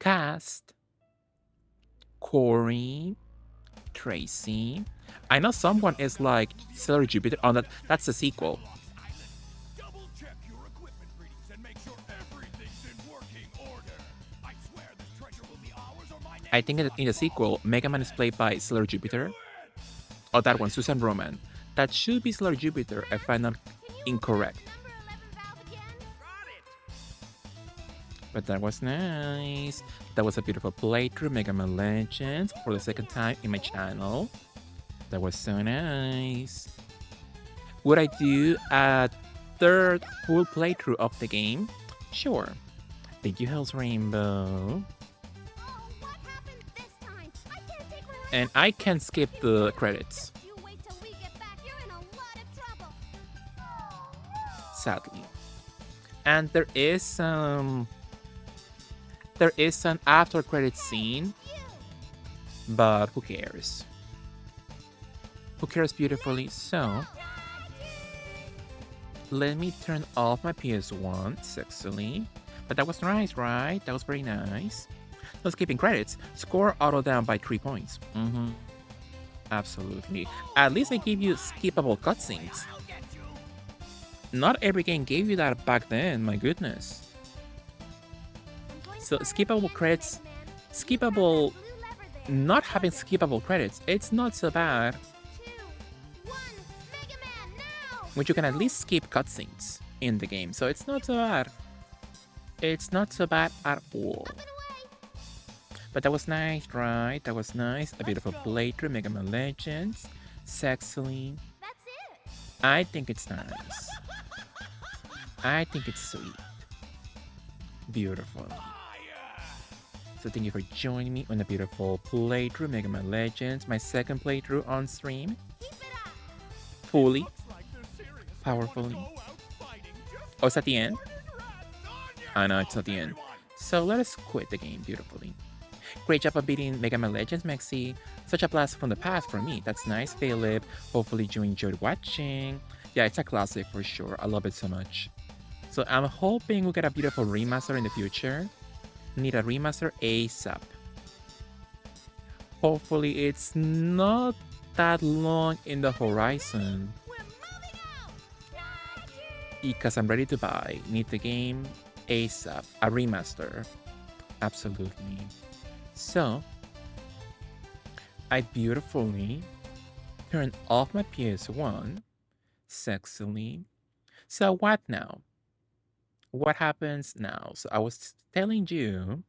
[SPEAKER 1] Cast: Corey, Tracy. I know someone is like Stellar Jupiter. Oh, that's the sequel. I think in the sequel, Mega Man is played by Stellar Jupiter. Oh, that one, Susan Roman. That should be Stellar Jupiter if I'm not incorrect. But that was nice. That was a beautiful playthrough, Mega Man Legends, for the second time in my channel. That was so nice. Would I do a third full playthrough of the game? Sure. Thank you, Hell's Rainbow. And I can skip the credits. Sadly. And there is an after credit scene, but who cares? Who cares beautifully? So let me turn off my PS1 sexily. But that was nice, right? That was very nice. No skipping credits. Score auto down by 3 points. Absolutely. At least I gave you skippable cutscenes. Not every game gave you that back then, my goodness. So skippable credits, not having skippable credits, it's not so bad. Which you can at least skip cutscenes in the game, so it's not so bad. It's not so bad at all. But that was nice, right? That was nice. A beautiful playthrough, Mega Man Legends. Sexily. I think it's nice. I think it's sweet. Beautiful. So thank you for joining me on a beautiful playthrough, Mega Man Legends. My second playthrough on stream. Fully. Powerfully. Oh, it's at the end? I know, it's not the end. So let us quit the game beautifully. Great job of beating Mega Man Legends, Mexi. Such a blast from the past for me. That's nice, Philip. Hopefully you enjoyed watching. Yeah, it's a classic for sure. I love it so much. So I'm hoping we get a beautiful remaster in the future. Need a remaster ASAP. Hopefully it's not that long in the horizon. Because I'm ready to buy. Need the game ASAP. A remaster. Absolutely. So, I beautifully turned off my PS1 sexily. So what now? What happens now? So I was telling you